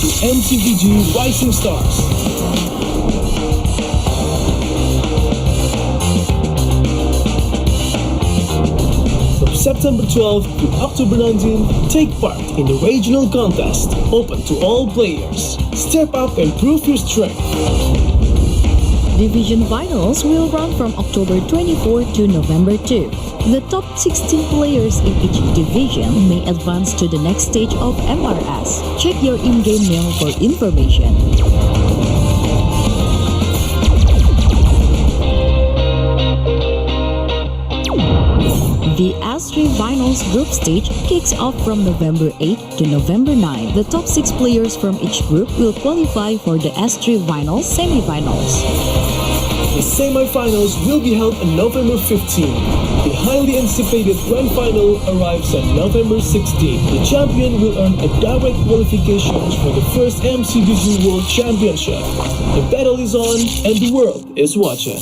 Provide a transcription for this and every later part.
to MCVG Rising Stars. From September 12th to October 19th, take part in the regional contest, open to all players. Step up and prove your strength. Division finals will run from October 24 to November 2. The top 16 players in each division may advance to the next stage of MRS. Check your in-game mail for information. The S3 Finals group stage kicks off from November 8 to November 9. The top 6 players from each group will qualify for the S3 Finals semifinals. The semifinals will be held on November 15. The highly anticipated grand final arrives on November 16. The champion will earn a direct qualification for the first MCVG World Championship. The battle is on and the world is watching.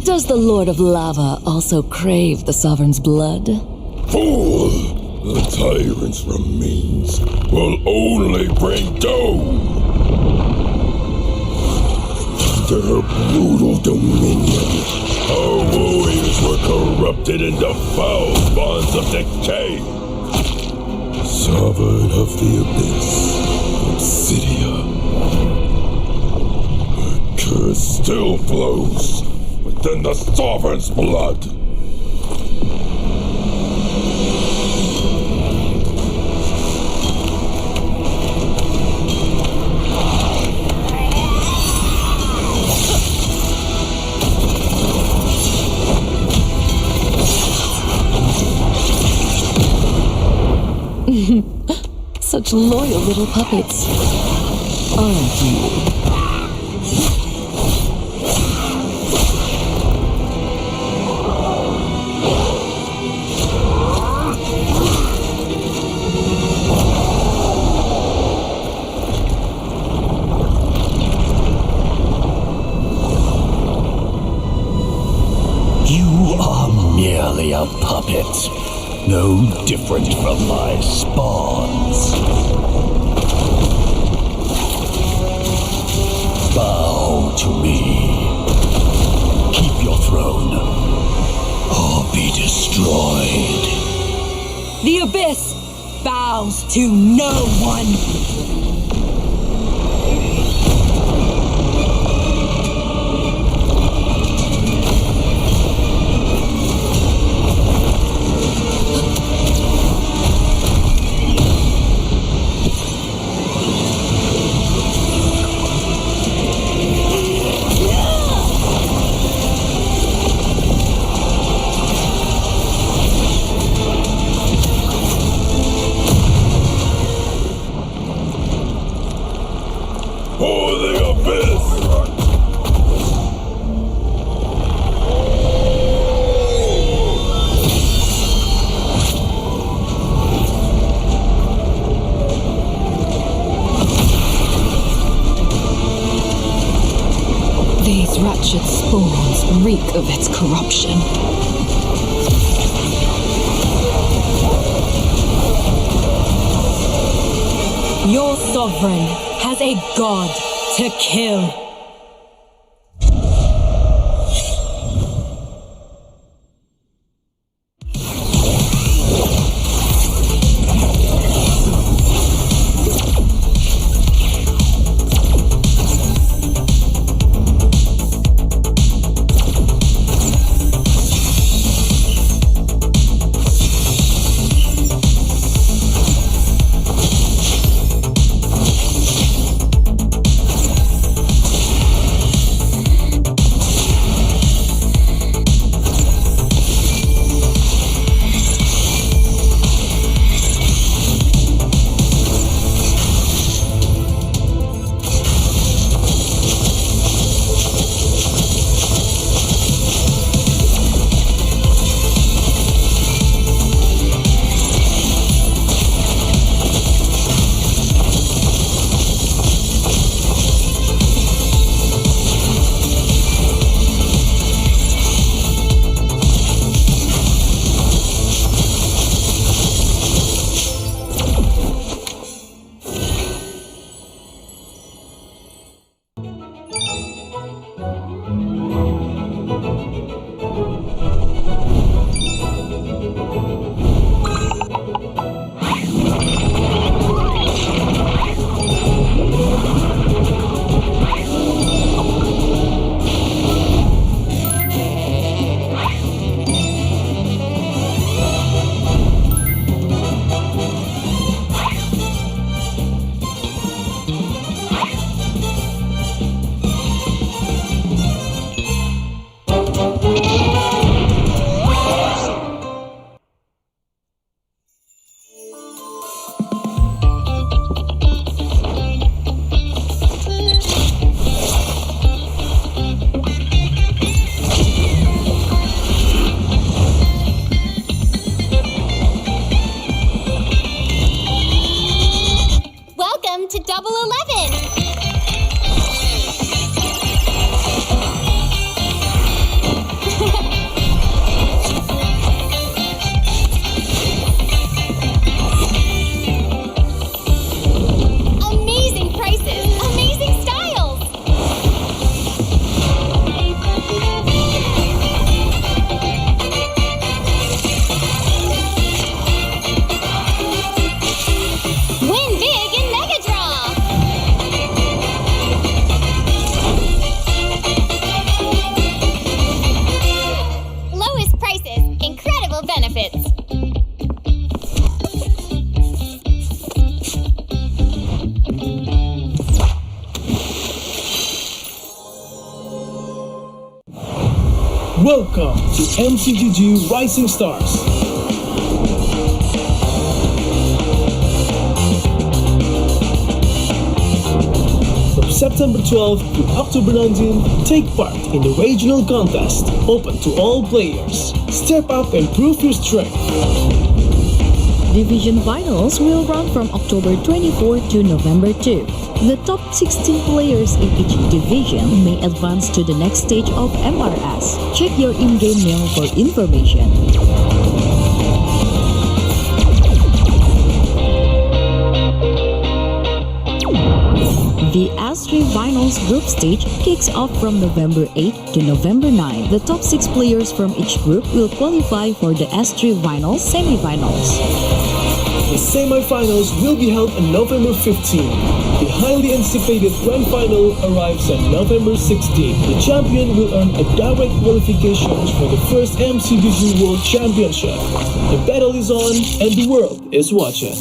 Does the Lord of Lava also crave the Sovereign's blood? Fool! The tyrant's remains will only bring doom! Their brutal dominion, our warriors were corrupted into foul bonds of decay. Sovereign of the Abyss, Obsidia. The curse still flows within the Sovereign's blood. Such loyal little puppets, aren't you? You are merely a puppet. No different from my spawns. Bow to me. Keep your throne, or be destroyed. The Abyss bows to no one. For the Abyss! These wretched spawns reek of its corruption. Your sovereign has a god to kill. Welcome to MCGG Rising Stars. From September 12th to October 19th, take part in the regional contest, open to all players. Step up and prove your strength. Division finals will run from October 24 to November 2. The top 16 players in each division may advance to the next stage of MRS. Check your in-game mail for information. The S3 Finals group stage kicks off from November 8 to November 9. The top 6 players from each group will qualify for the S3 Finals semifinals. The semi-finals will be held on November 15. The highly anticipated grand final arrives on November 16. The champion will earn a direct qualifications for the first MCGG World Championship. The battle is on and the world is watching.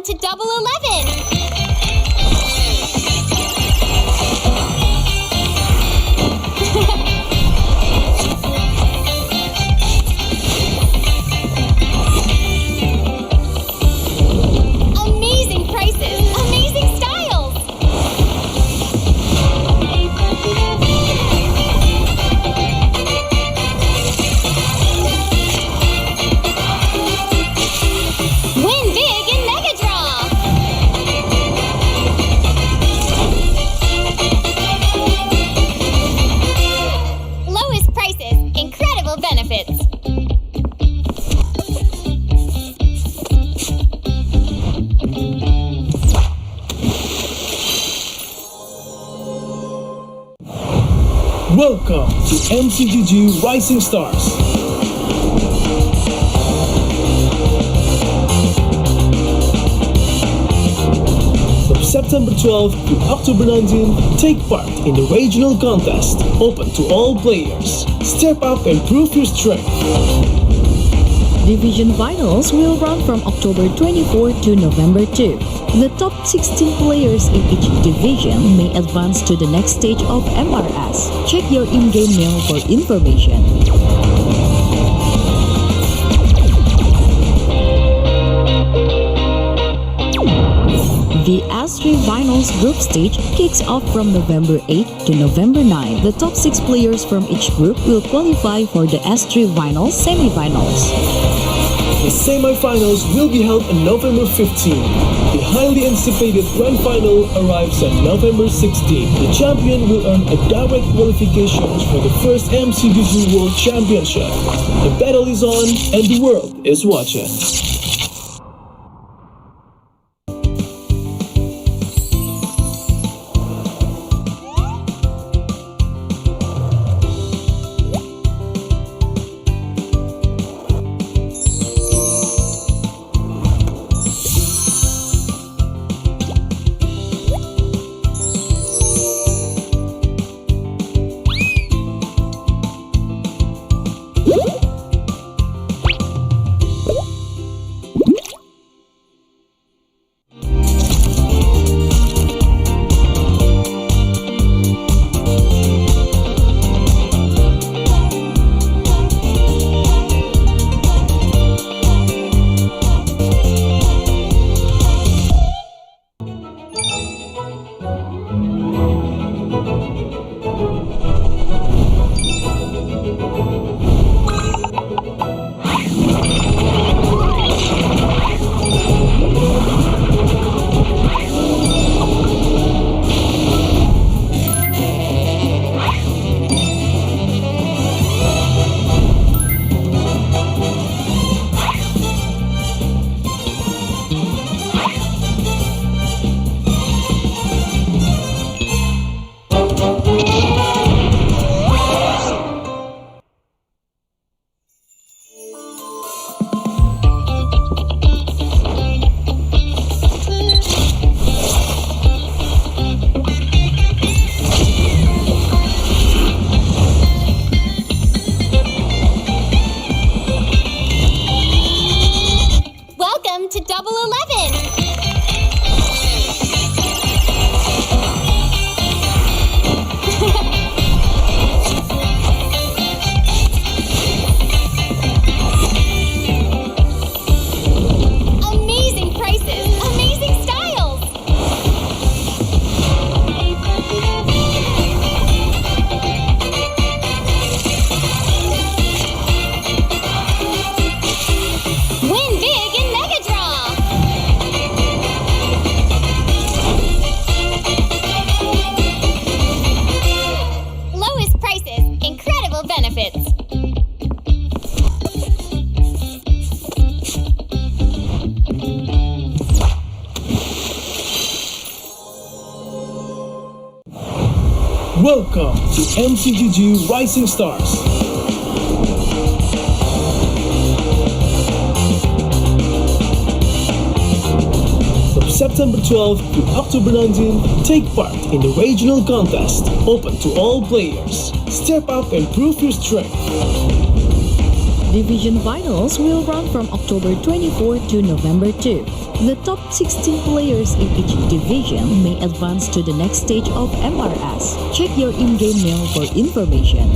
to Double 11! Amazing prices! Amazing styles! Win big in Mega Draw! Lowest prices, incredible benefits. Welcome to MCGG Rising Stars. From September 12th to October 19th, take part in the regional contest, open to all players. Step up and prove your strength. Division finals will run from October 24 to November 2. The top 16 players in each division may advance to the next stage of MRS. Check your in-game mail for information. The S3 Finals group stage kicks off from November 8 to November 9. The top 6 players from each group will qualify for the S3 Finals semifinals. The semi-finals will be held on November 15. The highly anticipated grand final arrives on November 16. The champion will earn a direct qualifications for the first MCGG World Championship. The battle is on and the world is watching. To Double 11! Amazing prices, amazing styles! Win big in Mega Draw! Lowest prices, incredible benefits. Welcome to MCGG Rising Stars. From September 12th to October 19th, take part in the regional contest, open to all players. Step up and prove your strength. Division Finals will run from October 24 to November 2. The top 16 players in each division may advance to the next stage of MRS. Check your in-game mail for information.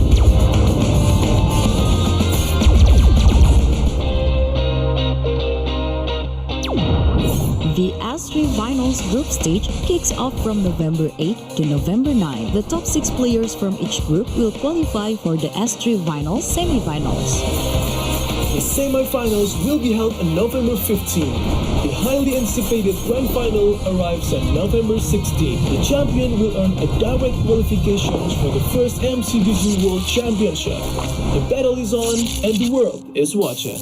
The S3 Finals group stage kicks off from November 8 to November 9. The top 6 players from each group will qualify for the S3 Finals semi-finals. The semi-finals will be held on November 15. The highly anticipated grand final arrives on November 16. The champion will earn a direct qualification for the first MCDG World Championship. The battle is on and the world is watching.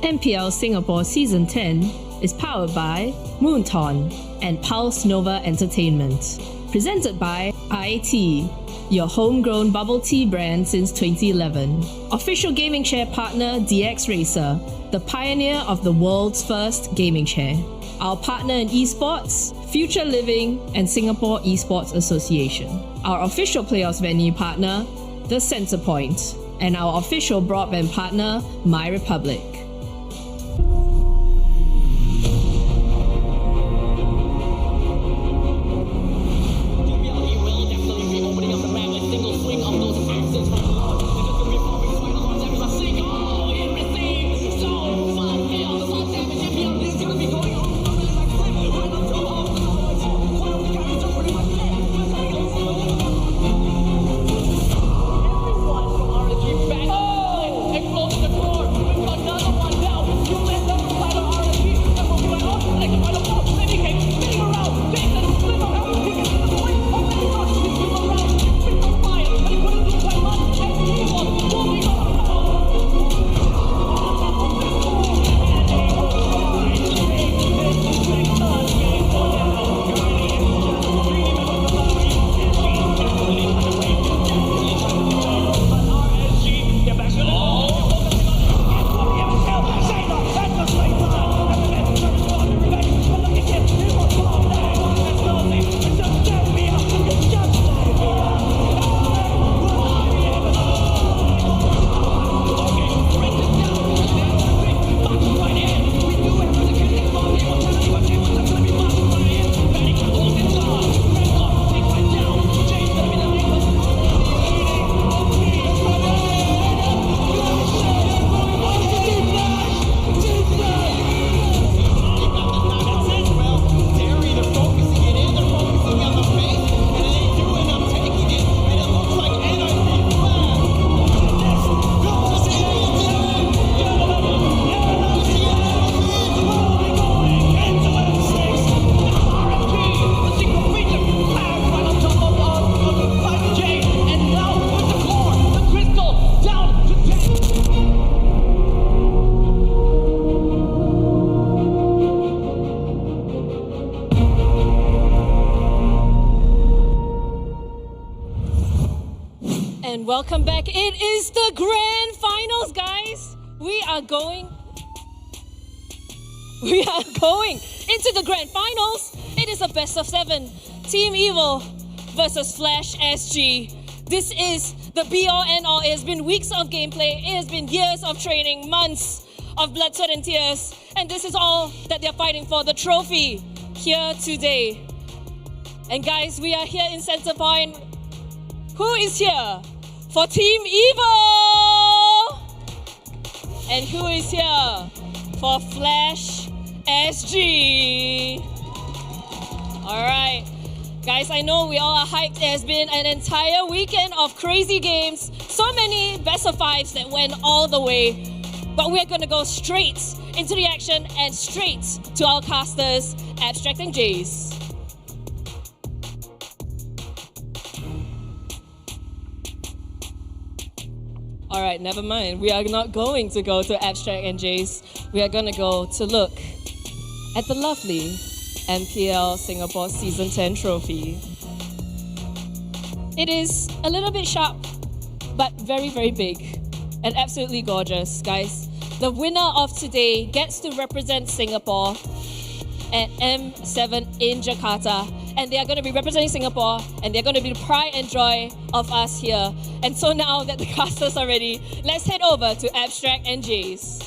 MPL Singapore Season 10 is powered by Moonton and Pulse Nova Entertainment. Presented by IT, your homegrown bubble tea brand since 2011. Official gaming chair partner DX Racer, the pioneer of the world's first gaming chair. Our partner in esports, Future Living and Singapore Esports Association. Our official playoffs venue partner, the Centrepoint. And our official broadband partner, My Republic. Welcome back. It is the grand finals, guys. We are going into the grand finals. It is a best of 7. Team Evil versus Flash SG. This is the be-all end-all. It has been weeks of gameplay. It has been years of training, months of blood, sweat, and tears. And this is all that they're fighting for, the trophy here today. And guys, we are here in Centrepoint. Who is here for Team Evil? And who is here for Flash SG? Alright, guys, I know we all are hyped. It has been an entire weekend of crazy games. So many best of 5s that went all the way. But we're gonna go straight into the action and straight to our casters, Abstract and Jace. Alright, never mind. We are not going to go to Abstract and Jace. We are going to go to look at the lovely MPL Singapore Season 10 trophy. It is a little bit sharp, but very, very big and absolutely gorgeous, guys. The winner of today gets to represent Singapore at M7 in Jakarta, and they are going to be representing Singapore, and they're going to be the pride and joy of us here. And so now that the casters are ready, let's head over to Abstract and Jace.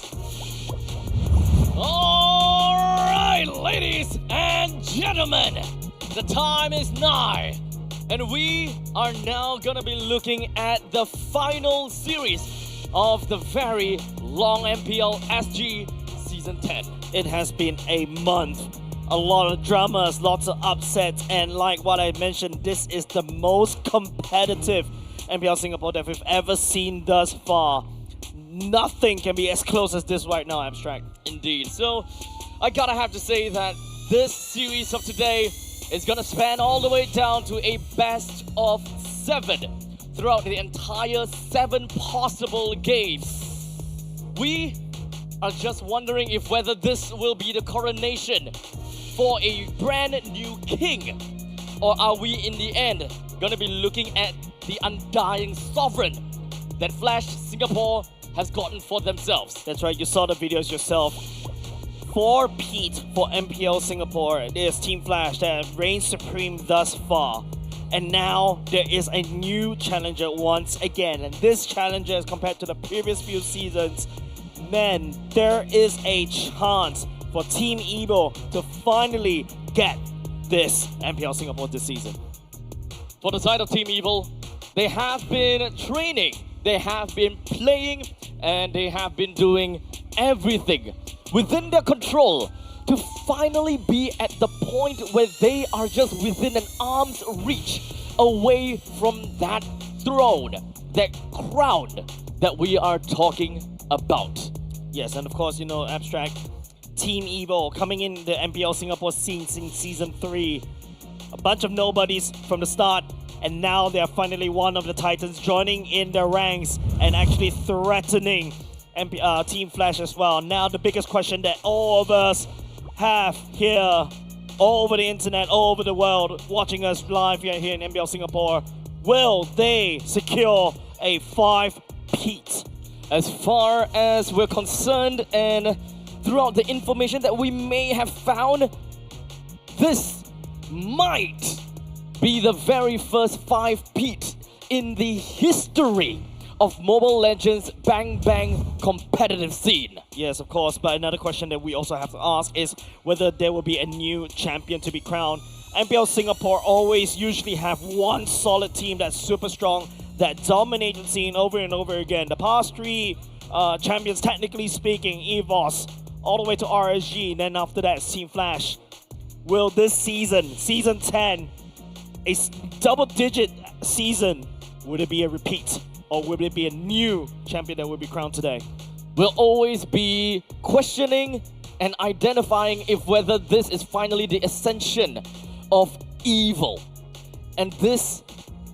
Alright, ladies and gentlemen, the time is nigh, and we are now gonna be looking at the final series of the very long MPL SG Season 10. It has been a month. A lot of dramas, lots of upsets, and like what I mentioned, this is the most competitive MPL Singapore that we've ever seen thus far. Nothing can be as close as this right now, Abstract. Indeed. So, I gotta have to say that this series of today is gonna span all the way down to a best of 7 throughout the entire 7 possible games. We are just wondering if whether this will be the coronation for a brand new king, or are we in the end gonna be looking at the undying sovereign that Flash Singapore has gotten for themselves. That's right, you saw the videos yourself. 4-peat for MPL Singapore. It is Team Flash that reigns supreme thus far. And now there is a new challenger once again. And this challenger, as compared to the previous few seasons, man, there is a chance for Team Evo to finally get this MPL Singapore this season. For the side of Team Evil, they have been training, they have been playing, and they have been doing everything within their control to finally be at the point where they are just within an arm's reach away from that throne, that crown that we are talking about. Yes, and of course, you know, Abstract, Team Evo coming in the MPL Singapore scene since Season 3. A bunch of nobodies from the start, and now they are finally one of the Titans joining in their ranks and actually threatening Team Flash as well. Now the biggest question that all of us have here, all over the internet, all over the world, watching us live here in MPL Singapore, will they secure a 5-peat? As far as we're concerned, and throughout the information that we may have found, this might be the very first 5-peat in the history of Mobile Legends Bang Bang competitive scene. Yes, of course, but another question that we also have to ask is whether there will be a new champion to be crowned. MPL Singapore always usually have one solid team that's super strong, that dominate the scene over and over again. The past 3 champions, technically speaking, EVOS, all the way to RSG, then after that, Team Flash. Will this season, Season 10, a double-digit season, would it be a repeat? Or will it be a new champion that will be crowned today? We'll always be questioning and identifying if whether this is finally the ascension of evil. And this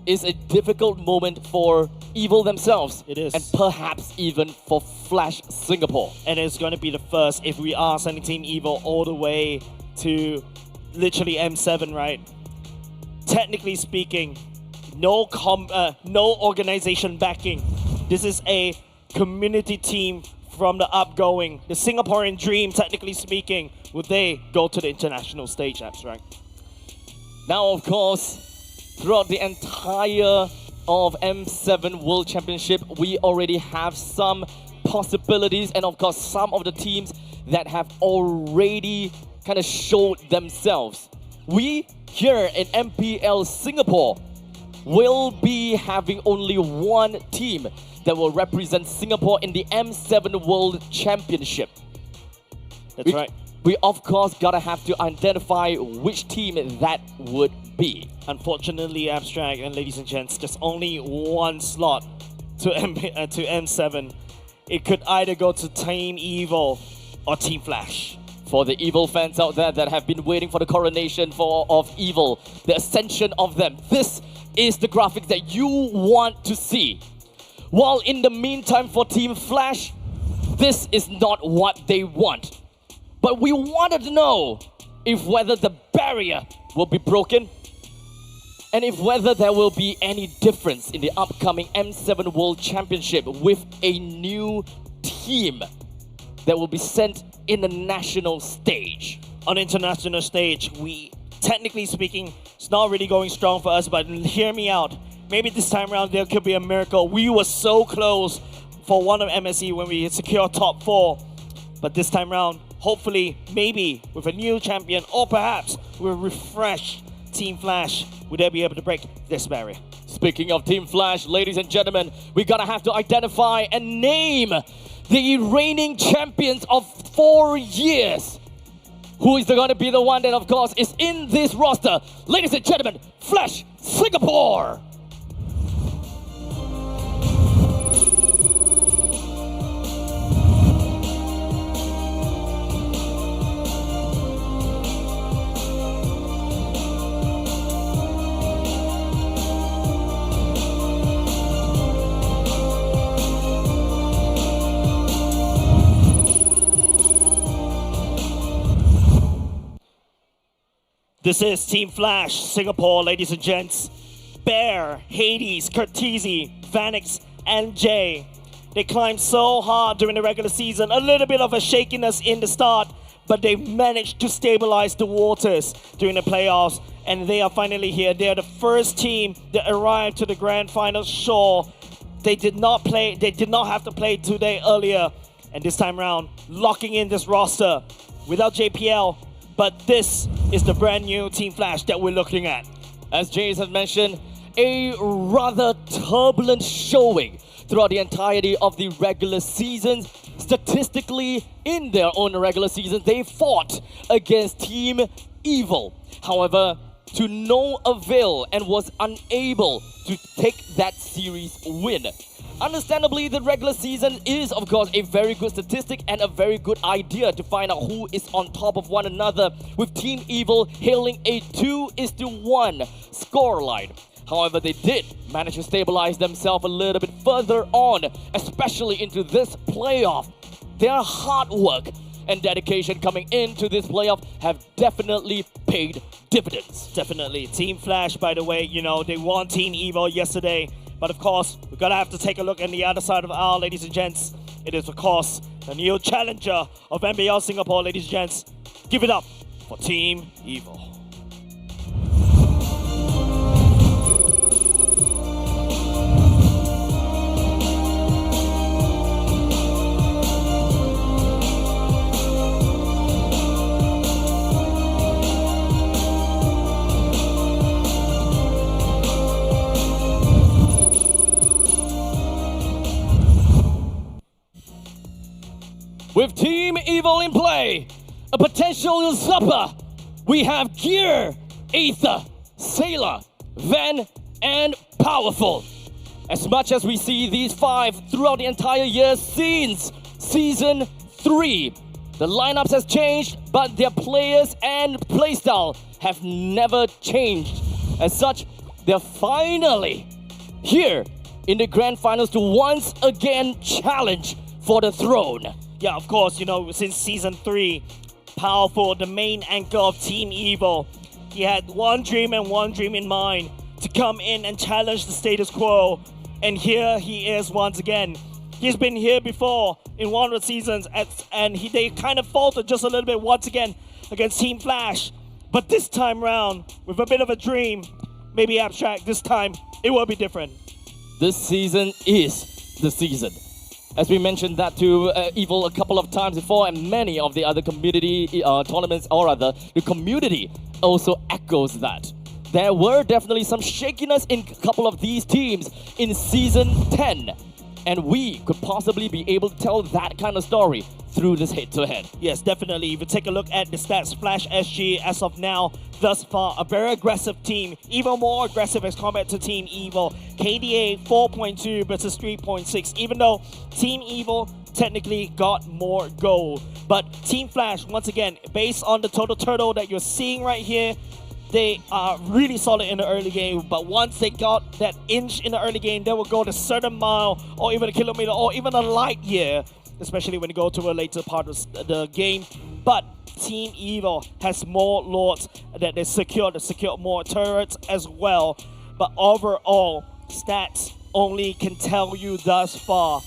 is a difficult moment for Evil themselves. It is. And perhaps even for Flash Singapore. And it's going to be the first if we are sending Team Evil all the way to literally M7, right? Technically speaking, no organization backing. This is a community team from the upgoing. The Singaporean dream, technically speaking, would they go to the international stage, Abstract? Now, of course, throughout the entire of M7 World Championship, we already have some possibilities, and of course some of the teams that have already kind of showed themselves. We here in MPL Singapore will be having only one team that will represent Singapore in the M7 World Championship. That's right. We of course gotta have to identify which team that would be. Unfortunately, Abstract and ladies and gents, there's only one slot to M7. It could either go to Team Evil or Team Flash. For the Evil fans out there that have been waiting for the coronation of Evil, the ascension of them, this is the graphics that you want to see. While in the meantime for Team Flash, this is not what they want. But we wanted to know if whether the barrier will be broken and if whether there will be any difference in the upcoming M7 World Championship with a new team that will be sent in the national stage. On international stage, we, technically speaking, it's not really going strong for us, but hear me out. Maybe this time around there could be a miracle. We were so close for one of MSE when we secured top 4. But this time around, hopefully, maybe with a new champion, or perhaps with a refreshed Team Flash, would they be able to break this barrier? Speaking of Team Flash, ladies and gentlemen, we gotta have to identify and name the reigning champions of 4 years. Who is gonna be the one that, of course, is in this roster? Ladies and gentlemen, Flash Singapore! This is Team Flash Singapore, ladies and gents. Bear, Hades, Curtizi, Vanix, and Jay. They climbed so hard during the regular season, a little bit of a shakiness in the start, but they managed to stabilize the waters during the playoffs, and they are finally here. They are the first team that arrived to the grand final. Sure, they did not have to play 2 days earlier, and this time around, locking in this roster without JPL. But this is the brand new Team Flash that we're looking at. As James had mentioned, a rather turbulent showing throughout the entirety of the regular season. Statistically, in their own regular season, they fought against Team Evil. However, to no avail and was unable to take that series win. Understandably, the regular season is, of course, a very good statistic and a very good idea to find out who is on top of one another, with Team Evil hailing a 2-1 scoreline. However, they did manage to stabilize themselves a little bit further on, especially into this playoff. Their hard work and dedication coming into this playoff have definitely paid dividends. Definitely. Team Flash, by the way, you know, they won Team Evil yesterday. But of course, we're gonna have to take a look at the other side of the aisle, ladies and gents. It is, of course, the new challenger of MPL Singapore, ladies and gents. Give it up for Team Evil. With Team Evil in play, a potential usurper, we have Gear, Aether, Sailor, Van, and Powerful. As much as we see these 5 throughout the entire year since Season 3, the lineups has changed, but their players and playstyle have never changed. As such, they're finally here in the grand finals to once again challenge for the throne. Yeah, of course, you know, since Season 3, Powerful, the main anchor of Team Evil, he had one dream and one dream in mind, to come in and challenge the status quo. And here he is once again. He's been here before in one of the seasons, and they kind of faltered just a little bit once again against Team Flash. But this time round, with a bit of a dream, maybe abstract, this time it will be different. This season is the season. As we mentioned that to Evil a couple of times before, and many of the other community tournaments, or rather, the community also echoes that. There were definitely some shakiness in a couple of these teams in Season 10. And we could possibly be able to tell that kind of story through this head-to-head. Yes, definitely. If you take a look at the stats, Flash SG, as of now, thus far, a very aggressive team. Even more aggressive as compared to Team Evil. KDA 4.2 versus 3.6. Even though Team Evil technically got more gold. But Team Flash, once again, based on the total turtle that you're seeing right here, they are really solid in the early game, but once they got that inch in the early game, they will go the certain mile or even a kilometer or even a light year, especially when you go to a later part of the game. But Team Evil has more lords that they secured more turrets as well. But overall, stats only can tell you thus far.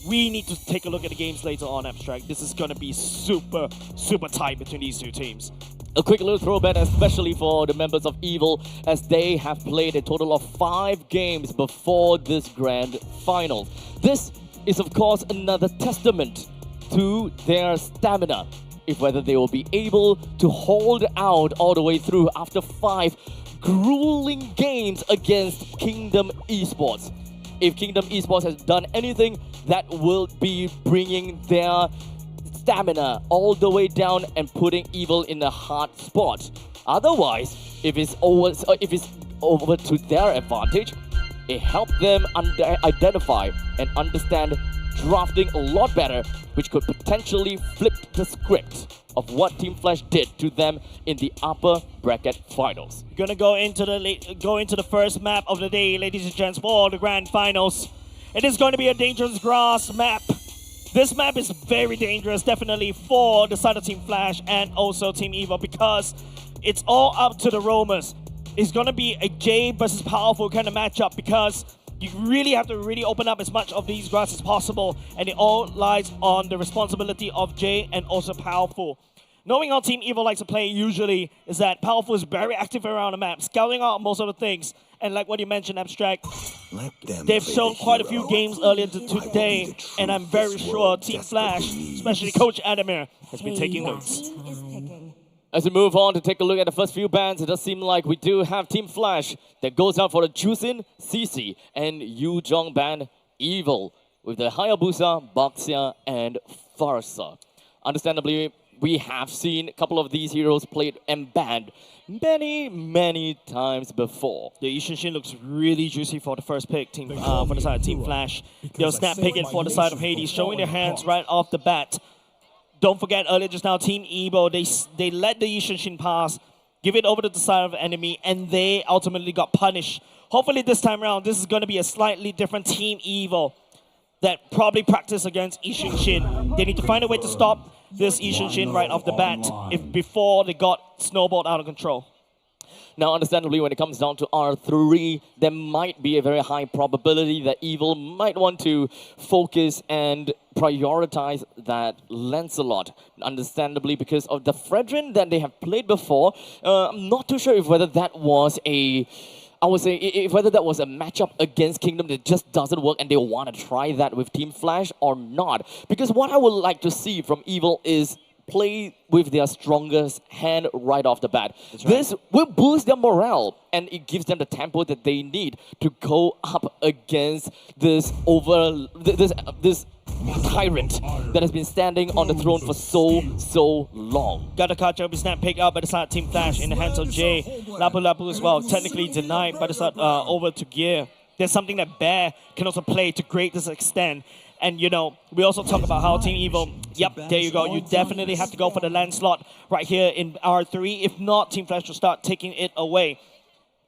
We need to take a look at the games later on, Abstract. This is going to be super, super tight between these two teams. A quick little throwback, especially for the members of Evil, as they have played a total of 5 games before this grand final. This is, of course, another testament to their stamina, if whether they will be able to hold out all the way through after 5 grueling games against Kingdom Esports. If Kingdom Esports has done anything, that will be bringing their stamina all the way down and putting Evil in a hard spot. Otherwise, if it's over to their advantage, it helps them identify and understand drafting a lot better, which could potentially flip the script of what Team Flash did to them in the upper bracket finals. Gonna go into the first map of the day, ladies and gents, for the grand finals. It is going to be a dangerous grass map. This map is very dangerous, definitely for the side of Team Flash and also Team Evil, because it's all up to the roamers. It's going to be a Jay versus Powerful kind of matchup, because you really have to really open up as much of these grass as possible, and it all lies on the responsibility of Jay and also Powerful. Knowing how Team Evil likes to play usually is that Powerful is very active around the map, scouting out most of the things. And like what you mentioned, Abstract, they've shown quite a few games earlier today, and I'm very sure Team Flash, especially Coach Adamir, has been taking notes. As we move on to take a look at the first few bans, it does seem like we do have Team Flash that goes out for the Jusin, Cici, and Yu Jong band Evil, with the Hayabusa, Baxia, and Farsa. Understandably, we have seen a couple of these heroes played and banned many times before. The Ishinshin looks really juicy for the first pick team for the side of Team Flash. They'll snap pick it for the side of Hades, showing their hands right off the bat. Don't forget earlier just now, Team Evil, they let the Ishinshin pass, give it over to the side of the enemy, and they ultimately got punished. Hopefully this time around, this is going to be a slightly different Team Evil that probably practice against Ishinshin. They need to find a way to stop this Ishinshin right off the bat before they got snowballed out of control. Now, understandably, when it comes down to R3, there might be a very high probability that Evil might want to focus and prioritize that Lancelot. Understandably, because of the Fredrin that they have played before, I'm not too sure if whether that was I would say if whether that was a matchup against Kingdom that just doesn't work and they want to try that with Team Flash or not. Because what I would like to see from Evil is play with their strongest hand right off the bat. Right. This will boost their morale, and it gives them the tempo that they need to go up against this tyrant that has been standing on the throne for so long. Got a catch up, snap pick up by the side of Team Flash in the hands of Jay. Lapu Lapu as well, technically denied by the side over to Gear. There's something that Bear can also play to greatest extent. And, you know, we also talk about how Team Evil, yep, there you go. You definitely have to go for the Lancelot right here in R3. If not, Team Flash will start taking it away.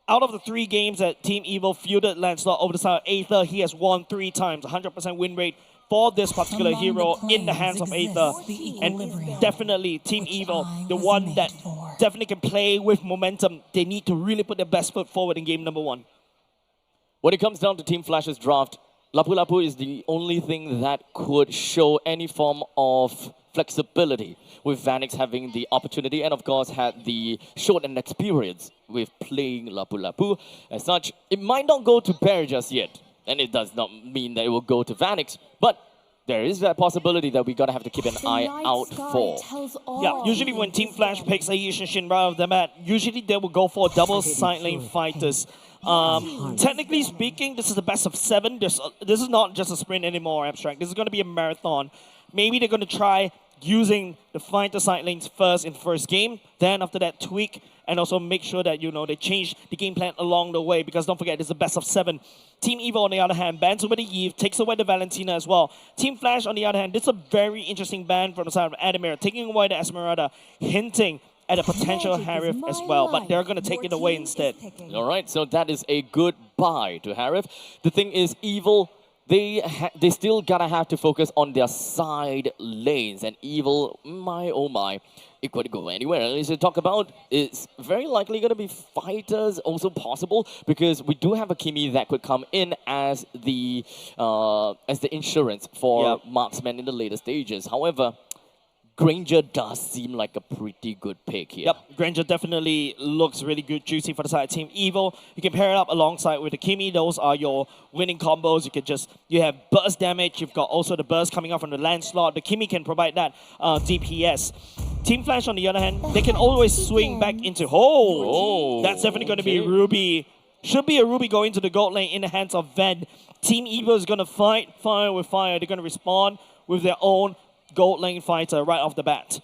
Out of the 3 games that Team Evil fielded Lancelot over the side of Aether, he has won 3 times, 100% win rate for this particular hero in the hands of Aether. And definitely Team Evil, the one that definitely can play with momentum. They need to really put their best foot forward in game number 1. When it comes down to Team Flash's draft, Lapu Lapu is the only thing that could show any form of flexibility, with Vanix having the opportunity and of course had the short and experience with playing Lapu Lapu. As such, it might not go to Bear just yet, and it does not mean that it will go to Vanix, but there is that possibility that we gotta have to keep an eye out for. Yeah, usually when Team Flash picks a Yishin right off the bat, usually they will go for double side lane fighters. Technically speaking, this is the best of 7. This is not just a sprint anymore, Abstract. This is going to be a marathon. Maybe they're going to try using the fighter side lanes first in first game, then after that tweak, and also make sure that, you know, they change the game plan along the way, because don't forget, this is the best of 7. Team Evil, on the other hand, bans away the Eve, takes away the Valentina as well. Team Flash, on the other hand, this is a very interesting ban from the side of Adamir, taking away the Esmeralda, hinting at a potential Harif as well, but they're going to take it away instead. All right, so that is a good buy to Harif. The thing is, Evil, they still gotta have to focus on their side lanes, and Evil, my oh my, it could go anywhere. As you talk about, it's very likely going to be fighters also possible, because we do have a Kimi that could come in as the insurance for marksmen in the later stages. However, Granger does seem like a pretty good pick here. Yep, Granger definitely looks really good, juicy for the side of Team Evil. You can pair it up alongside with the Kimi. Those are your winning combos. You have burst damage. You've got also the burst coming up from the land slot. The Kimi can provide that DPS. Team Flash, on the other hand, they can always swing back into that's definitely going to be Ruby. Should be a Ruby going to the gold lane in the hands of Ven. Team Evil is going to fight fire with fire. They're going to respond with their own gold lane fighter right off the bat.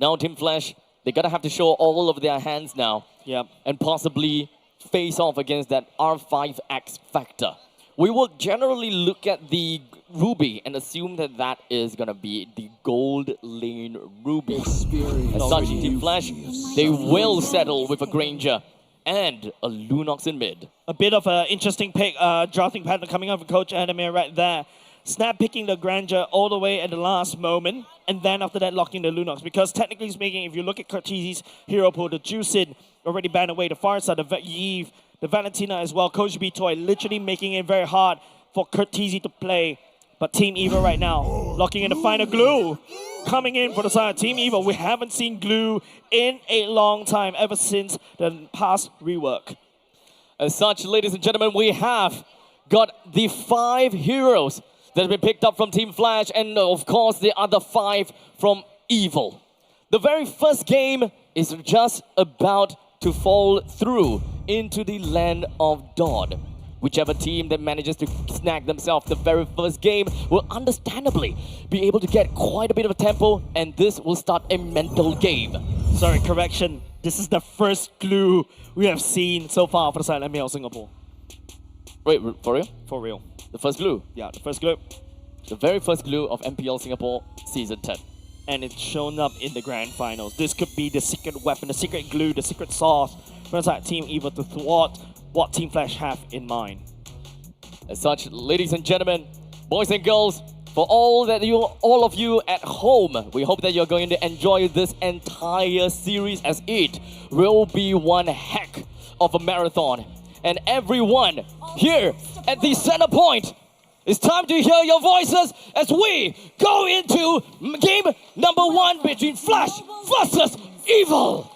Now Team Flash, they gotta have to show all of their hands now. Yep. And possibly face off against that R5 X Factor. We will generally look at the Ruby and assume that that is gonna be the gold lane Ruby. As such, Team Flash, they will settle with a Granger and a Lunox in mid. A bit of an interesting pick, drafting pattern coming up from Coach Adamir right there. Snap picking the Granger all the way at the last moment, and then after that locking the Lunox. Because technically speaking, if you look at Curtizi's hero pool, the Juicid already banned away, the Farsa, the Eve, the Valentina as well, Coach B Toy literally making it very hard for Curtizi to play. But Team Evil right now, locking in the final glue. Coming in for the side of Team Evil, we haven't seen glue in a long time, ever since the past rework. As such, ladies and gentlemen, we have got the 5 heroes that have been picked up from Team Flash, and of course the other 5 from Evil. The very first game is just about to fall through into the land of Dodd. Whichever team that manages to snag themselves the very first game will understandably be able to get quite a bit of a tempo, and this will start a mental game. Sorry, correction. This is the first glue we have seen so far for the side of MPL Singapore. Wait, for real? For real. The first glue? Yeah, the first glue. The very first glue of MPL Singapore Season 10. And it's shown up in the grand finals. This could be the secret weapon, the secret glue, the secret sauce for that Team Evil to thwart what Team Flash have in mind. As such, ladies and gentlemen, boys and girls, for all of you at home, we hope that you're going to enjoy this entire series, as it will be one heck of a marathon. And everyone here at the Centrepoint, it's time to hear your voices as we go into game number 1 between Flash versus Evil.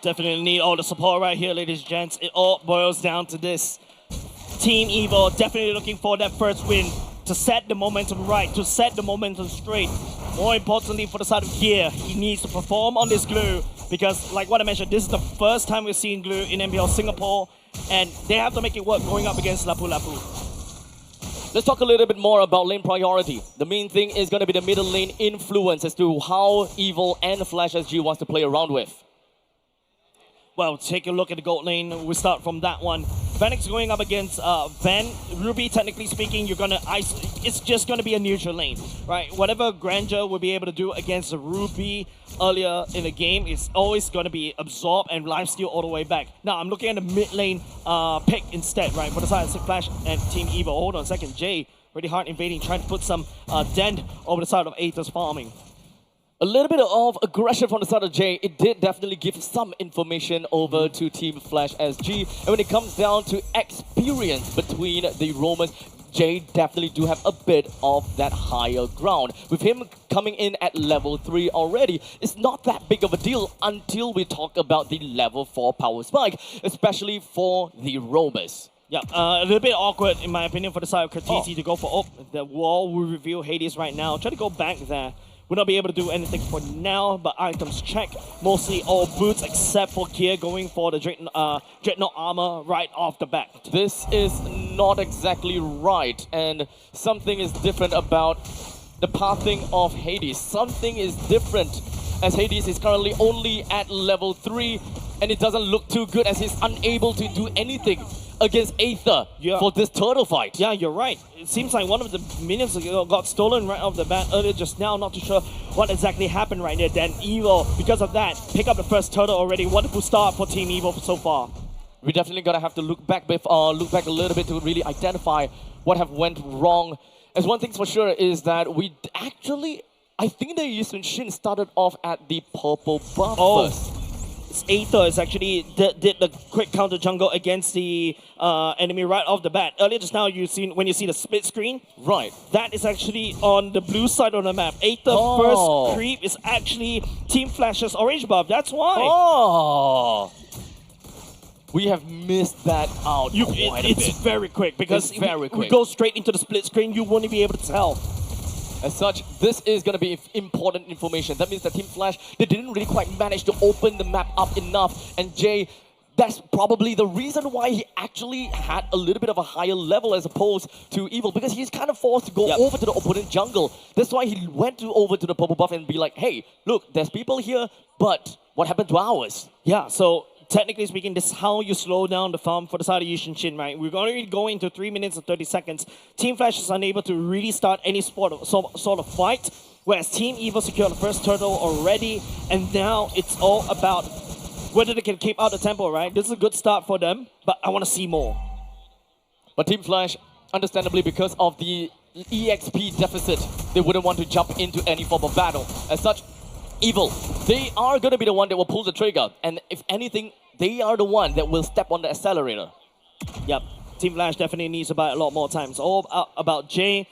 Definitely need all the support right here, ladies and gents. It all boils down to this. Team Evil definitely looking for that first win to set the momentum right, to set the momentum straight. More importantly, for the side of Gear, he needs to perform on this glue, because like what I mentioned, this is the first time we've seen glue in MPL Singapore, and they have to make it work going up against Lapu Lapu. Let's talk a little bit more about lane priority. The main thing is going to be the middle lane influence as to how Evil and Flash SG wants to play around with. Well, take a look at the gold lane. We start from that one. Fenix going up against Van. Ruby, technically speaking, you're gonna it's just gonna be a neutral lane, right? Whatever Granger will be able to do against Ruby earlier in the game is always gonna be absorbed and lifesteal all the way back. Now, I'm looking at the mid lane pick instead, right? For the side of Flash and Team Evil. Hold on a second. Jay, really hard invading, trying to put some dent over the side of Aether's farming. A little bit of aggression from the side of Jay. It did definitely give some information over to Team Flash SG. And when it comes down to experience between the Romans, Jay definitely do have a bit of that higher ground. With him coming in at level 3 already, it's not that big of a deal until we talk about the level 4 power spike, especially for the Romans. Yeah, a little bit awkward in my opinion for the side of Curtizi to go for the wall will reveal Hades right now. Try to go back there. We'll not be able to do anything for now, but items check. Mostly all boots except for Gear going for the Dreadnought armor right off the bat. This is not exactly right, and something is different about the pathing of Hades. Something is different, as Hades is currently only at level 3, and it doesn't look too good as he's unable to do anything against Aether for this turtle fight. Yeah, you're right. It seems like one of the minions got stolen right off the bat earlier just now. Not too sure what exactly happened right there. Then Evil, because of that, pick up the first turtle already. Wonderful start for Team Evil so far. We definitely gonna have to look back a little bit to really identify what have went wrong. As one thing's for sure is that we actually, I think the Yusun Shin started off at the purple buff first. Aether is actually did the quick counter jungle against the enemy right off the bat. Earlier just now, when you see the split screen, right? That is actually on the blue side of the map. Aether first creep is actually Team Flash's orange buff. That's why. Oh, we have missed that out quite a bit. It's very quick because very quick. We go straight into the split screen. You won't be able to tell. As such, this is going to be important information. That means that Team Flash, they didn't really quite manage to open the map up enough. And Jay, that's probably the reason why he actually had a little bit of a higher level as opposed to Evil, because he's kind of forced to go over to the opponent jungle. That's why he went over to the purple buff and be like, hey, look, there's people here, but what happened to ours? Yeah, so technically speaking, this is how you slow down the farm for the side of Yusun Shin, right? We're going to go into 3 minutes and 30 seconds. Team Flash is unable to really start any sort of fight, whereas Team Evil secured the first turtle already, and now it's all about whether they can keep out the tempo, right? This is a good start for them, but I want to see more. But Team Flash, understandably, because of the EXP deficit, they wouldn't want to jump into any form of battle. As such, Evil, they are going to be the one that will pull the trigger, and if anything, they are the one that will step on the accelerator. Yep, Team Flash definitely needs to buy a lot more time. It's all about Jay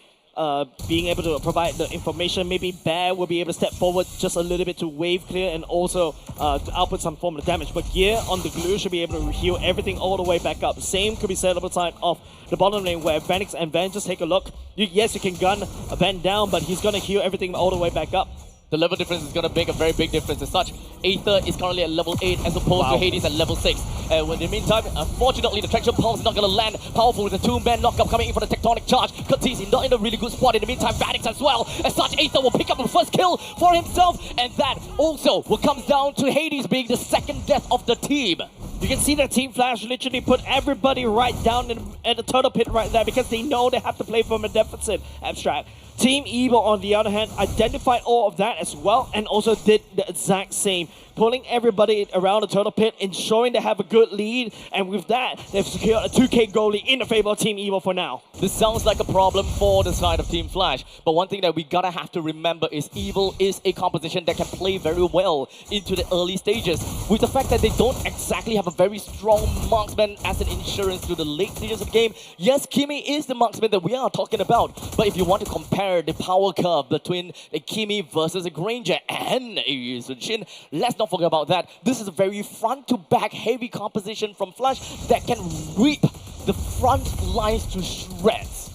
being able to provide the information. Maybe Bear will be able to step forward just a little bit to wave clear and also to output some form of damage. But Gear on the glue should be able to heal everything all the way back up. Same could be said on the side of the bottom lane where Vanix and Van, just take a look. Yes, you can gun Van down, but he's going to heal everything all the way back up. The level difference is going to make a very big difference. As such, Aether is currently at level 8 as opposed to Hades at level 6. In the meantime, unfortunately, the Traction Pulse is not going to land. Powerful with the 2-man knockup coming in for the Tectonic Charge. Curtisi not in a really good spot. In the meantime, Vanix as well. As such, Aether will pick up the first kill for himself. And that also will come down to Hades being the second death of the team. You can see that Team Flash literally put everybody right down at the turtle pit right there because they know they have to play from a deficit, Abstract. Team Evil, on the other hand, identified all of that as well and also did the exact same, pulling everybody around the turtle pit, ensuring they have a good lead, and with that, they've secured a 2K goalie in the favor of Team Evil for now. This sounds like a problem for the side of Team Flash, but one thing that we gotta have to remember is Evil is a composition that can play very well into the early stages, with the fact that they don't exactly have a very strong marksman as an insurance to the late stages of the game. Yes, Kimi is the marksman that we are talking about, but if you want to compare the power curve between a Kimi versus a Granger and a Yusun Shin, let's not forget about that. This is a very front-to-back heavy composition from Flash that can rip the front lines to shreds.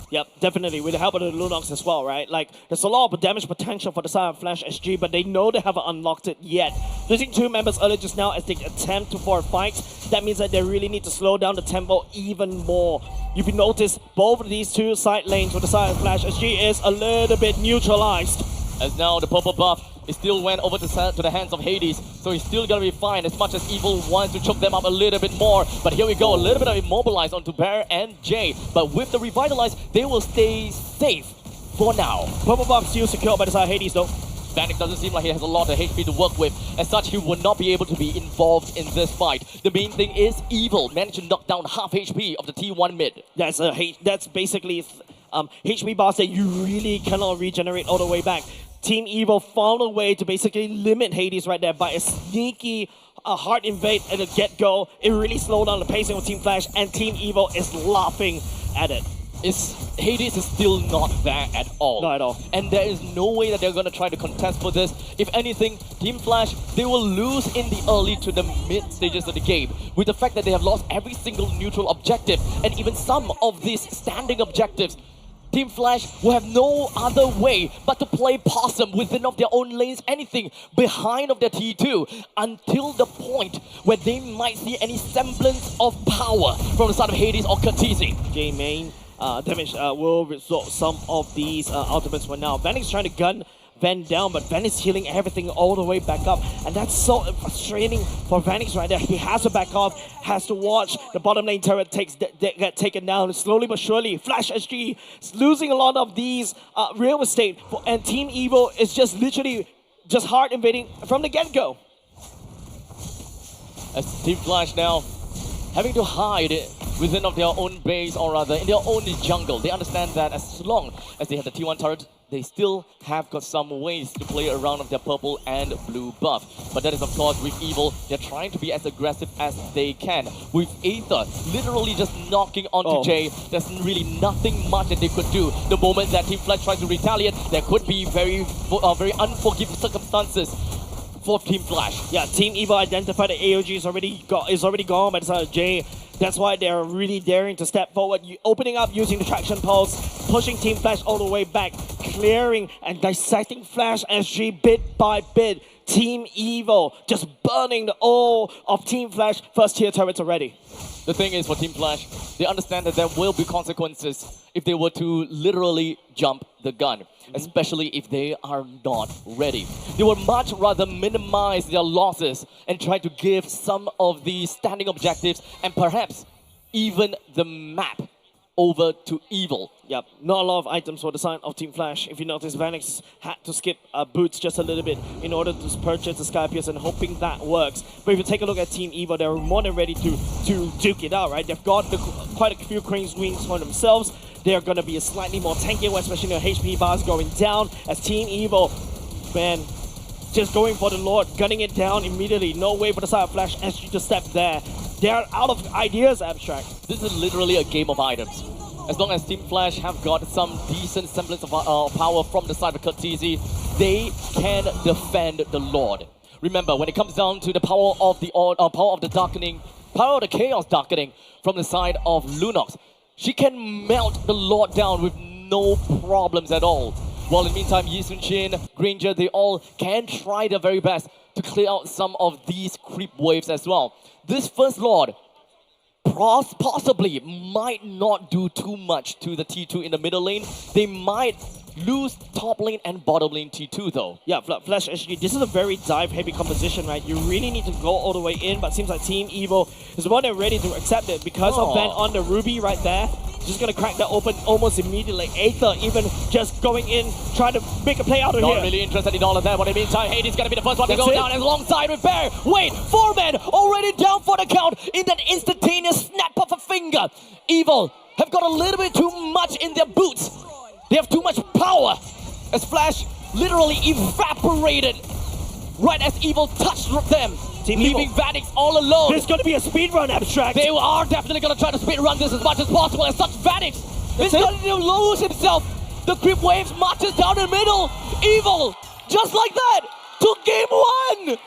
Yep, definitely, with the help of the Lunox as well, right? Like, there's a lot of damage potential for the side of Flash SG, but they know they haven't unlocked it yet. Losing 2 members earlier just now as they attempt for a fight, that means that they really need to slow down the tempo even more. If you notice, both of these 2 side lanes for the side of Flash SG is a little bit neutralized. As now the purple buff is still went over to the hands of Hades, so he's still gonna be fine as much as Evil wants to choke them up a little bit more. But here we go, a little bit of immobilize onto Bear and Jay. But with the revitalize, they will stay safe for now. Purple buff still secured by the side of Hades though. Vanek doesn't seem like he has a lot of HP to work with. As such, he will not be able to be involved in this fight. The main thing is Evil managed to knock down half HP of the T1 mid. That's basically HP bars that you really cannot regenerate all the way back. Team Evil found a way to basically limit Hades right there by a sneaky hard invade at the get-go. It really slowed down the pacing of Team Flash, and Team Evil is laughing at it. Hades is still not there at all. Not at all. And there is no way that they're going to try to contest for this. If anything, Team Flash, they will lose in the early to the mid stages of the game, with the fact that they have lost every single neutral objective, and even some of these standing objectives. Team Flash will have no other way but to play possum within of their own lanes, anything behind of their T2, until the point where they might see any semblance of power from the side of Hades or Curtisi. J main damage will result some of these ultimates for now. Vanix trying to gun Van down, but Van is healing everything all the way back up. And that's so frustrating for Vanix right there. He has to back off, has to watch the bottom lane turret get taken down slowly but surely. Flash SG is losing a lot of these real estate, and Team Evo is just literally just hard invading from the get-go. As Team Flash now having to hide within of their own base, or rather in their own jungle. They understand that as long as they have the T1 turret, they still have got some ways to play around of their purple and blue buff. But that is of course with Evil, they're trying to be as aggressive as they can. With Aether literally just knocking onto Jay, there's really nothing much that they could do. The moment that Team Flash tries to retaliate, there could be very unforgiving circumstances for Team Flash. Yeah, Team Evo identified that AOG is already gone by the side of Jay. That's why they're really daring to step forward, opening up using the traction pulse, pushing Team Flash all the way back, clearing and dissecting Flash SG bit by bit. Team Evo just burning the all of Team Flash first tier turrets already. The thing is for Team Flash, they understand that there will be consequences if they were to literally jump the gun, especially if they are not ready. They would much rather minimize their losses and try to give some of the standing objectives and perhaps even the map over to Evil. Yep, not a lot of items for the side of Team Flash. If you notice, Vanix had to skip boots just a little bit in order to purchase the Sky Pierce and hoping that works. But if you take a look at Team Evo, they're more than ready to duke it out, right? They've got quite a few Crane's Wings for themselves. They're going to be a slightly more tankier, especially their HP bars going down as Team Evo, man, just going for the Lord, gunning it down immediately. No way for the side of Flash SG to step there. They're out of ideas, Abstract. This is literally a game of items. As long as Team Flash have got some decent semblance of power from the side of Curtizi, they can defend the Lord. Remember, when it comes down to the power of the darkening, power of the chaos darkening from the side of Lunox, she can melt the Lord down with no problems at all. While in the meantime, Yi Sun Shin, Granger, they all can try their very best to clear out some of these creep waves as well. This first Lord possibly might not do too much to the T2 in the middle lane. They might lose top lane and bottom lane T2 though. Yeah, Flash SG, this is a very dive-heavy composition, right? You really need to go all the way in, but seems like Team Evo is more than ready to accept it because of Van on the Ruby right there. Just gonna crack that open almost immediately. Aether even just going in, trying to make a play out of here. Not really interested in all of that, but in the meantime, Hades gonna be the first one to go down alongside with Bear. Wait, 4 men already down for the count in that instantaneous snap of a finger. Evil have got a little bit too much in their boots. They have too much power as Flash literally evaporated right as Evil touched them. Leaving Vanix all alone. There's going to be a speed run, Abstract. They are definitely going to try to speed run this as much as possible. As such, Vanix is going to lose himself. The creep waves marches down the middle. Evil, just like that, took game 1.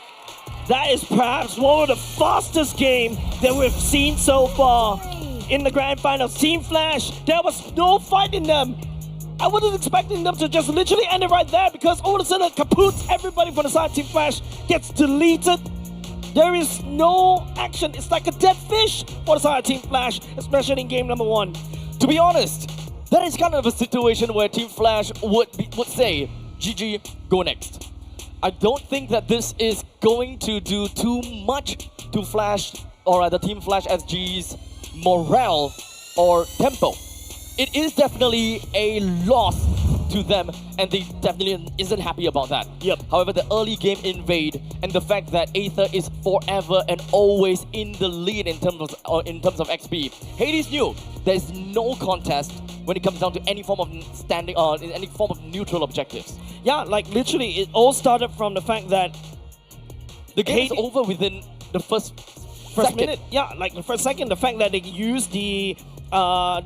That is perhaps one of the fastest games that we've seen so far in the grand finals. Team Flash, there was no fight in them. I wasn't expecting them to just literally end it right there because all of a sudden, kaput, everybody from the side of Team Flash gets deleted. There is no action. It's like a dead fish for the side of Team Flash, especially in game number 1. To be honest, that is kind of a situation where Team Flash would say, GG, go next. I don't think that this is going to do too much to Flash, or rather Team Flash SG's morale or tempo. It is definitely a loss to them, and they definitely isn't happy about that. Yep. However, the early game invade and the fact that Aether is forever and always in the lead in terms of XP. Hades knew there's no contest when it comes down to any form of standing on any form of neutral objectives. Yeah, like literally, it all started from the fact that the game is over within the first minute. Yeah, like the first second. The fact that they used the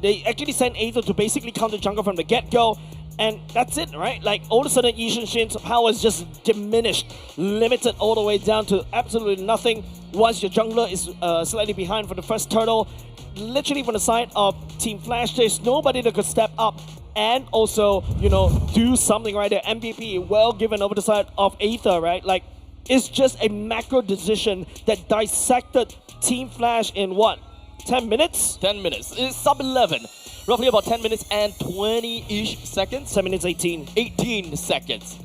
they actually sent Aether to basically counter jungle from the get-go. And that's it, right? Like, all of a sudden, Yi Sun Shin's power is just diminished, limited all the way down to absolutely nothing. Once your jungler is slightly behind for the first turtle, literally from the side of Team Flash, there's nobody that could step up and also, you know, do something right there. MVP, well given over the side of Aether, right? Like, it's just a macro decision that dissected Team Flash in what? 10 minutes? 10 minutes. It's sub-11. Roughly about 10 minutes and 20-ish seconds. 10 minutes 18. 18 seconds.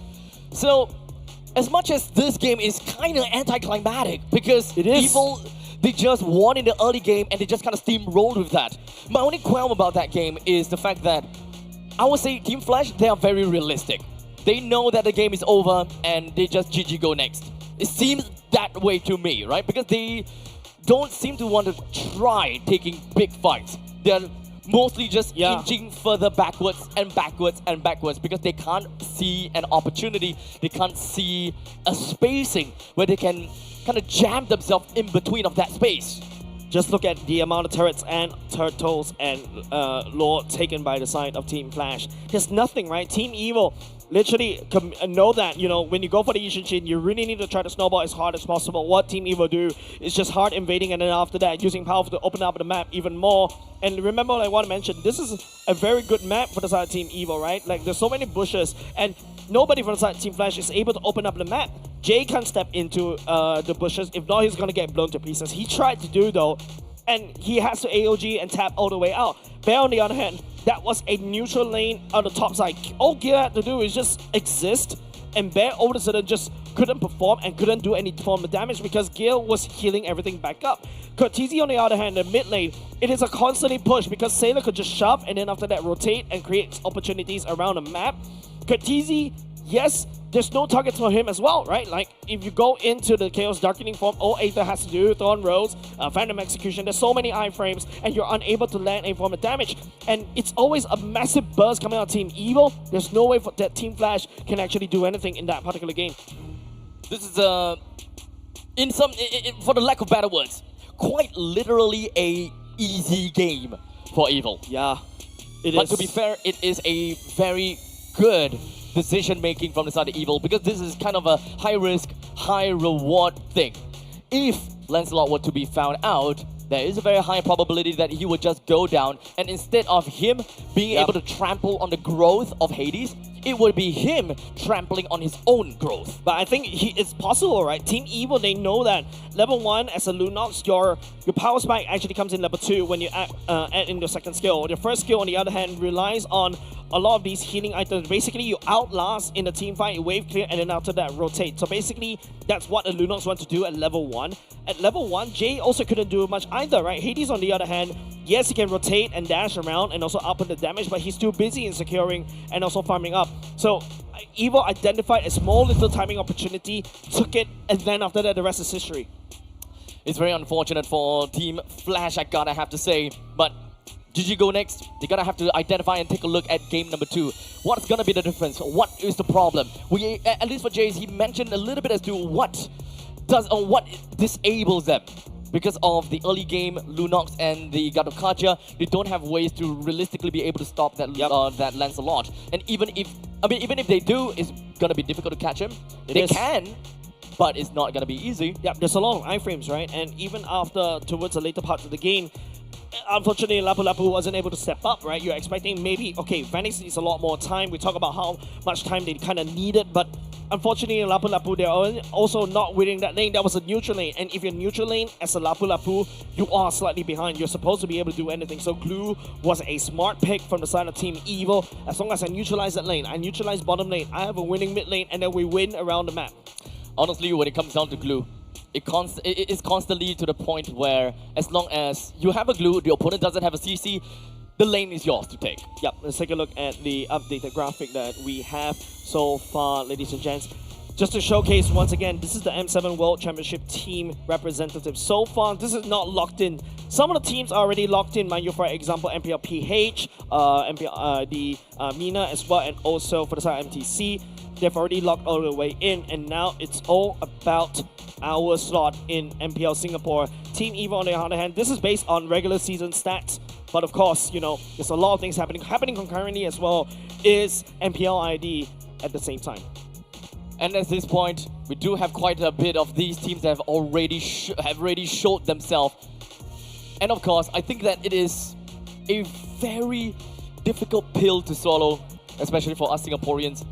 So, as much as this game is kind of anticlimactic because It is. Evil, they just won in the early game and they just kind of steamrolled with that. My only qualm about that game is the fact that I would say Team Flash, they are very realistic. They know that the game is over and they just GG go next. It seems that way to me, right? Because they don't seem to want to try taking big fights. They're mostly just inching further backwards and backwards and backwards because they can't see an opportunity. They can't see a spacing where they can kind of jam themselves in between of that space. Just look at the amount of turrets and turtles and lore taken by the side of Team Flash. There's nothing, right? Team Evil literally know that, you know, when you go for the Ishin, you really need to try to snowball as hard as possible. What Team Evil do is just hard invading, and then after that, using power to open up the map even more. And remember, what I want to mention, this is a very good map for the side of Team Evil, right? Like, there's so many bushes, and nobody from the side of Team Flash is able to open up the map. Jay can't step into the bushes. If not, he's going to get blown to pieces. He tried to do, though, and he has to AOG and tap all the way out. Bear, on the other hand, that was a neutral lane on the top side. All Gear had to do is just exist, and Bear all of a sudden just couldn't perform and couldn't do any form of damage because Gear was healing everything back up. Cortese, on the other hand, the mid lane, it is a constantly push because Sailor could just shove and then after that rotate and create opportunities around the map. Cortese, yes, there's no targets for him as well, right? Like, if you go into the Chaos Darkening form, all Aether has to do, Thorn Rose, Phantom Execution, there's so many iframes, and you're unable to land a form of damage. And it's always a massive burst coming out of Team Evil. There's no way that Team Flash can actually do anything in that particular game. This is, for the lack of better words, quite literally a easy game for Evil. Yeah, it but is. to be fair, it is a very good decision making from the side of Evil because this is kind of a high risk, high reward thing. If Lancelot were to be found out, there is a very high probability that he would just go down, and instead of him being able to trample on the growth of Hades, it would be him trampling on his own growth. But I think it's possible, right? Team Evil, they know that level 1 as a Lunox, your power spike actually comes in level 2 when you add in your second skill. Your first skill, on the other hand, relies on a lot of these healing items. Basically, you outlast in a team fight, you wave clear, and then after that, rotate. So basically, that's what the Lunox want to do at level 1. At level 1, Jay also couldn't do much either, right? Hades, on the other hand, yes, he can rotate and dash around and also up on the damage, but he's too busy in securing and also farming up. So Evil identified a small little timing opportunity, took it, and then after that, the rest is history. It's very unfortunate for Team Flash, I gotta have to say, but GG go next. They're gonna have to identify and take a look at game number 2. What's gonna be the difference? What is the problem? We, at least for Jace, he mentioned a little bit as to what disables them. Because of the early game, Lunox and the God of Kaja, they don't have ways to realistically be able to stop that that Lancelot. And even if they do, it's gonna be difficult to catch him. They can, but it's not gonna be easy. Yeah, there's a lot of iframes, right? And even after, towards the later parts of the game, unfortunately, Lapu Lapu wasn't able to step up, right? You're expecting maybe, okay, Phoenix needs a lot more time. We talk about how much time they kind of needed, but unfortunately, Lapu Lapu, they're also not winning that lane. That was a neutral lane, and if you're neutral lane as a Lapu Lapu, you are slightly behind. You're supposed to be able to do anything. So Glue was a smart pick from the side of Team Evil. As long as I neutralize that lane, I neutralize bottom lane, I have a winning mid lane, and then we win around the map. Honestly, when it comes down to Glue, it is constantly to the point where as long as you have a Glue, the opponent doesn't have a CC, the lane is yours to take. Yep, let's take a look at the updated graphic that we have so far, ladies and gents. Just to showcase once again, this is the M7 World Championship team representative. So far, this is not locked in. Some of the teams are already locked in, mind you, for example, MPL PH, Mina as well, and also for the side of MTC. They've already locked all the way in, and now it's all about our slot in MPL Singapore. Team Evil, on the other hand, this is based on regular season stats, but of course, you know, there's a lot of things happening concurrently as well, is MPL ID at the same time. And at this point, we do have quite a bit of these teams that have already showed themselves. And of course, I think that it is a very difficult pill to swallow, especially for us Singaporeans,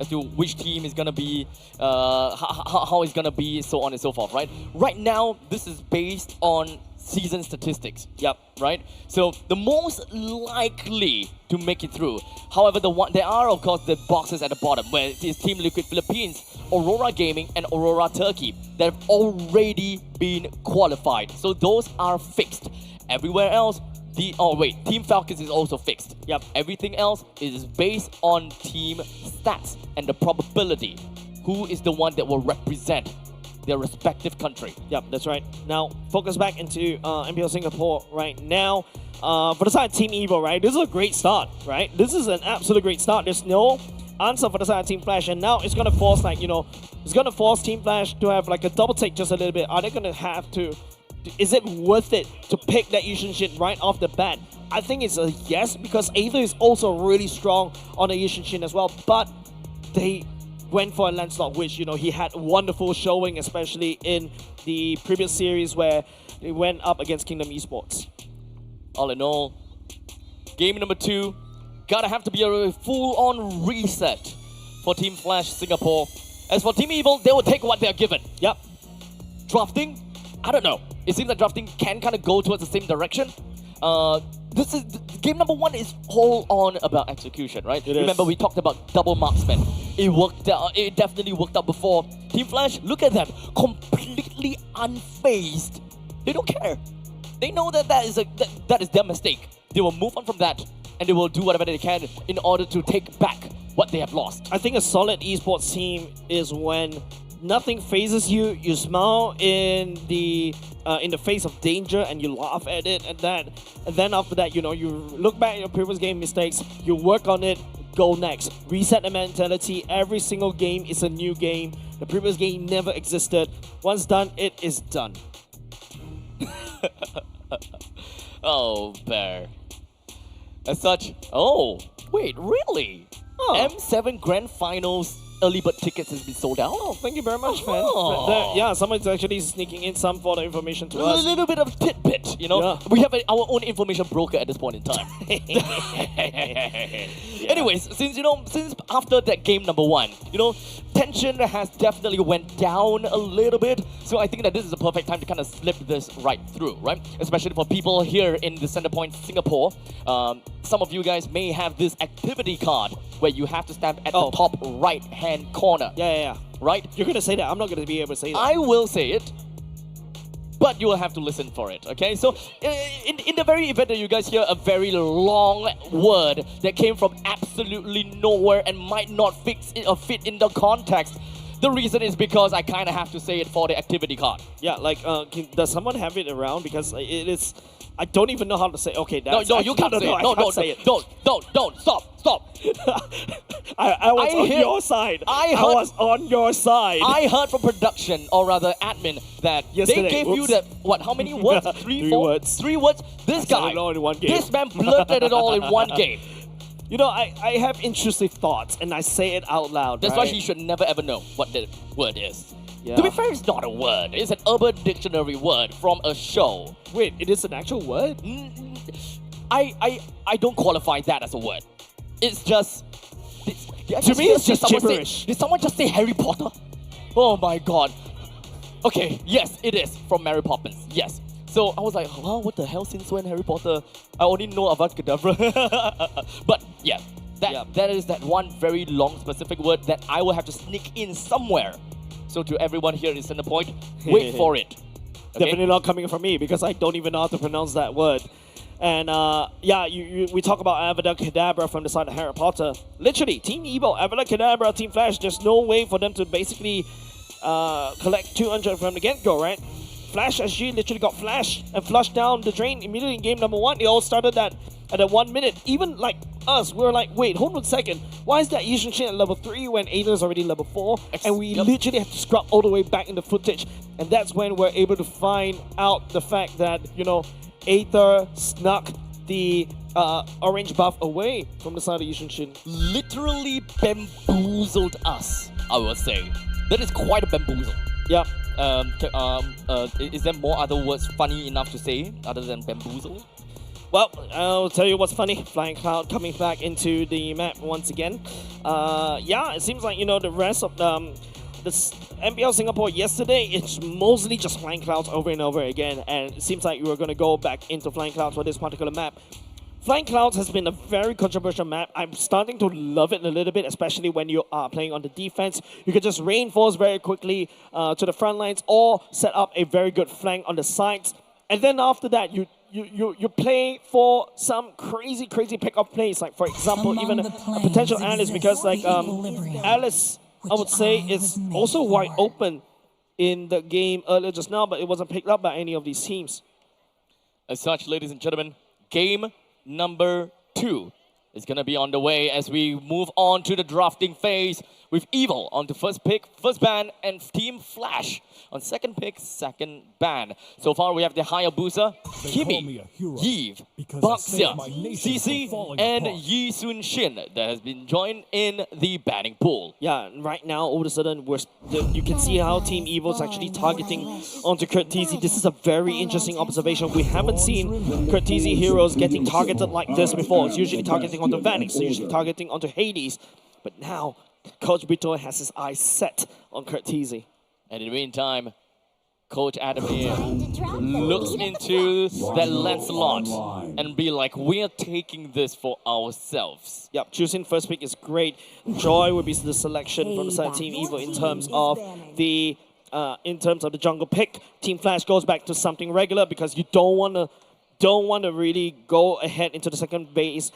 as to which team is gonna be, how it's gonna be, so on and so forth, right? Right now, this is based on season statistics. Yep. Right? So the most likely to make it through. However, there are of course the boxes at the bottom where it is Team Liquid Philippines, Aurora Gaming, and Aurora Turkey that have already been qualified. So those are fixed. Everywhere else, Team Falcons is also fixed. Yep. Everything else is based on team stats and the probability. Who is the one that will represent their respective country? Yep, that's right. Now, focus back into MPL Singapore right now. For the side of Team Evo, right, this is a great start, right? This is an absolute great start. There's no answer for the side of Team Flash, and now it's going to force, Team Flash to have like a double take just a little bit. Are they going to have to... Is it worth it to pick that Yushin Shin right off the bat? I think it's a yes, because Aether is also really strong on the Yushin Shin as well, but they went for a Lancelot, which, he had a wonderful showing, especially in the previous series where they went up against Kingdom Esports. All in all, game number 2, gotta have to be a full-on reset for Team Flash Singapore. As for Team Evil, they will take what they're given. Yep. Drafting? I don't know. It seems like drafting can kind of go towards the same direction. Game number 1 is all on about execution, right? Remember, we talked about double marksman. It worked out. It definitely worked out before. Team Flash, look at them, completely unfazed. They don't care. They know that is their mistake. They will move on from that, and they will do whatever they can in order to take back what they have lost. I think a solid esports team is when nothing phases you. You smile in the face of danger and you laugh at it, and then after that, you look back at your previous game mistakes, you work on it, go next, reset the mentality. Every single game is a new game. The previous game never existed. Once done, it is done. Oh, Bear. As such, oh, wait, really? Oh. M7 Grand Finals early bird tickets has been sold out. Oh, thank you very much, man. Oh. Yeah, someone's actually sneaking in some for the information to us. A little bit of tidbit, Yeah. We have our own information broker at this point in time. Anyways, since after that game number 1, tension has definitely went down a little bit. So I think that this is the perfect time to kind of slip this right through, right? Especially for people here in the Centrepoint, Singapore. Some of you guys may have this activity card where you have to stand at the top right-hand corner. Yeah. Right? You're going to say that. I'm not going to be able to say that. I will say it, but you will have to listen for it, okay? So, in the very event that you guys hear a very long word that came from absolutely nowhere and might not fit in the context, the reason is because I kind of have to say it for the activity card. Yeah, does someone have it around? Because it is... I don't even know how to say. Okay, that's... No, you can't say it. No, say it. Don't. Stop. I was on your side. I was on your side. I heard from production, or rather admin, that yesterday, they gave you that, how many words? Three words. 3 words? This guy, in one game. this man blurted it all in one game. I have interesting thoughts, and I say it out loud. That's why he should never ever know what the word is. Yeah. To be fair, it's not a word. It's an Urban Dictionary word from a show. Wait, it is an actual word? I don't qualify that as a word. It's just... To me, it's just gibberish. Did someone just say Harry Potter? Oh my god. Okay, yes, it is from Mary Poppins. Yes. So I was like, wow, what the hell, since when Harry Potter? I only know Avada Kedavra. But yeah, that is that one very long specific word that I will have to sneak in somewhere. So to everyone here in Centrepoint, wait for it. Okay? Definitely not coming from me, because I don't even know how to pronounce that word. And we talk about Avada Kedavra from the side of Harry Potter. Literally, Team Evo, Avada Kedavra, Team Flash, there's no way for them to basically collect 200 from the get-go, right? Flash SG literally got flashed and flushed down the drain immediately in game number 1. It all started at that 1 minute. Even like us, we were like, wait, hold on a second. Why is that Yushin Shin at level 3 when Aether is already level 4? And we literally have to scrub all the way back in the footage. And that's when we're able to find out the fact that, Aether snuck the orange buff away from the side of Yushin Shin. Literally bamboozled us, I would say. That is quite a bamboozle. Yeah. Is there more other words funny enough to say other than bamboozle? Well, I'll tell you what's funny. Flying Cloud coming back into the map once again. Yeah, it seems like, the rest of MPL Singapore yesterday, it's mostly just Flying Clouds over and over again, and it seems like you are going to go back into Flying Clouds for this particular map. Flying Clouds has been a very controversial map. I'm starting to love it a little bit, especially when you are playing on the defense. You can just reinforce very quickly to the front lines or set up a very good flank on the sides. And then after that, you play for some crazy pick-off plays. Like, for example, even a potential Alice, because like Alice, I would say, is also wide open in the game earlier just now, but it wasn't picked up by any of these teams. As such, ladies and gentlemen, game number 2 is going to be on the way as we move on to the drafting phase with Evil on the first pick, first ban, and Team Flash on second pick, second ban. So far, we have the Hayabusa, Kimi, Yves, Baxia, CC, and Yi Sun Shin that has been joined in the banning pool. Yeah, right now, all of a sudden, you can see how Team Evil is actually targeting onto Curtizi. This is a very interesting observation. We haven't seen Curtizi heroes getting targeted like this before. It's usually targeting onto Vanix, it's usually targeting onto Hades. But now, Coach Brito has his eyes set on Curtizi. And in the meantime, Coach Adam here looks into that Lancelot and be like, we're taking this for ourselves. Yep, choosing first pick is great. Joy would be the selection from the side of Team Evil in terms of the jungle pick. Team Flash goes back to something regular because you don't want to really go ahead into the second phase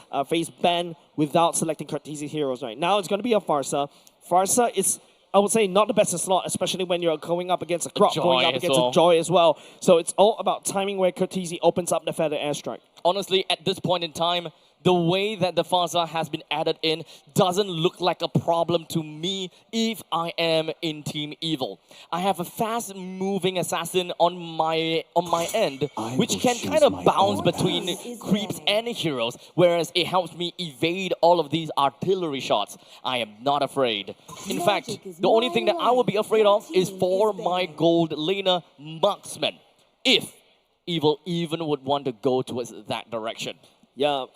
ban without selecting Curtizi heroes right now. It's going to be a Farsa. Farsa is, I would say, not the best in slot, especially when you're going up against a Crop, going up against a Joy as well. So it's all about timing where Curtizi opens up the Feather Airstrike. Honestly, at this point in time, the way that the Farsa has been added in doesn't look like a problem to me if I am in Team Evil. I have a fast-moving assassin on my end, which can kind of bounce between creeps and heroes, whereas it helps me evade all of these artillery shots. I am not afraid. In fact, the only thing that I will be afraid of is for my gold laner Marksman, if Evil even would want to go towards that direction. Yeah,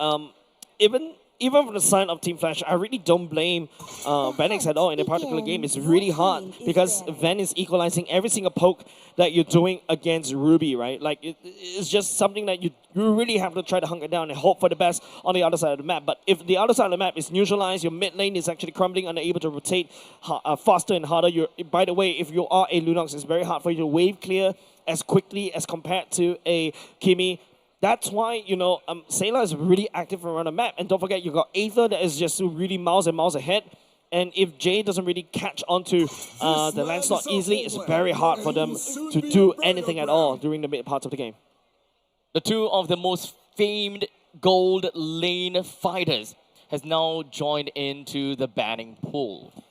even from the side of Team Flash, I really don't blame Vanix at all in a particular game. It's really hard because Van is equalizing every single poke that you're doing against Ruby, right? Like, it's just something that you really have to try to hunker down and hope for the best on the other side of the map. But if the other side of the map is neutralized, your mid lane is actually crumbling, unable to rotate faster and harder. By the way, if you are a Lunox, it's very hard for you to wave clear as quickly as compared to a Kimi. That's why, you know, Sayla is really active around the map. And don't forget, you got Aether that is just really miles and miles ahead. And if Jay doesn't really catch onto the Lancelot easily, it's very hard for them to do anything at all during the mid parts of the game. The two of the most famed gold lane fighters has now joined into the banning pool.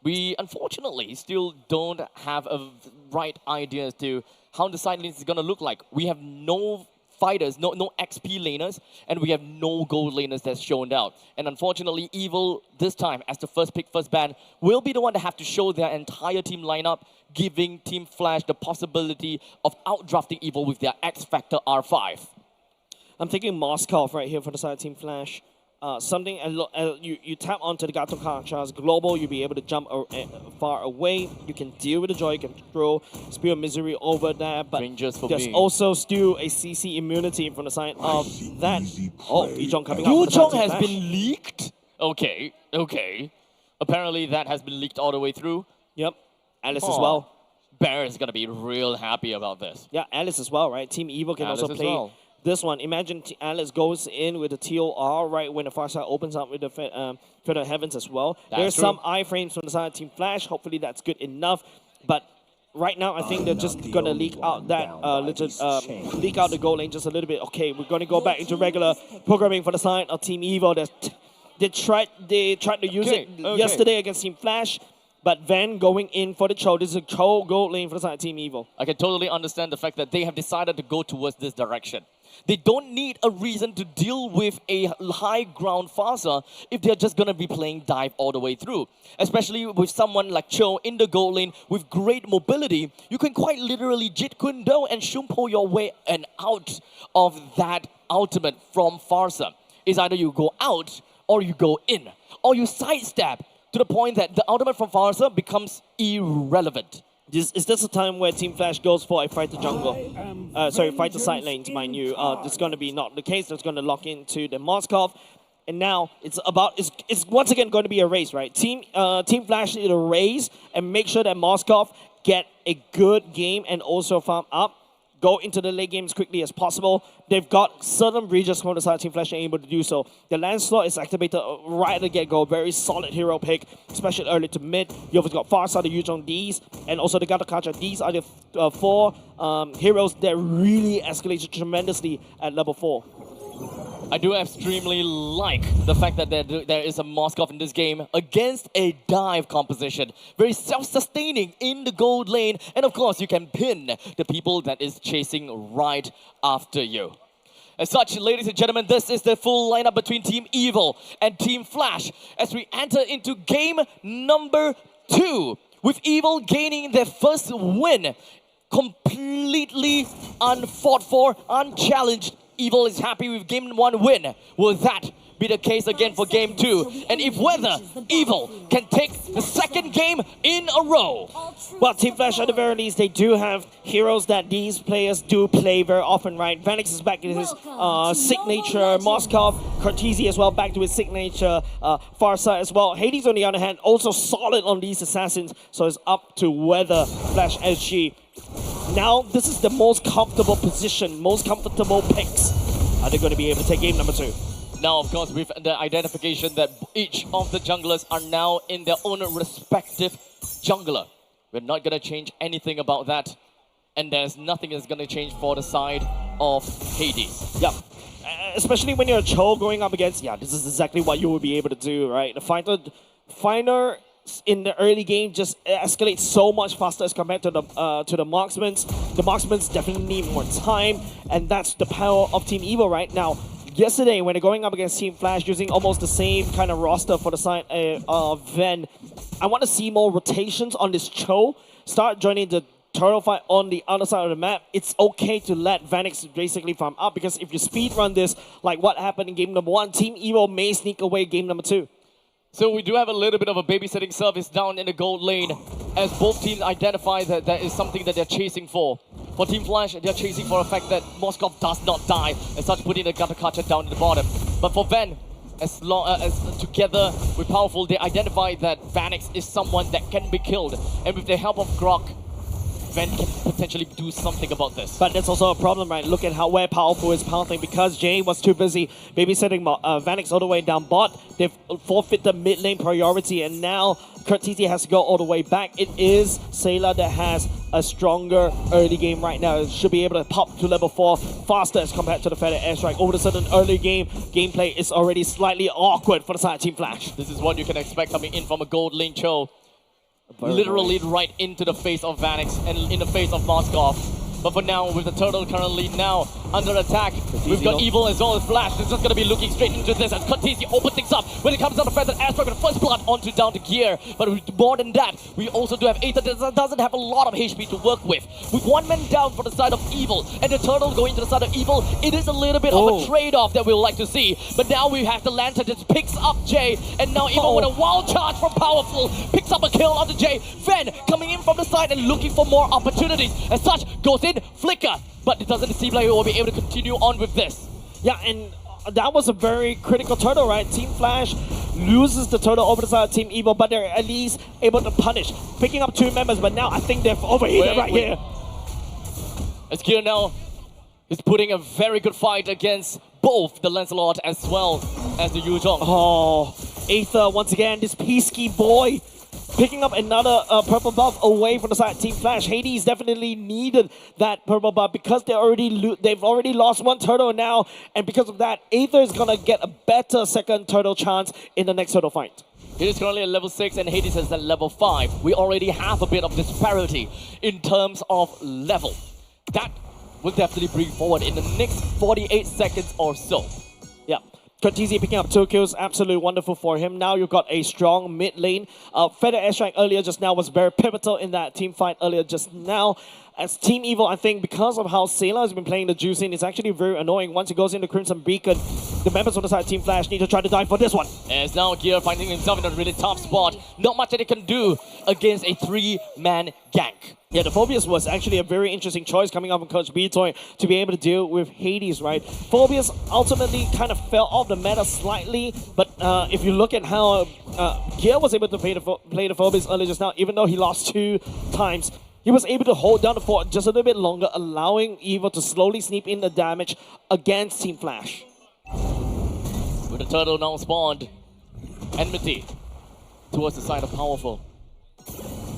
We, unfortunately, still don't have a right idea as to how the side lanes is going to look like. We have no fighters, no XP laners, and we have no gold laners that's shown out. And unfortunately, Evil, this time, as the first pick, first ban, will be the one to have to show their entire team lineup, giving Team Flash the possibility of outdrafting Evil with their X Factor R5. I'm thinking Moskov right here for the side of Team Flash. Something you tap onto the Gato Charge Global, you'll be able to jump far away. You can deal with the Joy, you can throw Spear of Misery over there, but there's also still a CC immunity from the side of that. Oh, Yuzhong coming up. Yuzhong has been leaked? Okay. Apparently that has been leaked all the way through. Yep, Alice as well. Bear is going to be real happy about this. Yeah, Alice as well, right? Team Evil can also play this one. Imagine Alice goes in with the TOR right when the far side opens up with the Feather Heavens as well. There's some iframes from the side of Team Flash. Hopefully that's good enough. But right now, I think they're just going to leak out that leak out the goal lane just a little bit. Okay, we're going to go back into regular programming for the side of Team Evil. They tried to use it yesterday against Team Flash. But Van going in for the Cho. This is a Cho gold lane for the side of Team Evil. I can totally understand the fact that they have decided to go towards this direction. They don't need a reason to deal with a high ground Farsa if they're just going to be playing dive all the way through. Especially with someone like Cho in the gold lane with great mobility, you can quite literally Jit Kun Do and Shumpo your way and out of that ultimate from Farsa. It's either you go out or you go in or you sidestep to the point that the ultimate from Farsa becomes irrelevant. Is this a time where Team Flash goes for a fighter jungle? Fighter side lanes, mind you. It's going to be not the case. It's going to lock into the Moskov. And now it's once again going to be a race, right? Team Flash need to race and make sure that Moskov get a good game and also farm up. Go into the late game as quickly as possible. They've got certain regions from the side of Team Flash are able to do so. The Lancelot is activated right at the get-go. Very solid hero pick, especially early to mid. You also got Farsa to use on these, and also the Gatakacha. These are the four heroes that really escalated tremendously at level 4. I do extremely like the fact that there is a Moskov in this game against a dive composition. Very self-sustaining in the gold lane. And of course, you can pin the people that is chasing right after you. As such, ladies and gentlemen, this is the full lineup between Team Evil and Team Flash as we enter into game number 2, with Evil gaining their first win, completely unfought for, unchallenged. Evil is happy with game 1 win. Will that be the case again for game 2? And if whether Evil can take the second game in a row. Well, Team Flash at the very least, they do have heroes that these players do play very often, right? Vanix is back in his signature, Moskov, Cortese as well, back to his signature, Farsa as well. Hades, on the other hand, also solid on these assassins, so it's up to whether Flash SG. Now, this is the most comfortable position, most comfortable picks. Are they going to be able to take game number 2? Now, of course, with the identification that each of the junglers are now in their own respective jungler. We're not going to change anything about that. And there's nothing that's going to change for the side of Hades. Yeah. Especially when you're a Cho going up against, this is exactly what you will be able to do, right? The fighter in the early game just escalates so much faster as compared to the marksmen. The marksmen definitely need more time, and that's the power of Team Evil right now. Yesterday, when they're going up against Team Flash using almost the same kind of roster for the side of Ven, I want to see more rotations on this Cho. Start joining the turtle fight on the other side of the map. It's okay to let Vanix basically farm up, because if you speed run this, like what happened in game number 1, Team Evil may sneak away game number 2. So we do have a little bit of a babysitting service down in the gold lane as both teams identify that there is something that they're chasing for. For Team Flash, they're chasing for the fact that Moskov does not die, and such putting the Gatakacha down at the bottom. But for Ven, as long as together with Powerful, they identify that Vanix is someone that can be killed. And with the help of Grok, Ven can potentially do something about this. But that's also a problem, right? Look at where Powerful is pouncing, because Jay was too busy babysitting Vanix all the way down bot. They've forfeited the mid lane priority, and now Cortese has to go all the way back. It is Sayla that has a stronger early game right now. It should be able to pop to level 4 faster as compared to the Feather Airstrike. Over the sudden, early game gameplay is already slightly awkward for the side of Team Flash. This is what you can expect coming in from a gold lane Cho. Literally right into the face of Vanix and in the face of Moskov. But for now, with the turtle currently now under attack, we've got Evil as well as Flash. They're just going to be looking straight into this as Cortese opens things up when it comes down to Feather Airstrike with the first blood onto down to gear. But more than that, we also do have Aether that doesn't have a lot of HP to work with. With one man down for the side of Evil and the turtle going to the side of Evil, it is a little bit of a trade-off that we'll like to see. But now we have the Lantern that picks up Jay, and now Evil with a wild charge from Powerful picks up a kill onto Jay. Ven coming in from the side and looking for more opportunities. As such, goes in, flicker, but it doesn't seem like he will be able to continue on with this. Yeah, and that was a very critical turtle, right? Team Flash loses the turtle over the side of Team Evil, but they're at least able to punish, picking up 2 members, but now I think they've overheated here. As Gear now is putting a very good fight against both the Lancelot as well as the Yuzhong. Oh, Aether once again, this Peasky boy, picking up another purple buff away from the side of Team Flash. Hades definitely needed that purple buff because they've already lost 1 turtle now, and because of that, Aether is gonna get a better second turtle chance in the next turtle fight. It is currently at level 6 and Hades is at level 5. We already have a bit of disparity in terms of level. That will definitely bring forward in the next 48 seconds or so. Yeah. Cortese picking up 2 kills, absolutely wonderful for him. Now you've got a strong mid lane. Feather Airstrike earlier just now was very pivotal in that team fight earlier just now. as Team Evil, I think because of how Sailor has been playing the juice in, it's actually very annoying. Once he goes into Crimson Beacon, the members on the side Team Flash need to try to dive for this one. As now Gear finding himself in a really tough spot. Not much that he can do against a 3-man gank. Yeah, the Phobius was actually a very interesting choice coming up from Coach B-Toy to be able to deal with Hades, right? Phobius ultimately kind of fell off the meta slightly, but if you look at how Gear was able to play the Phobius earlier just now, even though he lost 2 times, he was able to hold down the fort just a little bit longer, allowing Evil to slowly sneak in the damage against Team Flash. With the turtle now spawned, enmity towards the side of Powerful.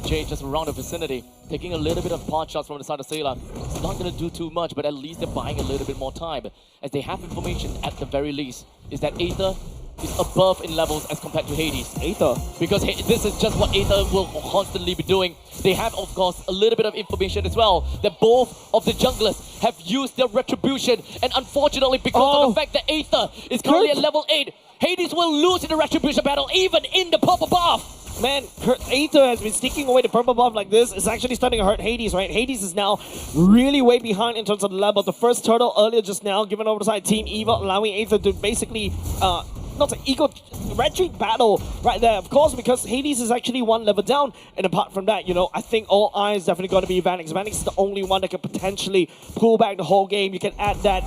Jay just around the vicinity, taking a little bit of pot shots from the side of Sailor. It's not going to do too much, but at least they're buying a little bit more time, as they have information at the very least, is that Aether is above in levels as compared to Hades. Aether. Because this is just what Aether will constantly be doing. They have, of course, a little bit of information as well, that both of the junglers have used their retribution, and unfortunately, because of the fact that Aether is currently at level 8, Hades will lose in the retribution battle, even in the purple buff. Man, Aether has been sneaking away the purple buff like this. It's actually starting to hurt Hades, right? Hades is now really way behind in terms of the level. The first turtle earlier just now, given over the side Team Evil, allowing Aether to basically, not an equal retreat battle right there. Of course, because Hades is actually 1 level down. And apart from that, you know, I think all eyes definitely got to be Vanix. Vanix is the only one that can potentially pull back the whole game. You can add that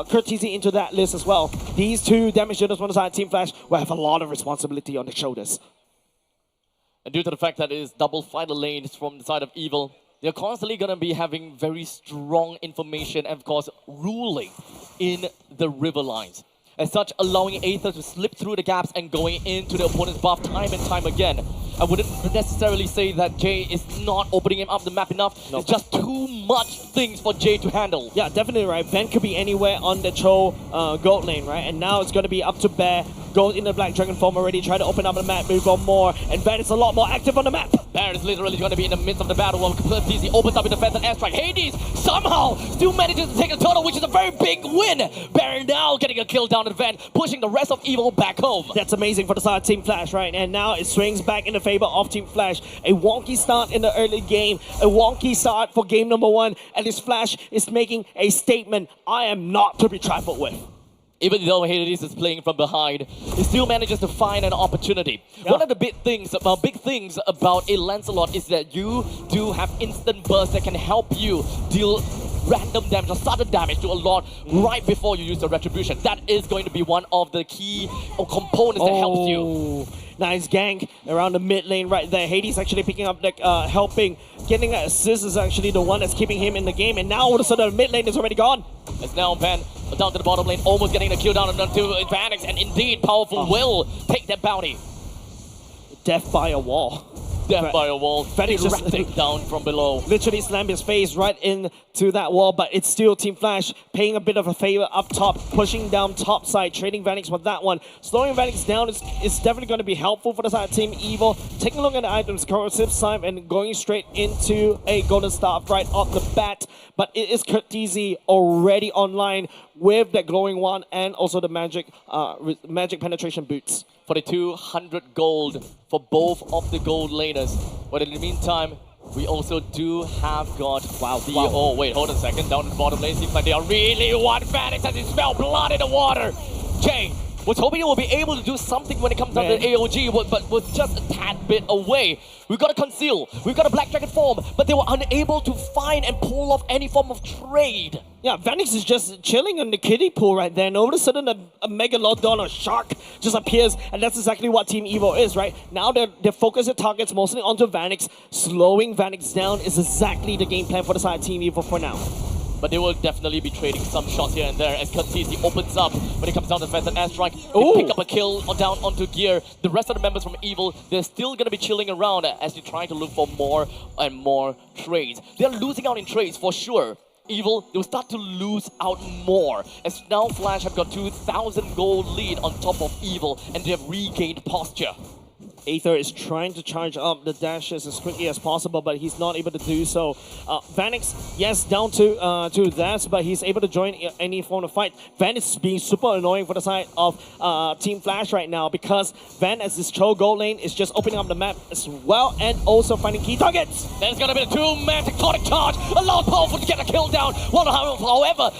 Courtesy into that list as well. These 2 damage dealers on the side Team Flash will have a lot of responsibility on their shoulders. And due to the fact that it is double fighter lanes from the side of Evil, they're constantly going to be having very strong information and, of course, ruling in the river lines. As such, allowing Aether to slip through the gaps and going into the opponent's buff time and time again. I wouldn't necessarily say that Jay is not opening him up the map enough. Nope. It's just too much things for Jay to handle. Yeah, definitely right. Ven could be anywhere on the Cho gold lane, right? And now it's going to be up to Bear. Goes in the Black Dragon form already, try to open up the map, move on more, and Ven is a lot more active on the map. Bear is literally going to be in the midst of the battle while Courtesy opens up with the defense and airstrike. Hades somehow still manages to take a turtle, which is a very big win. Bear now getting a kill down at Ven, pushing the rest of Evil back home. That's amazing for the side of Team Flash, right? And now it swings back in the favor of Team Flash. A wonky start in the early game, a wonky start for game number 1, and this Flash is making a statement I am not to be trifled with. Even though Hades is playing from behind, he still manages to find an opportunity. Yeah. One of the big things about a Lancelot is that you do have instant burst that can help you deal random damage or sudden damage to a lot right before you use the retribution. That is going to be one of the key components that helps you. Nice gank around the mid lane right there. Hades actually picking up, like, helping. Getting an assist is actually the one that's keeping him in the game. And now all of a sudden the mid lane is already gone. It's now Pen down to the bottom lane, almost getting the kill down onto Vanix. And indeed, Powerful will take that bounty. Death by a wall. Death by a wall. Vanix just down from below. Literally slammed his face right into that wall, but it's still Team Flash paying a bit of a favor up top, pushing down top side, trading Vanix with that one. Slowing Vanix down is definitely going to be helpful for the side of Team Evil. Taking a look at the items, Corrosive Slime, and going straight into a Golden Staff right off the bat. But it is Courtesy already online with that glowing one and also the magic penetration boots. For the 200 gold for both of the gold laners. But in the meantime, we also do have got... Oh, wait, hold on a second. Down in the bottom lane, seems like they are really want Vanix as they smell blood in the water. Jay was hoping he will be able to do something when it comes down to the AOG, but was just a tad bit away. We've got a conceal, we've got a Black Dragon form, but they were unable to find and pull off any form of trade. Yeah, Vanix is just chilling in the kiddie pool right there, and all of a sudden a Megalodon or shark just appears, and that's exactly what Team Evo is, right? Now they're focusing their targets mostly onto Vanix. Slowing Vanix down is exactly the game plan for the side of Team Evo for now. But they will definitely be trading some shots here and there as Courtesy opens up when it comes down to Fast and Airstrike. They pick up a kill down onto Gear. The rest of the members from Evil, they're still going to be chilling around as they try to look for more and more trades. They're losing out in trades for sure. Evil, they will start to lose out more as now Flash have got 2,000 gold lead on top of Evil and they have regained posture. Aether is trying to charge up the dashes as quickly as possible, but he's not able to do so. Vanix, yes, down to that, but he's able to join any form of fight. Van is being super annoying for the side of Team Flash right now because Van, as this Cho gold lane, is just opening up the map as well and also finding key targets. There's gonna be a two-man tectonic charge. A lot powerful to get a kill down. Well, however,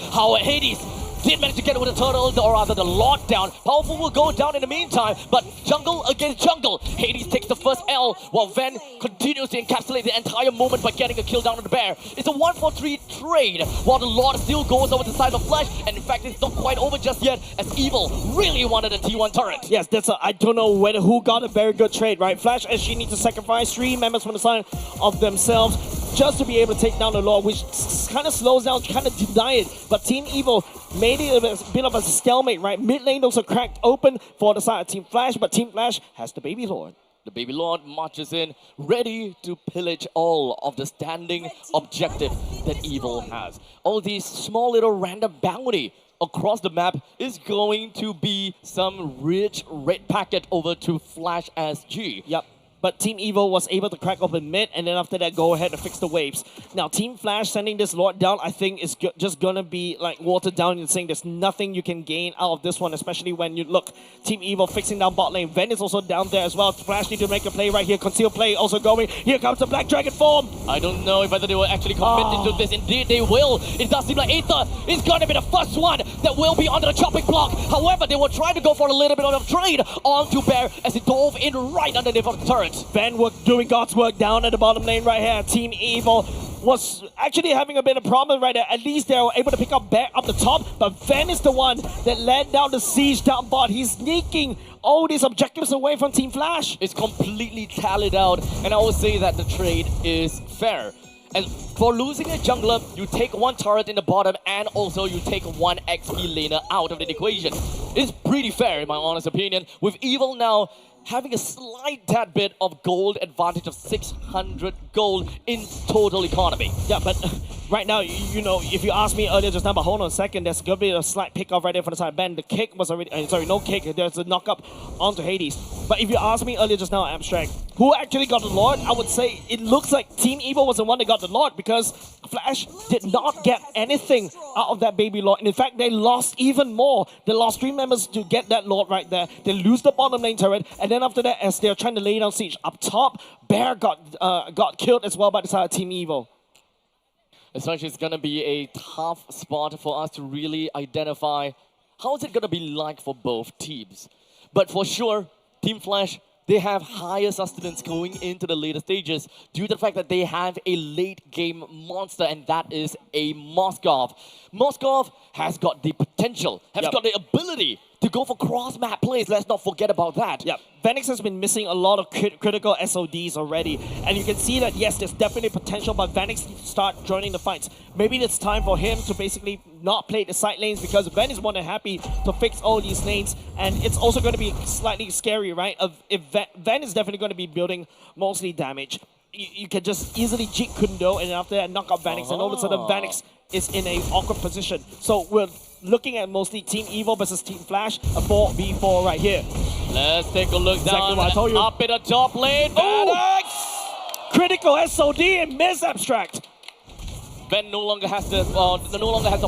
Hades did manage to get it with a turtle, or rather the lockdown. Powerful will go down in the meantime, but jungle against jungle. Hades takes the first L, while Ven continues to encapsulate the entire moment by getting a kill down on the bear. It's a 1-for-3 trade, while the Lord still goes over the side of Flash, and in fact it's not quite over just yet, as Evil really wanted a T1 turret. Yes, I don't know who got a very good trade, right? Flash SG needs to sacrifice 3 members from the side of themselves just to be able to take down the Lord, which kind of slows down, kind of deny it. But Team Evil made it a bit of a stalemate, right? Mid lane also cracked open for the side of Team Flash, but Team Flash has the Baby Lord. The Baby Lord marches in, ready to pillage all of the standing objective that Evil has. All these small little random bounty across the map is going to be some rich red packet over to Flash SG. Yep. But Team Evil was able to crack open mid, and then after that, go ahead and fix the waves. Now, Team Flash sending this Lord down, I think, is just gonna be like watered down and saying there's nothing you can gain out of this one, especially when you look. Team Evil fixing down bot lane. Ven is also down there as well. Flash need to make a play right here. Conceal play also going. Here comes the Black Dragon form. I don't know whether they will actually commit into this. Indeed, they will. It does seem like Aether is gonna be the first one that will be under the chopping block. However, they will try to go for a little bit of a trade onto Bear as he dove in right underneath of the turret. Ven doing God's work down at the bottom lane right here. Team Evil was actually having a bit of problem right there. At least they were able to pick up Bear up the top, but Ven is the one that led down the siege down bot. He's sneaking all these objectives away from Team Flash. It's completely tallied out, and I will say that the trade is fair. And for losing a jungler, you take 1 turret in the bottom and also you take 1 XP laner out of the equation. It's pretty fair in my honest opinion, with Evil now having a slight tad bit of gold advantage of 600 gold in total economy. Yeah, but right now, you know, if you asked me earlier just now, but hold on a second, there's going to be a slight pick off right there for the side. Ben, the kick was already, sorry, no kick, there's a knock up onto Hades. But if you asked me earlier just now, Abstract, who actually got the Lord, I would say it looks like Team Evil was the one that got the Lord because Flash did not get anything out of that Baby Lord. And in fact, they lost even more. They lost 3 members to get that Lord right there. They lose the bottom lane turret, and then after that, as they're trying to lay down siege up top, Bear got killed as well by the side of Team Evil. Essentially, it's going to be a tough spot for us to really identify how is it going to be like for both teams. But for sure, Team Flash, they have higher sustenance going into the later stages due to the fact that they have a late game monster, and that is a Moskov. Moskov has got the potential, has got the ability to go for cross-map plays. Let's not forget about that. Yeah, Vanix has been missing a lot of critical SODs already. And you can see that, yes, there's definitely potential, but Vanix needs to start joining the fights. Maybe it's time for him to basically not play the side lanes because Ven is more than happy to fix all these lanes. And it's also going to be slightly scary, right? If Ven is definitely going to be building mostly damage. You can just easily jig Kundo and after that knock out Vanix, and all of a sudden Vanix is in a awkward position. So we're looking at mostly Team Evil versus Team Flash, a 4v4 right here. Let's take a look down what I told you. up in the top lane. Vanix! Critical SOD and miss Abstract. Ben no longer has the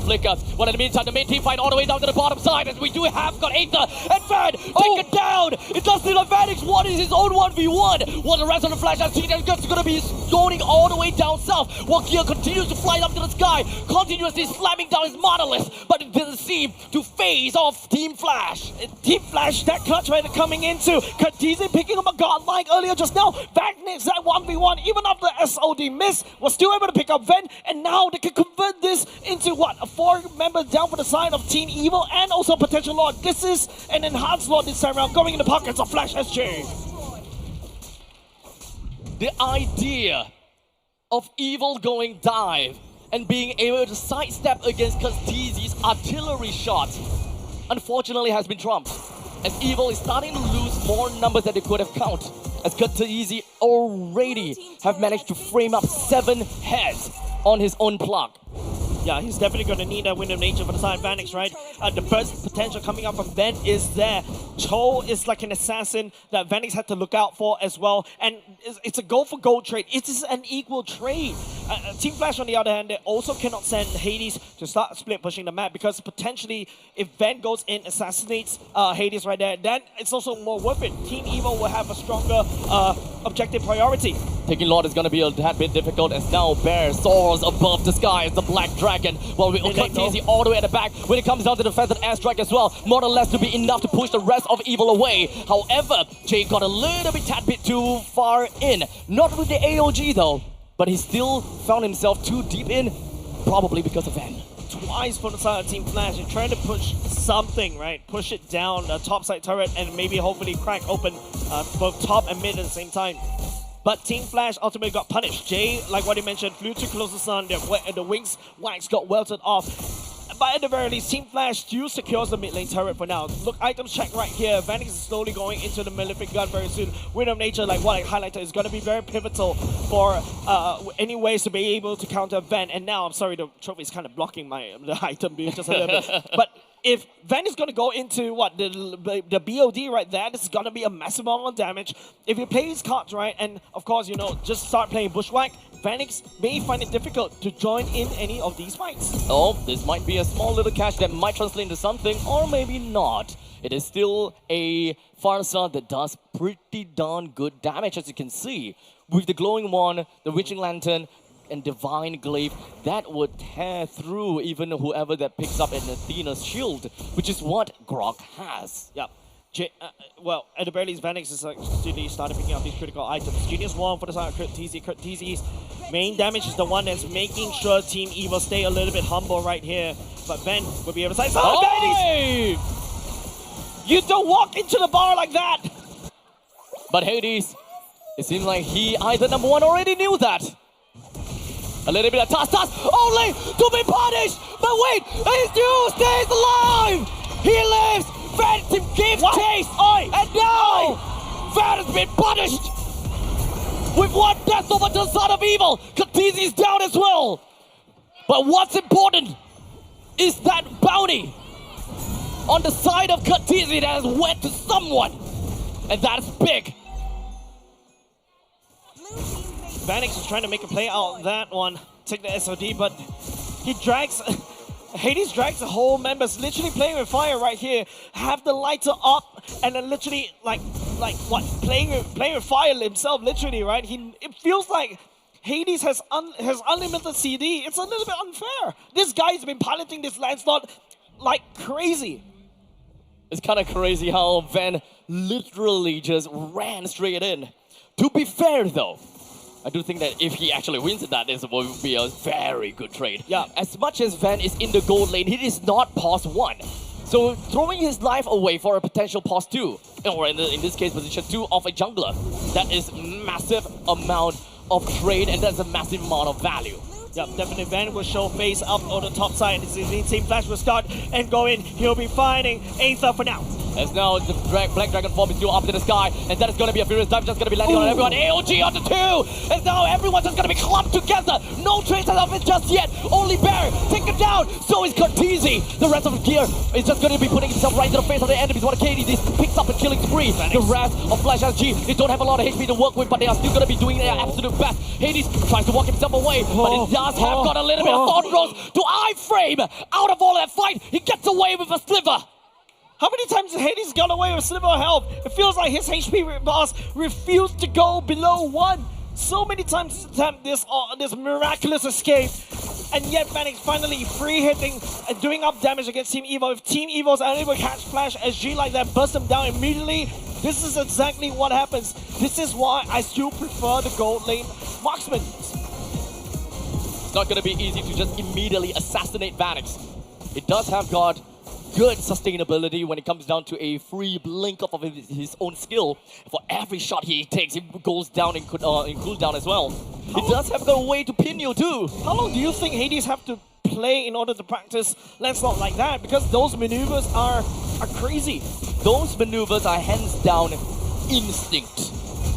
flicker. But in the meantime, the main team fight all the way down to the bottom side as we do have got Aether and Van take it down. It does seem like Vanix one is his own 1v1. While the rest of the Flash SG is going to be going all the way down south. While Gear continues to fly up to the sky, continuously slamming down his monolith. But it doesn't seem to phase off Team Flash. Team Flash, that clutch right coming into. Kha'Zix picking up a godlike earlier just now. Vanix that 1v1, even after SOD miss, was still able to pick up Ven. And now they can convert this into what? A 4 members down for the side of Team Evil and also potential Lord. This is an enhanced Lord this time around, going in the pockets of Flash SG. The idea of Evil going dive and being able to sidestep against Kha'Zix's artillery shots unfortunately has been trumped. As Evil is starting to lose more numbers than they could have counted. As Kha'Zix already have managed to frame up 7 heads on his own plug. Yeah, he's definitely going to need that Wind of Nature for the side of Vanix, right? The burst potential coming up from Ben is there. Cho is like an assassin that Vanix had to look out for as well. And it's a goal-for-gold trade. It is an equal trade. Team Flash, on the other hand, they also cannot send Hades to start split pushing the map because potentially if Ben goes in, assassinates Hades right there, then it's also more worth it. Team Evo will have a stronger objective priority. Taking Lord is going to be a tad bit difficult as now Bear soars above the sky as the Black Dragon. While we cut easy all the way at the back when it comes down to the Feathered Airstrike as well. More or less to be enough to push the rest of Evil away. However, Jay got a little bit tad bit too far in. Not with the AOG though, but he still found himself too deep in, probably because of Van. Twice from the side of Team Flash and trying to push something, right? Push it down the top side turret and maybe hopefully crack open both top and mid at the same time. But Team Flash ultimately got punished. Jay, like what he mentioned, flew too close to the sun. The wings wax got welted off. But at the very least, Team Flash still secures the mid lane turret for now. Look, items check right here. Vanix is slowly going into the Malefic Gun very soon. Wind of Nature, like what I highlighted, is going to be very pivotal for any ways to be able to counter Van. And now, I'm sorry, the trophy is kind of blocking the item being just a little bit. But if Van is going to go into what the BOD right there, this is going to be a massive amount of damage. If he plays cards right, and of course, you know, just start playing Bushwhack, Vanix may find it difficult to join in any of these fights. Oh, this might be a small little catch that might translate into something, or maybe not. It is still a Farsa that does pretty darn good damage, as you can see. With the Glowing Wand, the Witching Lantern, and Divine Glaive, that would tear through even whoever that picks up an Athena's shield, which is what Grog has. Yep. Well, at the very least, Vanix is actually started picking up these critical items. Genius 1 for the side of Kurt TZ's main damage is the one that's making sure Team Evil stay a little bit humble right here. But Ben will be able to say, Hades! You don't walk into the bar like that! But Hades, it seems like he either number one already knew that. A little bit of toss, only to be punished! But wait, he still stays alive! He lives! Phantom gives chase! And now, Van has been punished! With one death over to the side of Evil! Katizi's down as well! But what's important is that bounty on the side of Katizi that has went to someone! And that's big! Vanix is trying to make a play out of that one, take the SOD, but he drags... Hades drags the whole members, literally playing with fire right here. Have the lighter up, and then literally like what? Playing with fire himself, literally, right? It feels like Hades has unlimited CD. It's a little bit unfair. This guy's been piloting this Lancelot like crazy. It's kind of crazy how Van literally just ran straight in. To be fair, though, I do think that if he actually wins that, this will be a very good trade. Yeah. As much as Van is in the gold lane, he is not pos 1. So throwing his life away for a potential pos 2, or in this case position 2 of a jungler, that is massive amount of trade and that's a massive amount of value. Yep, definitely Van will show face up on the top side. Team Flash will start and go in. He'll be fighting Aether for now. As now the Black Dragon form is still up to the sky, and that is going to be a furious dive, just going to be landing on everyone. AOG on the 2, and now everyone's just going to be clumped together. No traces of it just yet. Only Bear taken down. So is Cortese. The rest of the gear is just going to be putting himself right into the face of the enemies. What Katie this picks up a killing spree. The rest of Flash SG, they don't have a lot of HP to work with, but they are still going to be doing their absolute best. Hades tries to walk himself away, but it does have got a little bit of thought throws to iframe. Out of all that fight, he gets away with a sliver. How many times has Hades got away with sliver of health? It feels like his HP bars refused to go below 1. So many times to attempt this miraculous escape. And yet Vanix finally free hitting and doing up damage against Team Evo. If Team Evo is unable to catch Flash SG like that, burst him down immediately, this is exactly what happens. This is why I still prefer the gold lane marksman. It's not going to be easy to just immediately assassinate Vanix. It does have got good sustainability when it comes down to a free blink of his own skill. For every shot he takes, he goes down in cooldown as well. It does have a way to pin you too. How long do you think Hades have to play in order to practice Lancelot like that? Because those maneuvers are crazy. Those maneuvers are hands down instinct.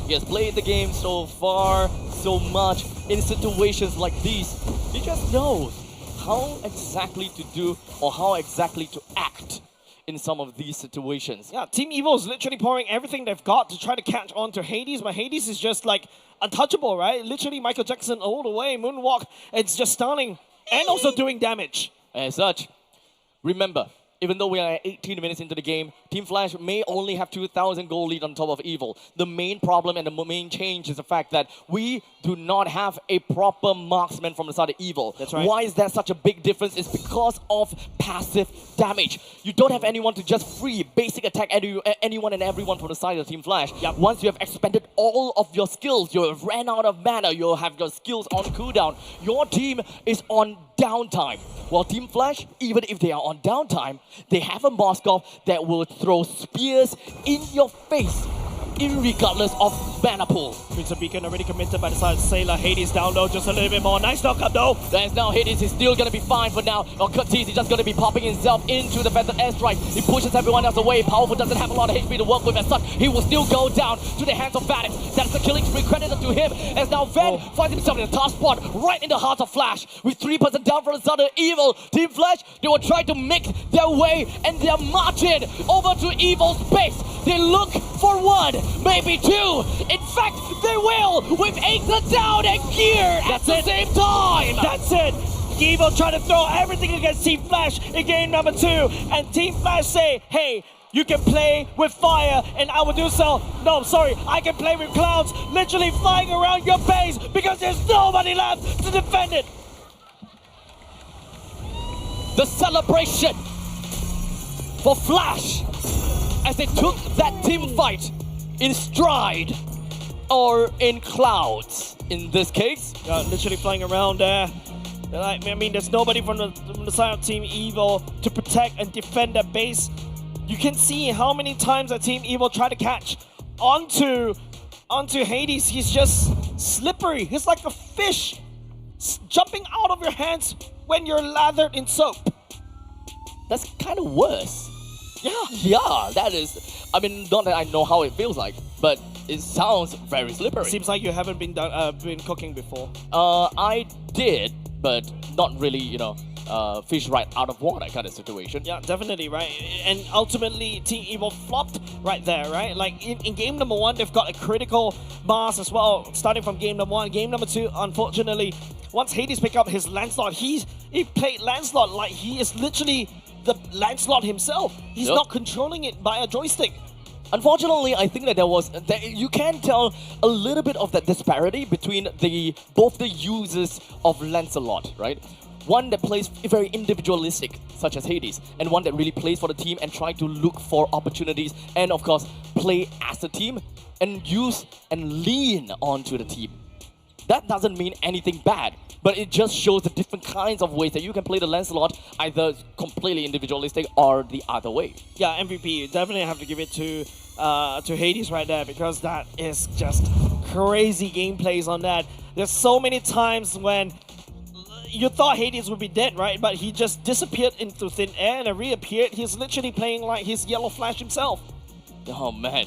He has played the game so far, so much, in situations like these. He just knows how exactly to do or how exactly to act in some of these situations. Yeah, Team Evil is literally pouring everything they've got to try to catch on to Hades, but Hades is just like untouchable, right? Literally Michael Jackson all the way, moonwalk, it's just stunning and also doing damage. As such, remember, even though we are 18 minutes into the game, Team Flash may only have 2,000 gold lead on top of Evil. The main problem and the main change is the fact that we do not have a proper marksman from the side of Evil. That's right. Why is there such a big difference? It's because of passive damage. You don't have anyone to just free basic attack anyone and everyone from the side of Team Flash. Yep. Once you have expended all of your skills, you have ran out of mana, you have your skills on cooldown, your team is on downtime. While Team Flash, even if they are on downtime, they have a Moskov that will throw spears in your face, irregardless of mana pool. Crimson Beacon already committed by the side of Sailor. Hades down low just a little bit more. Nice knockup though. There's now Hades is still gonna be fine for now. Curtis is just gonna be popping himself into the Phantom Airstrike. He pushes everyone else away. Powerful doesn't have a lot of HP to work with as such. He will still go down to the hands of Vadim. That's the killing spree credited to him. As now Van finds himself in a tough spot right in the heart of Flash. With 3% down from the side of Evil. Team Flash, they will try to make their way and they're marching over to Evil's base. They look for one, maybe two. In fact, they will with Aether down and Gear at the same time. That's it. Evil trying to throw everything against Team Flash in game number 2. And Team Flash say, hey, you can play with fire and I will do so. No, sorry, I can play with clouds literally flying around your base because there's nobody left to defend it. The celebration for Flash as they took that team fight in stride or in clouds in this case. Literally flying around there. Like, I mean, there's nobody from the side of Team Evil to protect and defend their base. You can see how many times that Team Evil try to catch onto Hades. He's just slippery. He's like a fish jumping out of your hands when you're lathered in soap. That's kind of worse. Yeah. Yeah, that is. I mean, not that I know how it feels like, but it sounds very slippery. Seems like you haven't been cooking before. I did, but not really, you know, fish right out of water kind of situation. Yeah, definitely, right? And ultimately, Team Evil flopped right there, right? Like, in game number 1, they've got a critical mass as well, starting from game number 1. Game number 2, unfortunately, once Hades picked up his Lancelot, he played Lancelot like he is literally the Lancelot himself. He's not controlling it by a joystick. Unfortunately, I think that you can tell a little bit of that disparity between both the users of Lancelot, right? One that plays very individualistic, such as Hades, and one that really plays for the team and try to look for opportunities and, of course, play as a team and use and lean onto the team. That doesn't mean anything bad, but it just shows the different kinds of ways that you can play the Lancelot, either completely individualistic or the other way. Yeah, MVP, you definitely have to give it to Hades right there, because that is just crazy gameplays on that. There's so many times when you thought Hades would be dead, right? But he just disappeared into thin air and reappeared. He's literally playing like he's Yellow Flash himself. Oh man.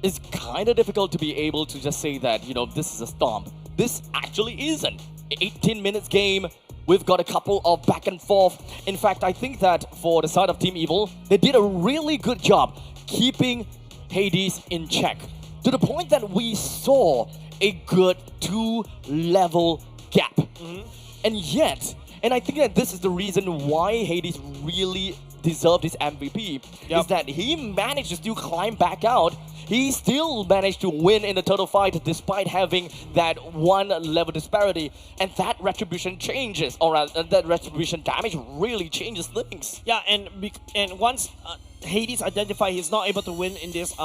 It's kind of difficult to be able to just say that, you know, this is a stomp. This actually isn't. 18 minutes game, we've got a couple of back and forth. In fact, I think that for the side of Team Evil, they did a really good job keeping Hades in check. To the point that we saw a good 2-level gap. And yet, and I think that this is the reason why Hades really deserved his MVP, is that he managed to still climb back out. He still managed to win in the total fight despite having that 1-level disparity, and that retribution changes, or that retribution damage really changes things. Yeah, and once Hades identified he's not able to win in this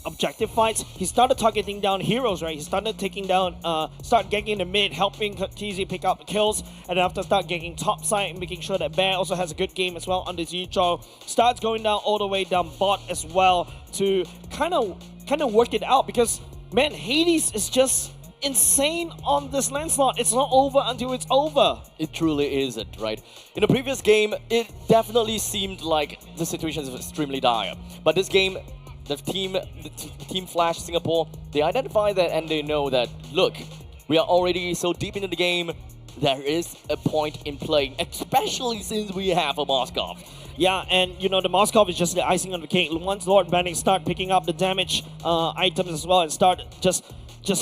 objective fights, he started targeting down heroes, right? He started taking down, start getting the mid, helping TZ pick up kills, and after start getting top side, making sure that Bear also has a good game as well on this Yichou. Starts going down all the way down bot as well to kind of work it out, because man, Hades is just insane on this Lancelot. It's not over until it's over. It truly isn't, right? In the previous game, it definitely seemed like the situation is extremely dire, but this game, the team Flash Singapore, they identify that and they know that, look, we are already so deep into the game, there is a point in playing, especially since we have a Moskov. Yeah, and you know, the Moskov is just the icing on the cake. Once Lord Vanning start picking up the damage items as well and start just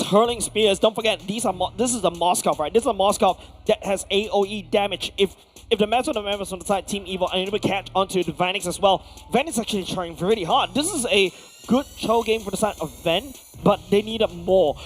hurling spears, don't forget, this is a Moskov, right? This is a Moskov that has AoE damage. If the rest of the members on the side, Team Evil, are able to catch onto the Vanix as well, Vanix actually trying really hard. This is a good show game for the side of Ven, but they need more.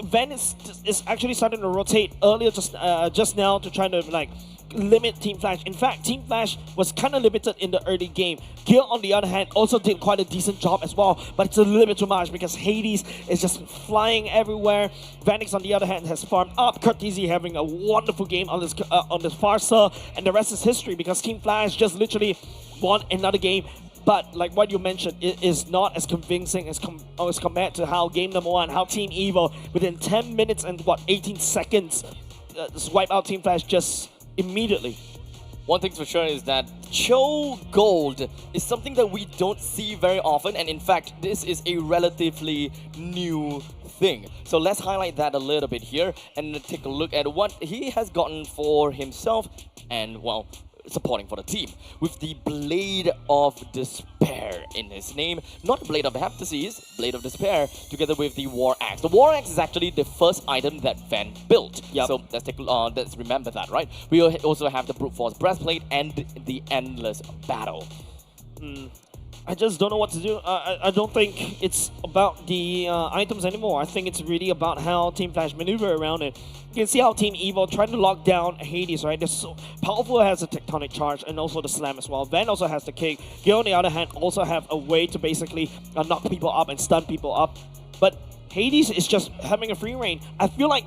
Ven is actually starting to rotate earlier just now to try to like limit Team Flash. In fact, Team Flash was kind of limited in the early game. Gil, on the other hand, also did quite a decent job as well, but it's a little bit too much because Hades is just flying everywhere. Vanix, on the other hand, has farmed up. Curtizi having a wonderful game on this Farsa, and the rest is history because Team Flash just literally won another game. But like what you mentioned, it is not as convincing as compared to how game number 1, how Team Evil, within 10 minutes and 18 seconds, swipe out Team Flash just immediately. One thing's for sure is that Cho Gold is something that we don't see very often, and in fact, this is a relatively new thing. So let's highlight that a little bit here and take a look at what he has gotten for himself and, well, supporting for the team. With the Blade of Despair in his name, not Blade of Heptases, Blade of Despair, together with the War Axe. The War Axe is actually the first item that Van built. Yep. So let's remember that, right? We also have the Brute Force Breastplate and the Endless Battle. I just don't know what to do. I don't think it's about the items anymore. I think it's really about how Team Flash maneuver around it. You can see how Team Evil trying to lock down Hades, right? They're so powerful, has a tectonic charge and also the slam as well. Van also has the kick. Gil, on the other hand, also have a way to basically knock people up and stun people up. But Hades is just having a free reign. I feel like,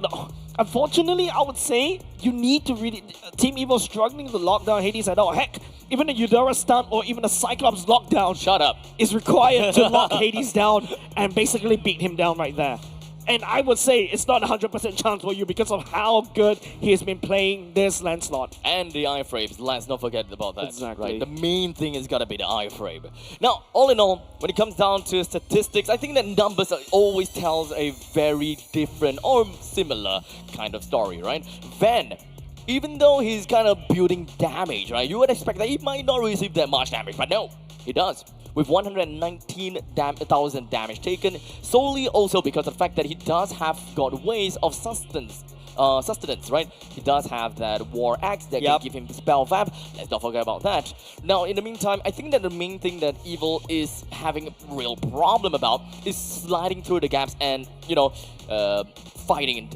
unfortunately, I would say you need to really... Team Evil struggling to lock down Hades at all. Heck, even a Eudora stun or even a Cyclops lockdown... Shut up. ...is required to lock Hades down and basically beat him down right there. And I would say it's not a 100% chance for you because of how good he has been playing this Lancelot. And the iframes, let's not forget about that. Exactly. Right? The main thing is gotta be the iframe. Now, all in all, when it comes down to statistics, I think that numbers always tells a very different or similar kind of story, right? Van, even though he's kind of building damage, right? You would expect that he might not receive that much damage, but no, he does. With 119,000 damage taken, solely also because of the fact that he does have got ways of sustenance, right? He does have that War Axe that can give him Spell Vap. Let's not forget about that. Now, in the meantime, I think that the main thing that Evil is having a real problem about is sliding through the gaps and, you know, playing in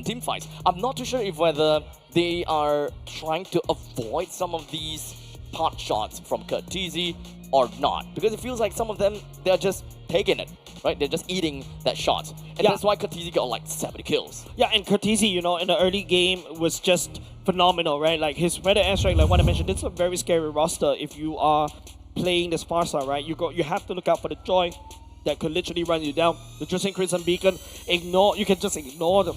team fights. I'm not too sure if whether they are trying to avoid some of these pot shots from Curtizi or not, because it feels like some of them, they're just taking it, right? They're just eating that shot. And that's why Curtizi got like 70 kills. Yeah, and Curtizi, you know, in the early game was just phenomenal, right? Like his Feather Airstrike, like what I mentioned, it's a very scary roster if you are playing this Farsa, right? You have to look out for the Joy that could literally run you down. The Dressing Crimson Beacon, you can just ignore the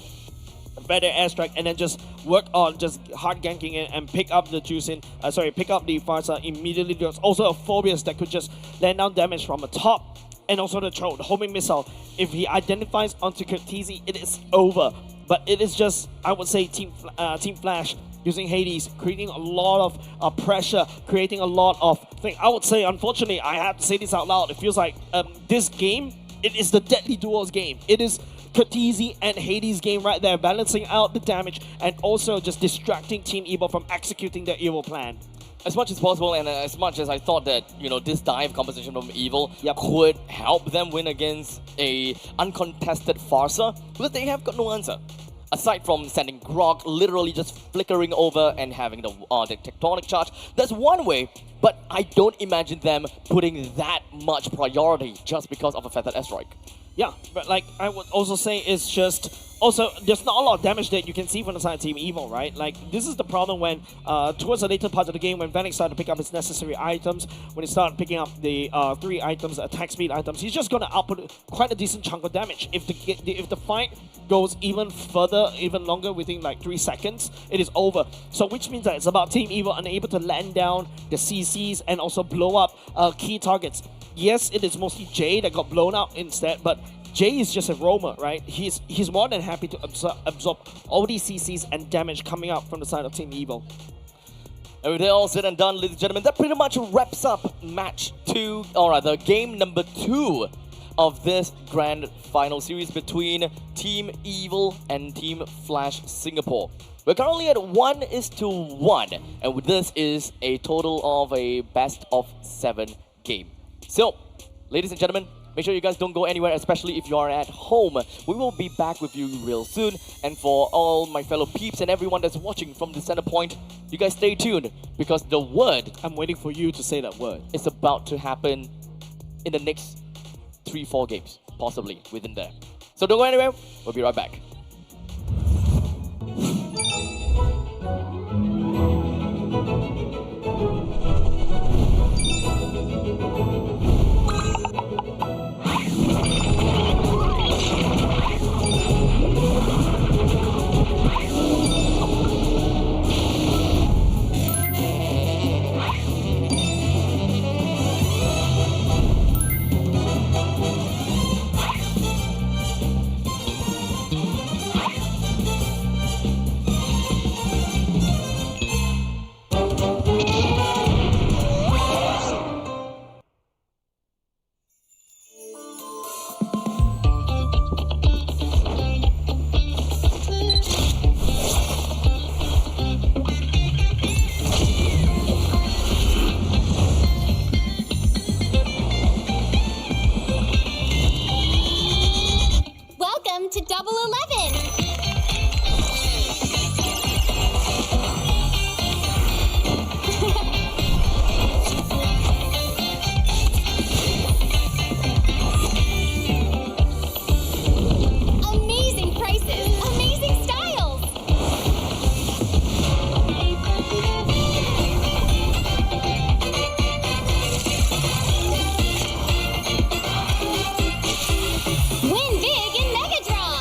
Feather Airstrike and then just work on just hard ganking it and pick up the pick up the Farsa immediately. There's also a Phobius that could just land down damage from the top, and also the homing missile. If he identifies onto Curtizi, it is over. But it is just, I would say, Team Flash using Hades, creating a lot of pressure, creating a lot of things. I would say, unfortunately, I have to say this out loud, it feels like this game, it is the Deadly Duos game. It is Curtizi and Hades game right there, balancing out the damage and also just distracting Team Evil from executing their evil plan. As much as possible, and as much as I thought that, you know, this dive composition from Evil could help them win against a uncontested Farsa, because they have got no answer. Aside from sending Grog literally just flickering over and having the tectonic charge, that's one way, but I don't imagine them putting that much priority just because of a Feathered Airstrike. Yeah, but like I would also say it's just also there's not a lot of damage that you can see from the side of Team Evil, right? Like this is the problem when towards the later part of the game when Vanix started to pick up his necessary items, when he started picking up the 3 items, attack speed items, he's just gonna output quite a decent chunk of damage. If the fight goes even further, even longer, within like 3 seconds, it is over. So which means that it's about Team Evil unable to land down the CCs and also blow up key targets. Yes, it is mostly Jay that got blown out instead, but Jay is just a roamer, right? He's more than happy to absorb all these CCs and damage coming out from the side of Team Evil. And with it all said and done, ladies and gentlemen, that pretty much wraps up match 2, or rather game number 2 of this grand final series between Team Evil and Team Flash Singapore. We're currently at 1:1, and this is a total of a best of 7 game. So, ladies and gentlemen, make sure you guys don't go anywhere, especially if you are at home. We will be back with you real soon. And for all my fellow peeps and everyone that's watching from the Centrepoint, you guys stay tuned, because the word, I'm waiting for you to say that word, is about to happen in the next 3-4 games, possibly within there. So don't go anywhere, we'll be right back. Welcome to Double 11. Amazing prices, amazing styles. Win big in Mega Draw.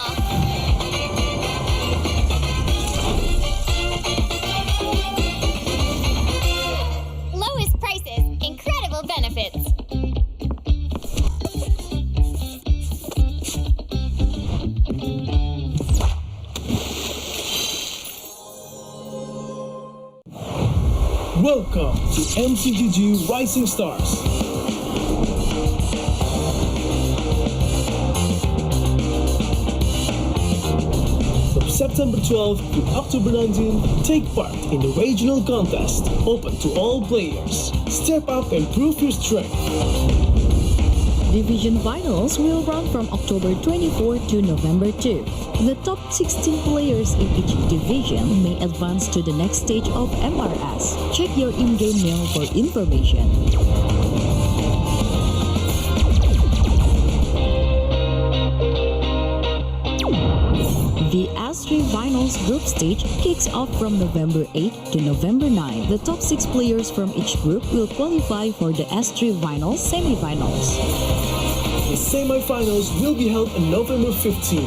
Lowest prices, incredible benefits. Welcome to MCGG Rising Stars. From September 12th to October 19th, take part in the regional contest, open to all players. Step up and prove your strength. Division finals will run from October 24 to November 2. The top 16 players in each division may advance to the next stage of MRS. Check your in-game mail for information. The S3 Finals group stage kicks off from November 8 to November 9. The top 6 players from each group will qualify for the S3 Finals semifinals. The semi-finals will be held on November 15.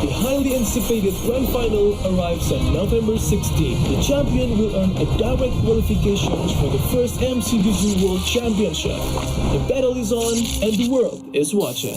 The highly anticipated grand final arrives on November 16. The champion will earn a direct qualifications for the first MCGG World Championship. The battle is on and the world is watching.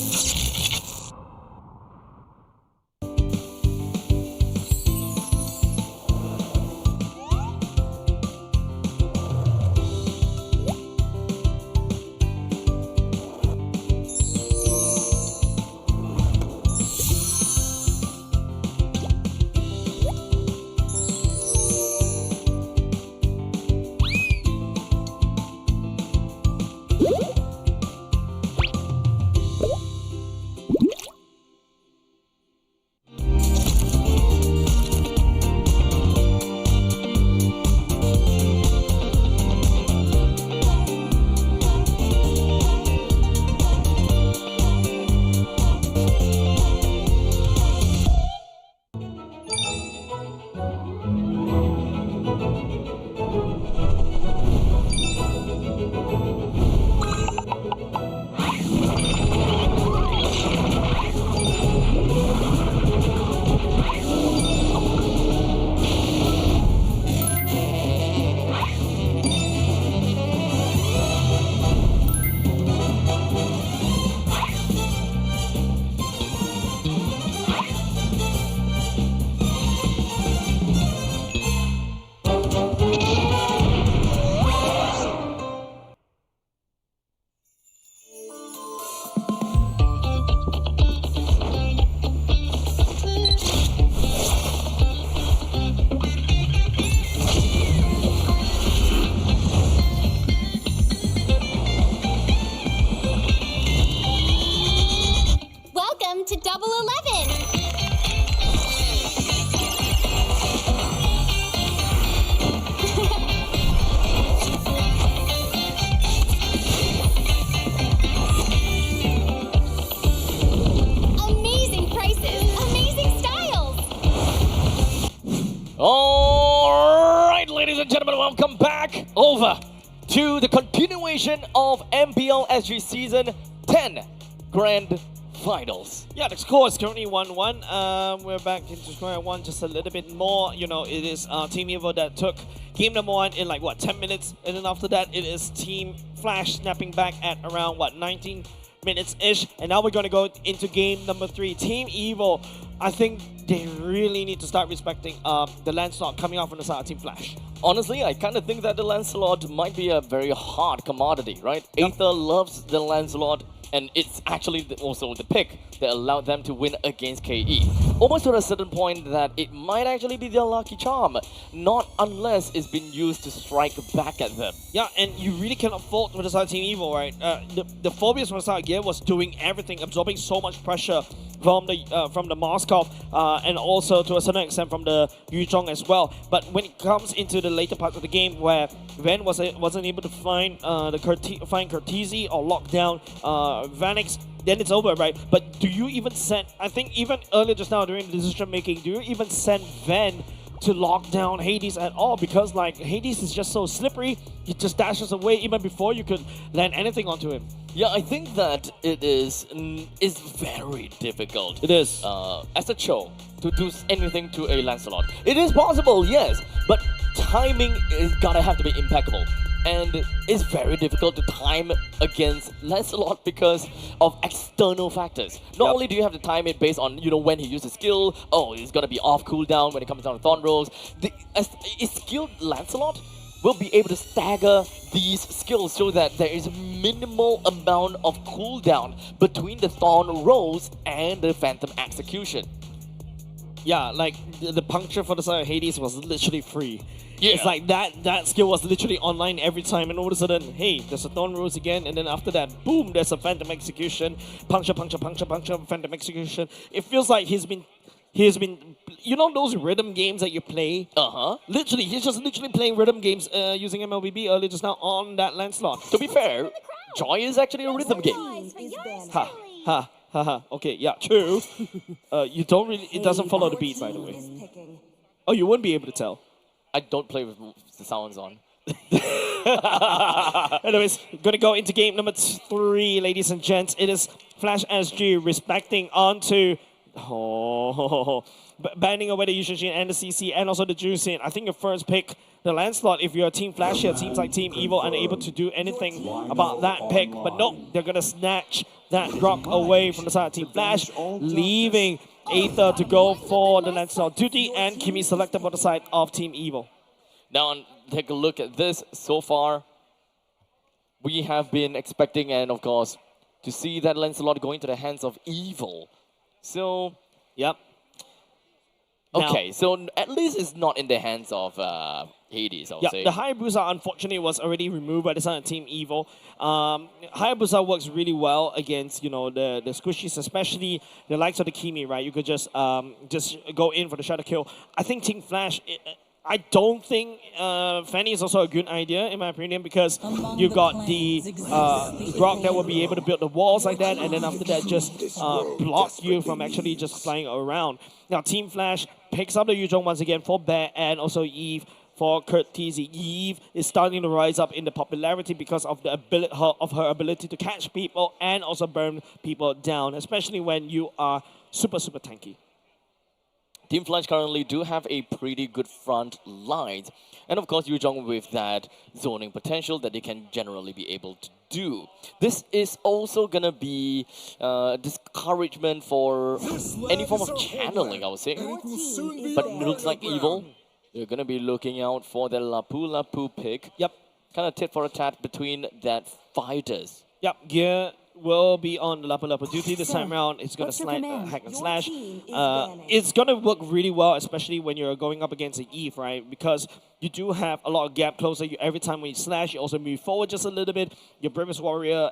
All right, ladies and gentlemen, welcome back over to the continuation of MPL SG Season 10 Grand Finals. Yeah, the score is currently 1-1. We're back into square one just a little bit more. You know, it is Team Evo that took game number 1 in like, what, 10 minutes? And then after that, it is Team Flash snapping back at around, what, 19 minutes-ish. And now we're going to go into game number 3. Team Evo, I think they really need to start respecting the Lancelot coming out from the side of Team Flash. Honestly, I kind of think that the Lancelot might be a very hard commodity, right? Yep. Aether loves the Lancelot, and it's actually also the pick that allowed them to win against KE. Almost to a certain point that it might actually be their lucky charm, not unless it's been used to strike back at them. Yeah, and you really cannot fault with the side of Team Evo, right? The Phobias from the side here was doing everything, absorbing so much pressure from the Moskov, and also to a certain extent from the Yuzhong as well. But when it comes into the later parts of the game, where Ven wasn't able to find Cortese or lock down Vanix, then it's over, right? But do you even send, I think even earlier just now during the decision making, do you even send Ven to lock down Hades at all? Because like Hades is just so slippery, he just dashes away even before you could land anything onto him. Yeah, I think that it is very difficult. It is. As a Cho, to do anything to a Lancelot. It is possible, yes, but timing is gonna have to be impeccable. And it's very difficult to time against Lancelot because of external factors. Not only do you have to time it based on, you know, when he uses skill, oh, it's gonna be off cooldown when it comes down to Thorn Rolls. A skilled Lancelot will be able to stagger these skills so that there is minimal amount of cooldown between the Thorn Rolls and the Phantom Execution. Yeah, like the puncture for the side of Hades was literally free. Yeah. It's like that skill was literally online every time, and all of a sudden, hey, there's a Thorn Rose again, and then after that, boom, there's a Phantom Execution, puncture, Phantom Execution. It feels like he's been, you know those rhythm games that you play? Literally, he's just literally playing rhythm games using MLBB earlier just now on that Lancelot. To be fair, Joy is actually a rhythm game. Ha. Okay, yeah, true. You don't really, it doesn't follow the beat, by the way. Oh, you wouldn't be able to tell. I don't play with the sounds on. Anyways, gonna go into game number 3, ladies and gents. It is Flash SG respecting onto banning away the Yushin and the CC and also the Juicin. I think your first pick, the Lancelot, if you're a Team Flash here, seems like Team Evil unable to do anything about that pick. But no, they're gonna snatch that rock away from the side of Team Flash, leaving Aether to go for the Lancelot duty, and Kimi selected for the side of Team Evil. Now, take a look at this. So far, we have been expecting, and of course, to see that Lancelot going to the hands of Evil. So, yep. Okay, so at least it's not in the hands of Hades, I'll say. The Hayabusa, unfortunately, was already removed by the side of Team Evil. Hayabusa works really well against, you know, the squishies, especially the likes of the Kimi, right? You could just go in for the shadow kill. I think Team Flash, I don't think Fanny is also a good idea, in my opinion, because you've got the Grok that will be able to build the walls like that, and then after that just block you from actually just flying around. Now, Team Flash picks up the Yuzhong once again for Bear and also Eve for Cortese. Eve is starting to rise up in the popularity because of the her ability to catch people and also burn people down, especially when you are super tanky. Team Flash currently do have a pretty good front line. And of course, Yuzhong with that zoning potential that they can generally be able to do. This is also going to be discouragement for any form of channeling, I would say. But it looks like Evil, they're going to be looking out for the Lapu Lapu pick. Yep. Kind of tit for a tat between that fighters. Yep, Gear will be on the Lapu Lapu duty this time around. It's going to hack and slash. It's going to work really well, especially when you're going up against an Eve, right? Because you do have a lot of gap closer. Every time when you slash, you also move forward just a little bit. Your Bravest Warrior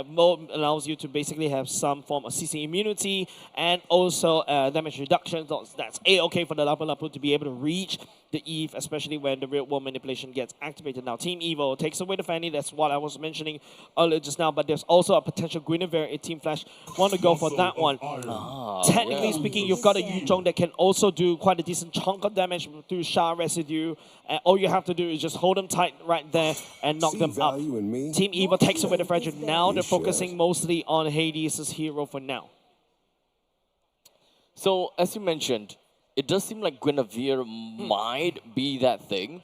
mode allows you to basically have some form of CC immunity and also damage reduction. So that's A-okay for the Lapu to be able to reach the Eve, especially when the real world manipulation gets activated. Now, Team Evo takes away the Fanny. That's what I was mentioning earlier just now. But there's also a potential Guinevere if Team Flash want to go for that one. Technically speaking, you've got a Yu Zhong that can also do quite a decent chunk of damage through Sha Residue. And all you have to do is just hold them tight right there and knock them up. Team Evo takes away the Fragile. Now they're focusing mostly on Hades' hero for now. So, as you mentioned, it does seem like Guinevere might be that thing.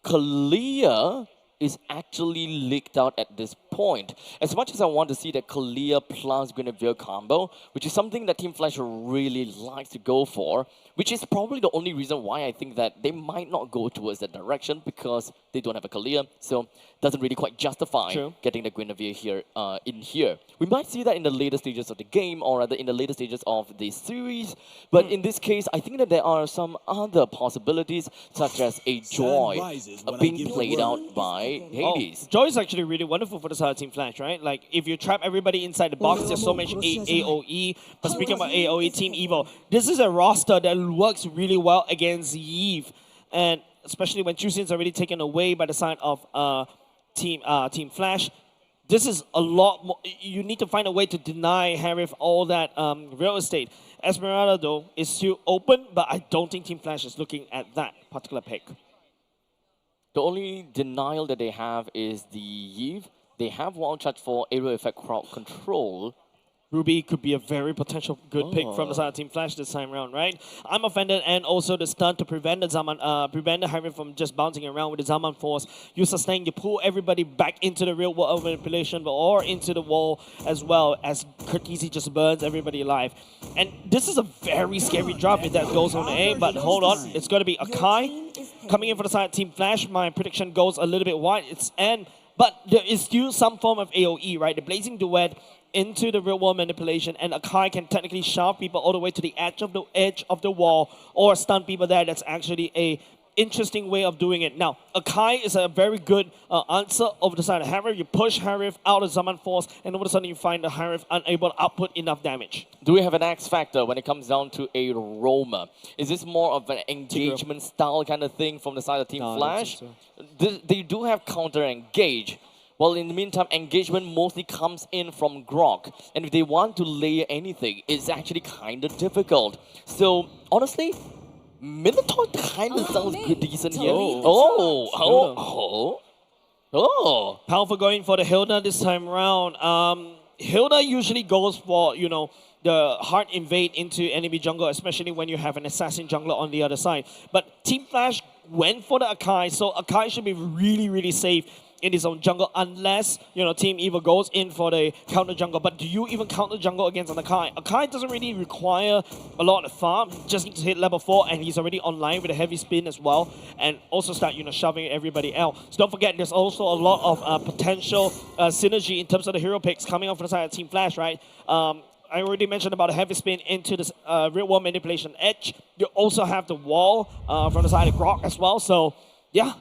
Kalia is actually leaked out at this point. As much as I want to see that Kalia plus Guinevere combo, which is something that Team Flash really likes to go for, which is probably the only reason why I think that they might not go towards that direction, because they don't have a Kalia, so doesn't really quite justify getting the Guinevere here in here. We might see that in the later stages of the game, or rather in the later stages of the series, but in this case, I think that there are some other possibilities, such as a Joy being played out by Hades. Joy is actually really wonderful for the side of Team Flash, right? Like, if you trap everybody inside the box, there's so much AoE. But speaking about AoE, Team Evo, this is a roster that works really well against Eve. And especially when Chusin is already taken away by the side of Team Flash, this is a lot more. You need to find a way to deny Harif all that real estate. Esmeralda, though, is still open, but I don't think Team Flash is looking at that particular pick. The only denial that they have is the Eve. They have Wild Charge for Aerial Effect Crowd Control. Ruby could be a very potential good pick from the side of Team Flash this time around, right? I'm offended, and also the stun to prevent the Zaman, prevent the Harry from just bouncing around with the Zaman Force. You sustain, you pull everybody back into the real world of manipulation, or into the wall as well, as Kurtisi just burns everybody alive. And this is a very scary drop if that goes on A, but hold on, it's going to be Akai coming in for the side of Team Flash. My prediction goes a little bit wide. But there is still some form of AoE, right? The Blazing Duet into the real world manipulation, and Akai can technically shove people all the way to the edge of the wall, or stun people there. That's actually a interesting way of doing it. Now, Akai is a very good answer over the side of Harif. You push Harif out of Zaman Force, and all of a sudden you find the Harif unable to output enough damage. Do we have an X factor when it comes down to a Roma? Is this more of an engagement style kind of thing from the side of Team Flash? They do have counter engage. Well, in the meantime, engagement mostly comes in from Grok. And if they want to layer anything, it's actually kind of difficult. So, honestly, Minotaur kind of sounds good, decent here. Powerful going for the Hilda this time around. Hilda usually goes for, you know, the hard invade into enemy jungle, especially when you have an assassin jungler on the other side. But Team Flash went for the Akai, so Akai should be really, really safe in his own jungle, unless, you know, Team Evo goes in for the counter jungle. But do you even counter jungle against an Akai? Akai doesn't really require a lot of farm, just needs to hit level 4, and he's already online with a heavy spin as well, and also start, you know, shoving everybody out. So don't forget, there's also a lot of potential synergy in terms of the hero picks coming up from the side of Team Flash, right? I already mentioned about a heavy spin into this real world manipulation edge. You also have the wall from the side of Grok as well, so yeah.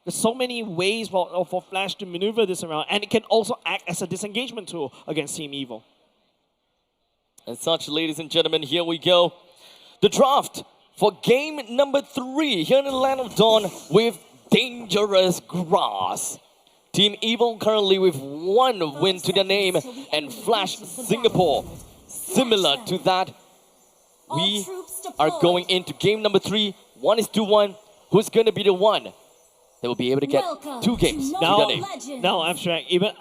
There's so many ways for Flash to maneuver this around, and it can also act as a disengagement tool against Team Evil. And such, ladies and gentlemen, here we go. The draft for game number 3 here in the Land of Dawn with Dangerous Grass. Team Evil currently with 1 win to their name, and Flash Singapore. Similar to that, we are going into game number 3. 1 is 2-1. Who's going to be the one they will be able to get 2 games? Now, Abstract, even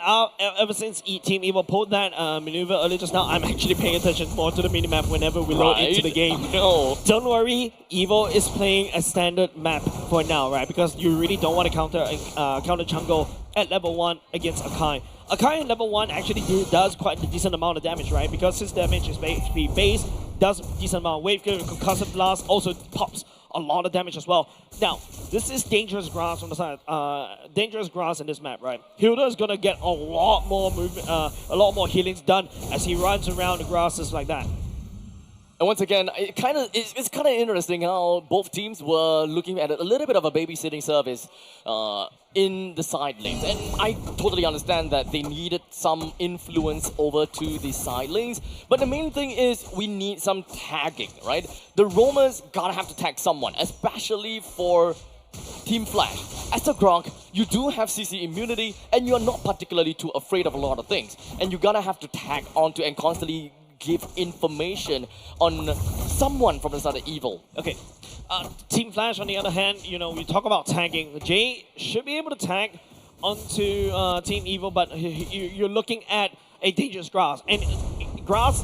ever since Team Evil pulled that maneuver earlier just now, I'm actually paying attention more to the minimap whenever we load into the game. Don't worry, Evil is playing a standard map for now, right? Because you really don't want to counter jungle at level 1 against Akai. Akai in level 1 actually does quite a decent amount of damage, right? Because his damage is HP base, does a decent amount of wave clear, concussive blast, also pops a lot of damage as well. Now, this is Dangerous Grass on the side. Dangerous Grass in this map, right? Hilda is gonna get a lot more movement, a lot more healings done as he runs around the grasses like that. And once again, it's kind of interesting how both teams were looking at a little bit of a babysitting service in the side lanes. And I totally understand that they needed some influence over to the side lanes. But the main thing is we need some tagging, right? The roamers gotta have to tag someone, especially for Team Flash. As a Gronk, you do have CC immunity and you're not particularly too afraid of a lot of things. And you're gonna have to tag onto and constantly give information on someone from the side of evil. Okay. Team Flash, on the other hand, we talk about tagging. Jay should be able to tag onto Team Evil, but you're looking at a dangerous grass. And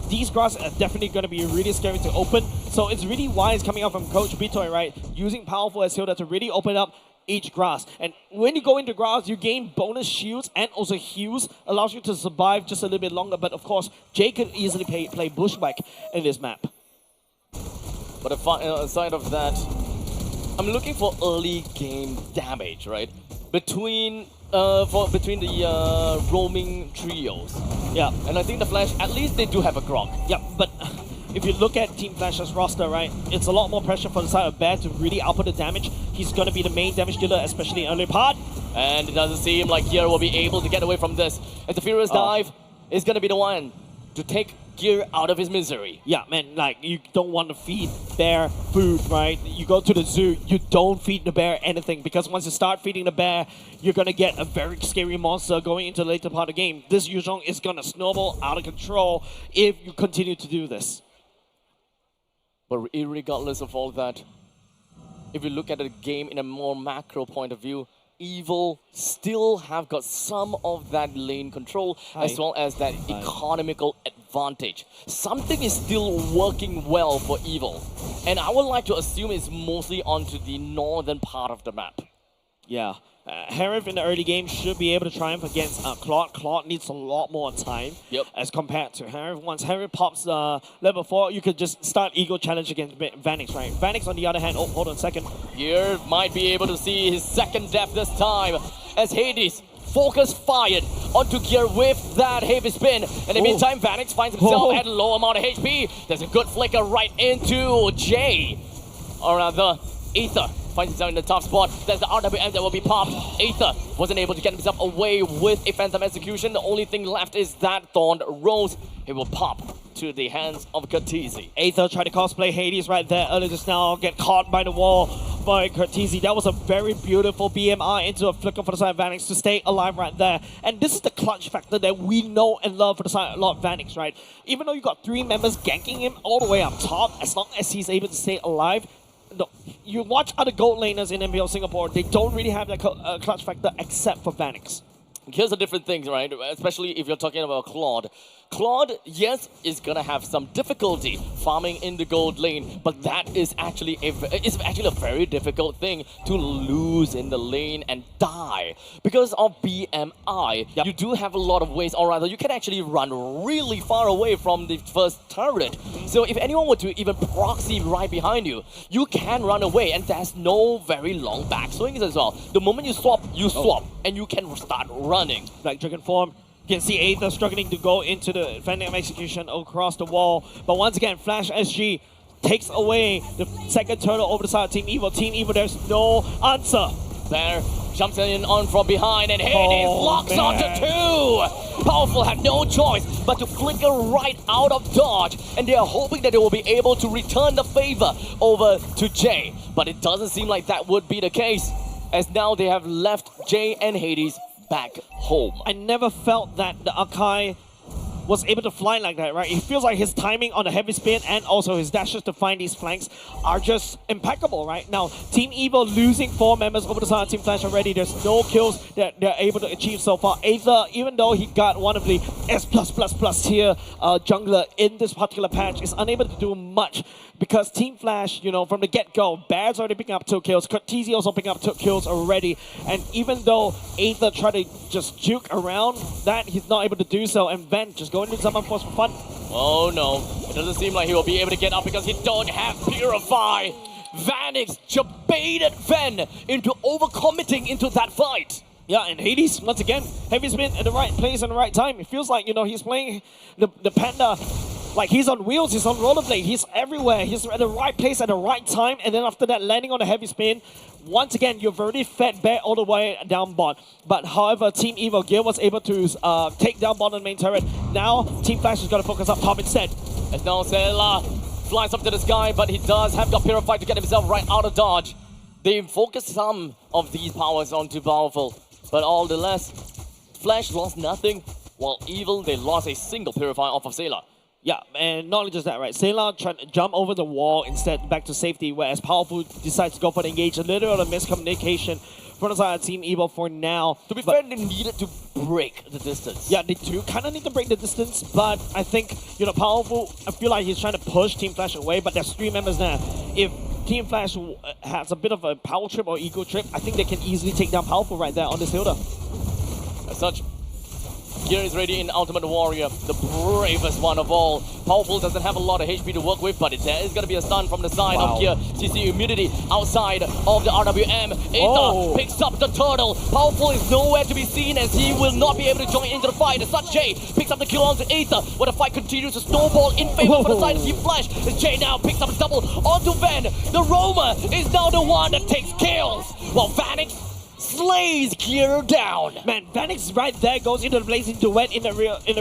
these grass are definitely going to be really scary to open. So it's really wise coming out from Coach Bitoy, right? Using powerful as Hilda to really open up each grass. And when you go into grass, you gain bonus shields and also heals, allows you to survive just a little bit longer. But of course, Jay could easily play Bushwhack in this map. But aside of that, I'm looking for early game damage, right? Between the roaming trios. Yeah. And I think the Flash, at least they do have a Gronk. Yeah, but if you look at Team Flash's roster, right, it's a lot more pressure for the side of Bear to really output the damage. He's going to be the main damage dealer, especially in early part. And it doesn't seem like Gear will be able to get away from this. And the Furious Dive is going to be the one to take Gear out of his misery. Yeah, man, like, you don't want to feed Bear food, right? You go to the zoo, you don't feed the bear anything, because once you start feeding the bear, you're going to get a very scary monster going into the later part of the game. This Yuzhong is going to snowball out of control if you continue to do this. But regardless of all that, if you look at the game in a more macro point of view, Evil still have got some of that lane control as well as that economical advantage. Something is still working well for Evil. And I would like to assume it's mostly onto the northern part of the map. Yeah. Harif in the early game should be able to triumph against Claude. Claude needs a lot more time as compared to Harif. Once Harif pops level 4, you could just start Ego Challenge against Vanix, right? Vanix, on the other hand, hold on a second. Here might be able to see his second death this time as Hades focus fired onto Gear with that heavy spin. And in the meantime, Vanix finds himself at a low amount of HP. There's a good flicker right into Jay. Or rather, Aether finds himself in the tough spot. There's the RWM that will be popped. Aether wasn't able to get himself away with a Phantom Execution. The only thing left is that Thorned Rose. It will pop to the hands of Curtizi. Aether tried to cosplay Hades right there earlier just now, get caught by the wall by Curtizi. That was a very beautiful BMR into a flicker for the side of Vanix to stay alive right there. And this is the clutch factor that we know and love for the side of Lord Vanix, right? Even though you got 3 members ganking him all the way up top, as long as he's able to stay alive, no, you watch other gold laners in MPL Singapore, they don't really have that clutch factor except for Vanix. Here's a different thing, right? Especially if you're talking about Claude. Claude, yes, is gonna have some difficulty farming in the gold lane, but that is actually a very difficult thing to lose in the lane and die. Because of BMI, you do have a lot of ways, or rather, you can actually run really far away from the first turret. So if anyone were to even proxy right behind you, you can run away, and there's no very long backswings as well. The moment you swap, and you can start running. Like Dragon Form. You can see Aether struggling to go into the Phantom Execution across the wall. But once again, Flash SG takes away the second turtle over the side of Team Evil. Team Evil, there's no answer. There, jumps in on from behind, and Hades locks onto 2! Powerful have no choice but to flicker right out of dodge, and they are hoping that they will be able to return the favor over to Jay. But it doesn't seem like that would be the case, as now they have left Jay and Hades back home. I never felt that the Akai was able to fly like that, right? It feels like his timing on the heavy spin and also his dashes to find these flanks are just impeccable, right? Now, Team Evil losing 4 members over the side of Team Flash already. There's no kills that they're able to achieve so far. Aether, even though he got one of the S+++ tier jungler in this particular patch, is unable to do much because Team Flash, you know, from the get-go, Bear's already picking up 2 kills, Curtizi also picking up 2 kills already, and even though Aether tried to just juke around that, he's not able to do so, and Ven just going to summon force for fun. Oh no, it doesn't seem like he will be able to get up because he don't have Purify. Vanix just baited Ven into overcommitting into that fight. Yeah, and Hades, once again, heavy spin at the right place and the right time. It feels like, you know, he's playing the Panda Like, he's on wheels, he's on rollerblade, he's everywhere. He's at the right place at the right time, and then after that, landing on a heavy spin. Once again, you've already fed back all the way down bot. But however, Team Evil Gear was able to take down bot on main turret. Now, Team Flash is going to focus up top instead. And now Sela flies up to the sky, but he does have got Purified to get himself right out of dodge. They focus some of these powers onto Powerful, but all the less, Flash lost nothing, while Evil, they lost a single Purify off of Sela. Yeah, and not only just that, right? Sela trying to jump over the wall instead back to safety, whereas Powerful decides to go for the engage. A little bit of miscommunication from the side of Team Evil for now. To be fair, they needed to break the distance. Yeah, they do kind of need to break the distance, but I think, you know, Powerful, I feel like he's trying to push Team Flash away, but there's 3 members there. If Team Flash has a bit of a power trip or ego trip, I think they can easily take down Powerful right there on this Hilda. As such, Gear is ready in Ultimate Warrior, the bravest one of all. Powerful doesn't have a lot of HP to work with, but there is going to be a stun from the side of Gear. CC immunity outside of the RWM. Aether picks up the turtle. Powerful is nowhere to be seen as he will not be able to join into the fight. As such, Jay picks up the kill onto Aether, where the fight continues to snowball in favor for the side of Team Flash. As Jay now picks up a double onto Van. The Roamer is now the one that takes kills, while Vanix slays Gear down. Man, Vanix right there goes into the blazing duet in the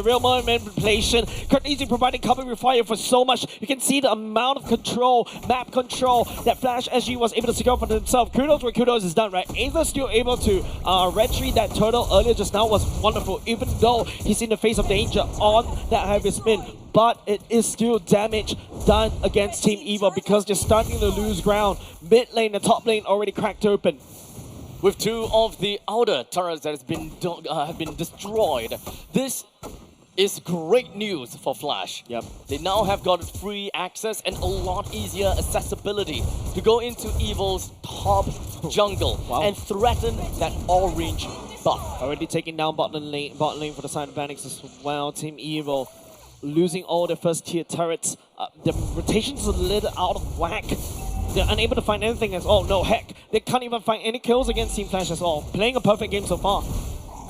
real manipulation. Easy providing cover with fire for so much. You can see the amount of control, map control that Flash SG was able to secure for himself. Kudos where kudos is done, right? Aether still able to retreat that turtle earlier just now was wonderful, even though he's in the face of danger on that heavy spin. But it is still damage done against Team Evil because they're starting to lose ground. Mid lane, the top lane already cracked open. With 2 of the outer turrets that have been destroyed. This is great news for Flash. Yep. They now have got free access and a lot easier accessibility to go into Evil's top jungle and threaten that orange buff. Already taking down bottom lane for the side of Vanix as well. Team Evil losing all their first tier turrets. The rotation's a little out of whack. They're unable to find anything as all. No, heck, they can't even find any kills against Team Flash as all. Playing a perfect game so far.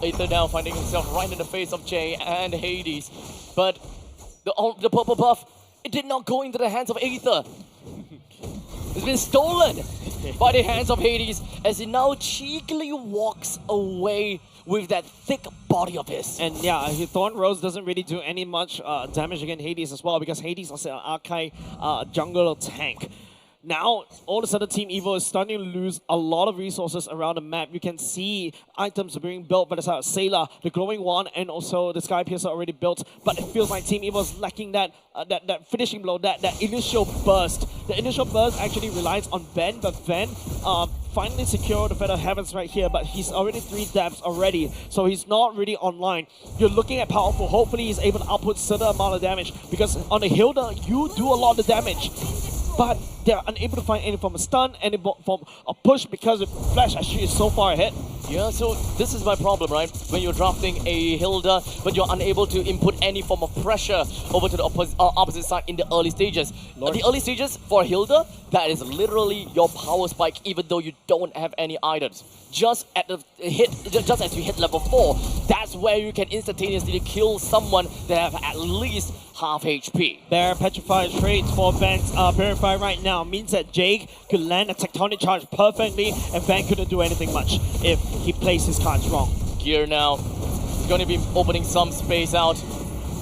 Aether now finding himself right in the face of Jay and Hades. But the purple buff, it did not go into the hands of Aether. It's been stolen by the hands of Hades as he now cheekily walks away with that thick body of his. And yeah, Thorn Rose doesn't really do any much damage against Hades as well because Hades is an archive jungle tank. Now, all of a sudden, Team Evil is starting to lose a lot of resources around the map. You can see items are being built by the side of Sailor, the Glowing One, and also the Sky Piercer already built. But it feels like Team Evil is lacking that that finishing blow, that initial burst. The initial burst actually relies on Ben, but Ben finally secured the Feather Heavens right here, but he's already 3 depths already, so he's not really online. You're looking at Powerful. Hopefully, he's able to output certain amount of damage because on the Hilda, you do a lot of damage. But they're unable to find any form of stun, any form of push because the Flash actually is so far ahead. Yeah, so this is my problem, right? When you're drafting a Hilda, but you're unable to input any form of pressure over to the opposite side in the early stages. The early stages for Hilda, that is literally your power spike, even though you don't have any items. Just as you hit level 4, that's where you can instantaneously kill someone that have at least half HP. Their petrified traits for Van's Purify right now means that Jake could land a tectonic charge perfectly and Van couldn't do anything much if he plays his cards wrong. Gear now is going to be opening some space out.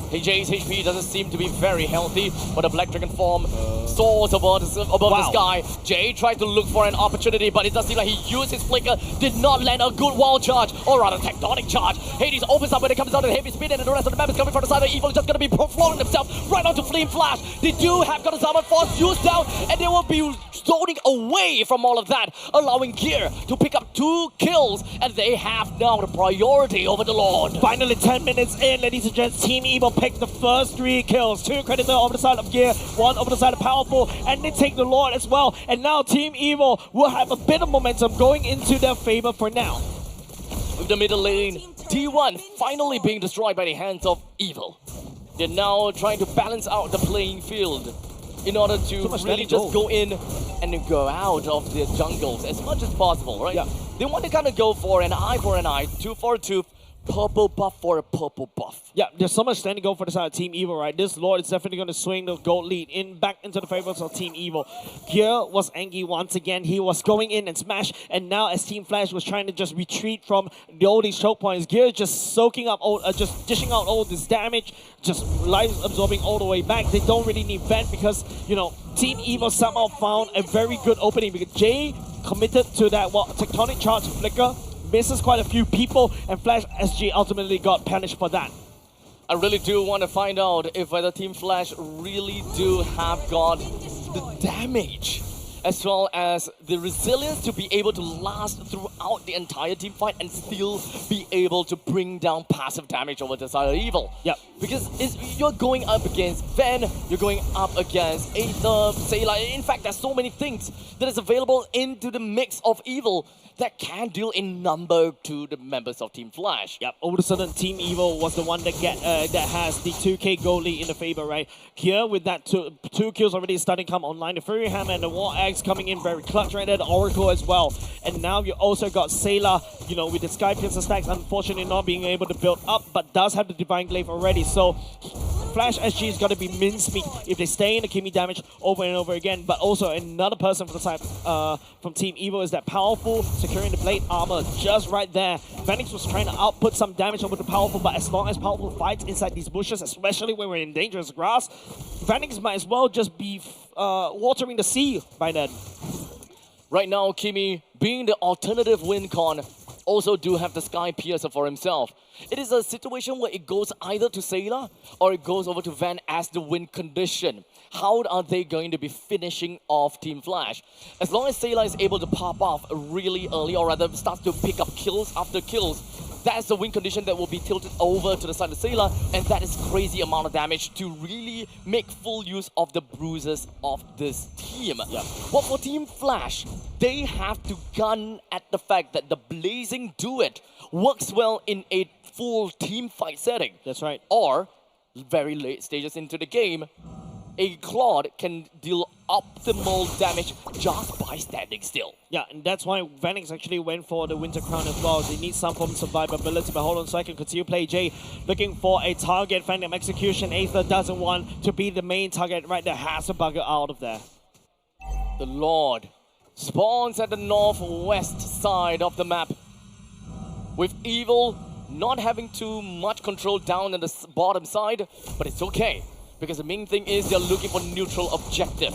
Jay's HP doesn't seem to be very healthy, but the Black Dragon form soars above the sky. Jay tried to look for an opportunity, but it does seem like he used his flicker, did not land a good wall charge, or rather tectonic charge. Hades opens up when it comes down to heavy speed, and the rest of the map is coming from the side of Evil, just going to be flowing themselves right onto Flame Flash. They do have got a Summon Force used down, and they will be zoning away from all of that, allowing Gear to pick up 2 kills, and they have now the priority over the Lord. Finally, 10 minutes in, ladies and gents, Team Evil pick the first 3 kills. 2 credits over the side of Gear, 1 over the side of Powerful, and they take the Lord as well. And now Team Evil will have a bit of momentum going into their favor for now. With the middle lane, D1 finally being destroyed by the hands of Evil. They're now trying to balance out the playing field in order to really just go in and go out of the jungles as much as possible, right? Yeah. They want to kind of go for an eye, tooth for a tooth, purple buff for a purple buff. Yeah, there's so much standing go for the side of Team Evil, right? This Lord is definitely going to swing the gold lead back into the favors of Team Evil. Gear was angry once again. He was going in and smash, and now as Team Flash was trying to just retreat from all these choke points, Gear just soaking up, just dishing out all this damage, just life absorbing all the way back. They don't really need vent because, you know, Team Evil somehow found a very good opening because Jay committed to that tectonic charge flicker, misses quite a few people, and Flash SG ultimately got punished for that. I really do want to find out if whether Team Flash really do have got the damage as well as the resilience to be able to last throughout the entire team fight and still be able to bring down passive damage over the side of Evil. Yep. Because you're going up against Ven, you're going up against Aether, Sayla. In fact, there's so many things that is available into the mix of Evil that can deal in number to the members of Team Flash. Yep, all of a sudden Team Evil was the one that has the 2k goal lead in the favor, right? Here with that two kills already starting to come online, the Fury Hammer and the War Axe coming in very clutch right there, the Oracle as well. And now you also got Sayla, you know, with the Sky Piercer stacks, unfortunately not being able to build up, but does have the Divine Glaive already. So Flash SG is going to be mincemeat if they stay in the Kimmy damage over and over again. But also another person from the side from Team Evil is that Powerful securing the blade armor just right there. Phoenix was trying to output some damage over the Powerful, but as long as Powerful fights inside these bushes, especially when we're in dangerous grass, Phoenix might as well just be watering the sea by then. Right now, Kimmy, being the alternative win con, also do have the Sky Piercer for himself. It is a situation where it goes either to Sayla or it goes over to Van as the win condition. How are they going to be finishing off Team Flash? As long as Sayla is able to pop off really early, or rather starts to pick up kills after kills, that is the win condition that will be tilted over to the side of Sayla, and that is crazy amount of damage to really make full use of the bruises of this team. Yeah. But for Team Flash, they have to gun at the fact that the Blazing Duet works well in a full team fight setting. That's right. Or, very late stages into the game, a Claude can deal optimal damage just by standing still. Yeah, and that's why Vanix actually went for the Winter Crown as well. They need some form of survivability, but hold on a second, continue play Jay, looking for a target, Phantom Execution. Aether doesn't want to be the main target right there, has to bugger out of there. The Lord spawns at the northwest side of the map, with Evil not having too much control down in the bottom side, but it's okay, because the main thing is they're looking for neutral objective.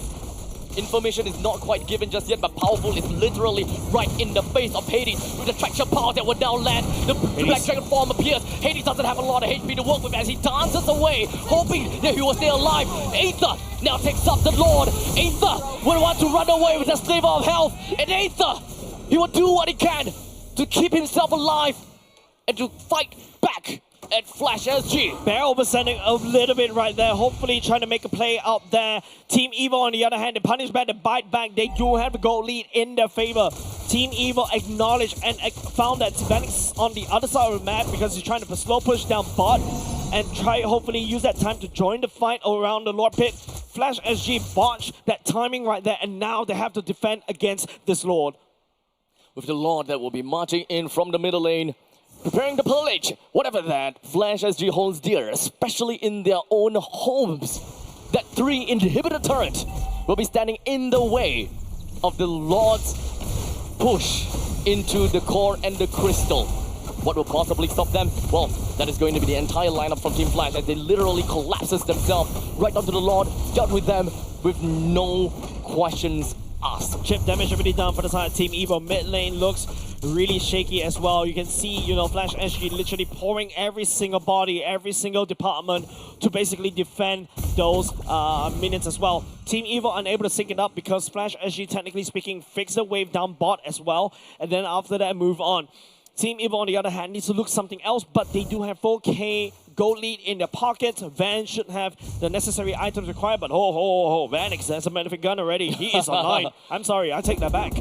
Information is not quite given just yet, but Powerful is literally right in the face of Hades with the traction power that will now land. The Black Dragon form appears. Hades doesn't have a lot of HP to work with as he dances away, hoping that he will stay alive. Aether now takes up the Lord. Aether will want to run away with a sliver of health, and Aether, he will do what he can to keep himself alive and to fight back at Flash SG. They're oversending a little bit right there, hopefully trying to make a play out there. Team Evil, on the other hand, they punish back, they bite back. They do have a goal lead in their favor. Team Evil acknowledged and found that Vanix on the other side of the map because he's trying to slow push down bot and try hopefully use that time to join the fight around the Lord Pit. Flash SG botched that timing right there, and now they have to defend against this Lord. With the Lord that will be marching in from the middle lane, preparing to pillage whatever that Flash SG holds dear, especially in their own homes. That 3 inhibitor turret will be standing in the way of the Lord's push into the core and the crystal. What will possibly stop them? Well, that is going to be the entire lineup from Team Flash as they literally collapses themselves right onto the Lord, dealt with them with no questions asked. Chip damage already done for the side of Team Evil. Mid lane looks really shaky as well. You can see, you know, Flash SG literally pouring every single body, every single department to basically defend those minions as well. Team Evil unable to sync it up because Flash SG, technically speaking, fixed the wave down bot as well, and then after that move on. Team Evil, on the other hand, needs to look something else, but they do have 4k gold lead in their pockets. Van should have the necessary items required, but Vanix has a magnificent gun already. He is online. I'm sorry, I take that back.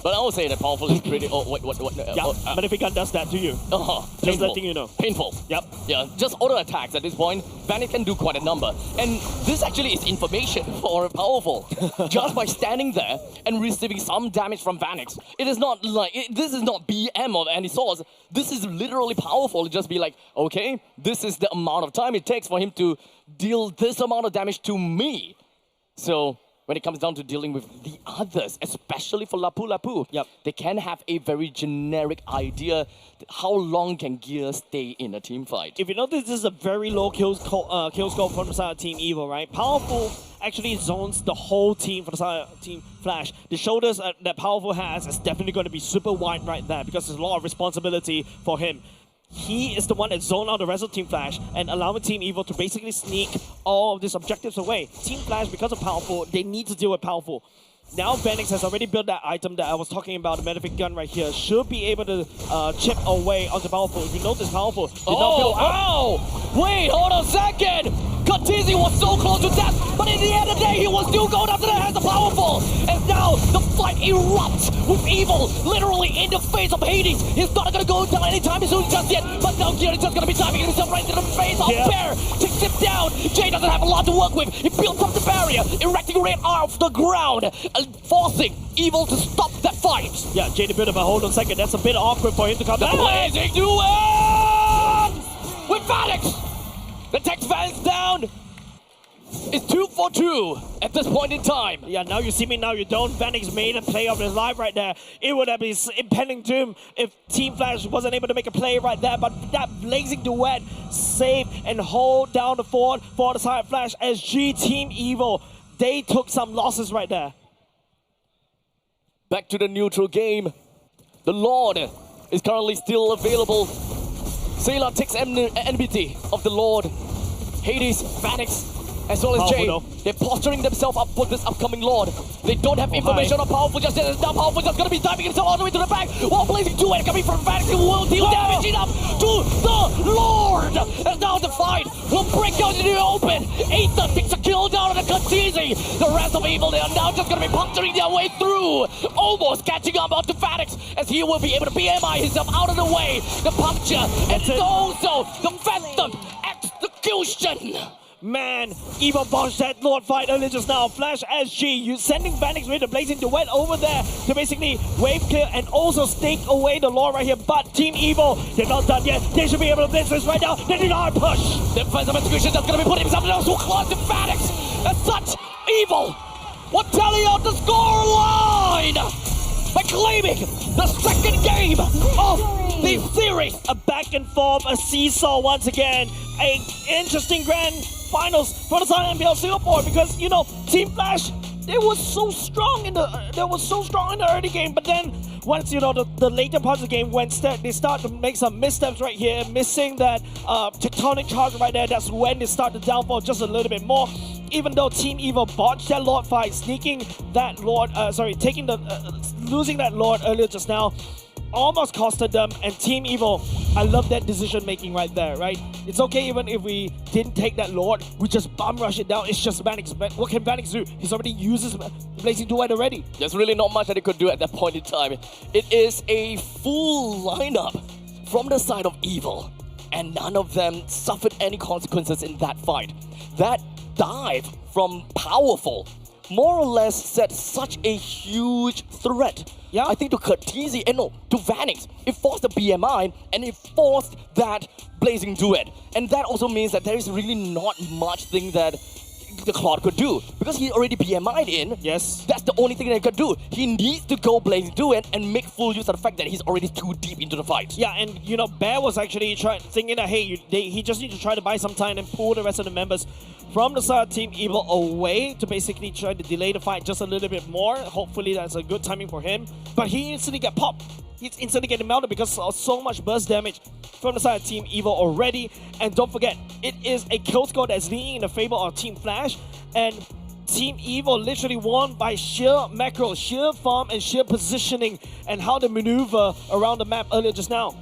But I would say that Powerful is pretty. Oh, what? Yeah, but if a gun does that to you, just painful. letting you know. Painful. Yep. Yeah, just auto attacks at this point. Vanix can do quite a number. And this actually is information for Powerful. Just by standing there and receiving some damage from Vanix. It is not like, this is not BM of any sort. This is literally Powerful to just be like, okay, this is the amount of time it takes for him to deal this amount of damage to me. So, when it comes down to dealing with the others, especially for Lapu Lapu, they can have a very generic idea how long can Gear stay in a team fight. If you notice, this is a very low kill score from the side of Team Evil, right? Powerful actually zones the whole team for the side of Team Flash. The shoulders that Powerful has is definitely going to be super wide right there because there's a lot of responsibility for him. He is the one that zoned out the rest of Team Flash and allowing Team Evil to basically sneak all of these objectives away. Team Flash, because of Powerful, they need to deal with Powerful. Now Vanix has already built that item that I was talking about, the Metafic gun right here, should be able to chip away onto Powerful. If you notice, Powerful did not build... Ow! Wait, hold on a second! Katizi was so close to death, but in the end of the day, he was still going after the hands of Powerful! And now, the fight erupts with Evil literally in the face of Hades! He's not gonna go down anytime soon just yet, but now Gear is just gonna be timing himself right into the face of Bear! Takes him down! Jay doesn't have a lot to work with! He builds up the barrier, erecting Red off the ground! Forcing Evil to stop that fight. Yeah, Jay built up a hold on second. That's a bit awkward for him to come the back. Blazing Duel with Vanix. The takes Vanix down. It's 2 for 2 at this point in time. Yeah, now you see me, now you don't. Vanix made a play of his life right there. It would have been impending doom if Team Flash wasn't able to make a play right there. But that blazing duet save and hold down the fort for the side of Flash SG Team Evil. They took some losses right there. Back to the neutral game. The Lord is currently still available. Sailor takes NBT of the Lord. Hades, Vanix, as well as Jay. They're posturing themselves up for this upcoming Lord. They don't have information on Powerful just yet. Now Powerful just gonna be diving himself all the way to the back. While Blazing Duet coming from Vanix will deal damage enough to the Lord. And now the fight will break out into the open. Aether takes a kill down on the Katizi. The rest of Evil, they are now just gonna be puncturing their way through. Almost catching up onto Vanix as he will be able to BMI himself out of the way. The puncture and also the Phantom execution. Man, Evil botched that Lord fight earlier just now. Flash SG, you sending Vanix with the Blazing Duet over there to basically wave clear and also stake away the Lord right here. But Team Evil, they're not done yet. They should be able to blitz this right now. They need our push. The Phantom execution that's going to be putting himself so close to Vanix. As such, Evil will tally out the score line by claiming the second game of the series. A back and forth, a seesaw once again. A interesting grand finals for the side of MPL Singapore because, you know, Team Flash, they were so strong in the early game, but then once, you know, the later parts of the game, when they start to make some missteps right here, missing that tectonic charge right there, that's when they start to downfall just a little bit more. Even though Team Evil botched that Lord fight, sneaking that Lord, taking the, losing that Lord earlier just now, almost costed them. And Team Evil, I love that decision making right there, right? It's okay even if we didn't take that Lord, we just bum rush it down. It's just Vanix. What can Vanix do? He's already used his Blazing Duet already. There's really not much that he could do at that point in time. It is a full lineup from the side of Evil, and none of them suffered any consequences in that fight. That dive from Powerful more or less set such a huge threat. Yeah, I think to Katizi, and no, to Vanix, it forced the BMI and it forced that Blazing Duet. And that also means that there is really not much thing that the Claude could do. Because he already BMI'd in, yes, that's the only thing that he could do. He needs to go Blazing Duet and make full use of the fact that he's already too deep into the fight. Yeah, and you know, Bear was actually thinking that, hey, he just needs to try to buy some time and pull the rest of the members from the side of Team Evil away to basically try to delay the fight just a little bit more. Hopefully that's a good timing for him. But he instantly got popped. He's instantly getting melted because of so much burst damage from the side of Team Evil already. And don't forget, it is a kill score that's leaning in the favor of Team Flash. And Team Evil literally won by sheer macro, sheer farm, and sheer positioning and how they maneuver around the map earlier just now.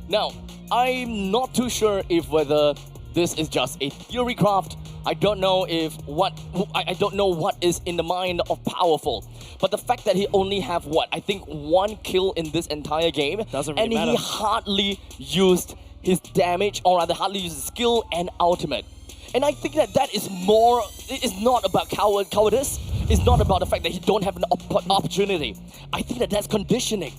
Now, I'm not too sure if whether this is just a theory craft. I don't know I don't know what is in the mind of Powerful. But the fact that he only have I think 1 kill in this entire game, doesn't really matter. He hardly used his damage, or rather hardly used his skill and ultimate. And I think that is more. It is not about cowardice. It's not about the fact that he don't have an opportunity. I think that's conditioning.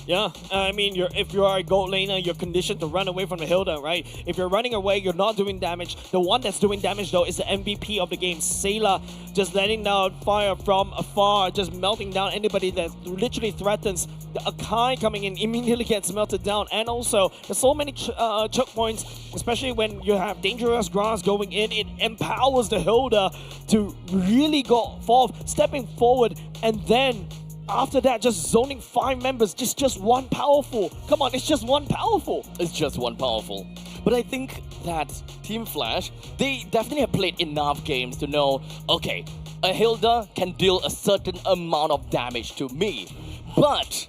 Yeah, I mean, if you are a gold laner, you're conditioned to run away from the Hilda, right? If you're running away, you're not doing damage. The one that's doing damage, though, is the MVP of the game, Sayla, just letting down fire from afar, just melting down anybody that literally threatens. The Akai coming in immediately gets melted down. And also, there's so many choke points, especially when you have dangerous grass going in. It empowers the Hilda to really go forth, stepping forward, and then after that, just zoning 5 members, just one Powerful. Come on, it's just one Powerful. It's just one Powerful. But I think that Team Flash, they definitely have played enough games to know, okay, a Hilda can deal a certain amount of damage to me. But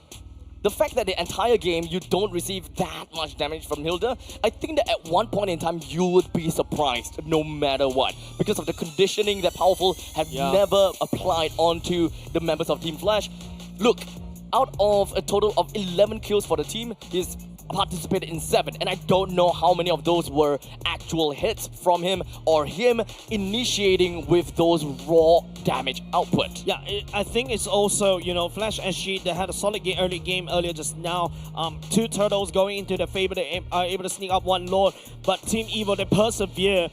the fact that the entire game you don't receive that much damage from Hilda, I think that at one point in time you would be surprised no matter what, because of the conditioning that Powerful have never applied onto the members of Team Flash. Look, out of a total of 11 kills for the team, he's participated in 7, and I don't know how many of those were actual hits from him or him initiating with those raw damage output. Yeah, I think it's also, you know, Flash SG, they had a solid early game earlier just now. 2 turtles going into the favor, they are able to sneak up 1 Lord, but Team Evil, they persevere.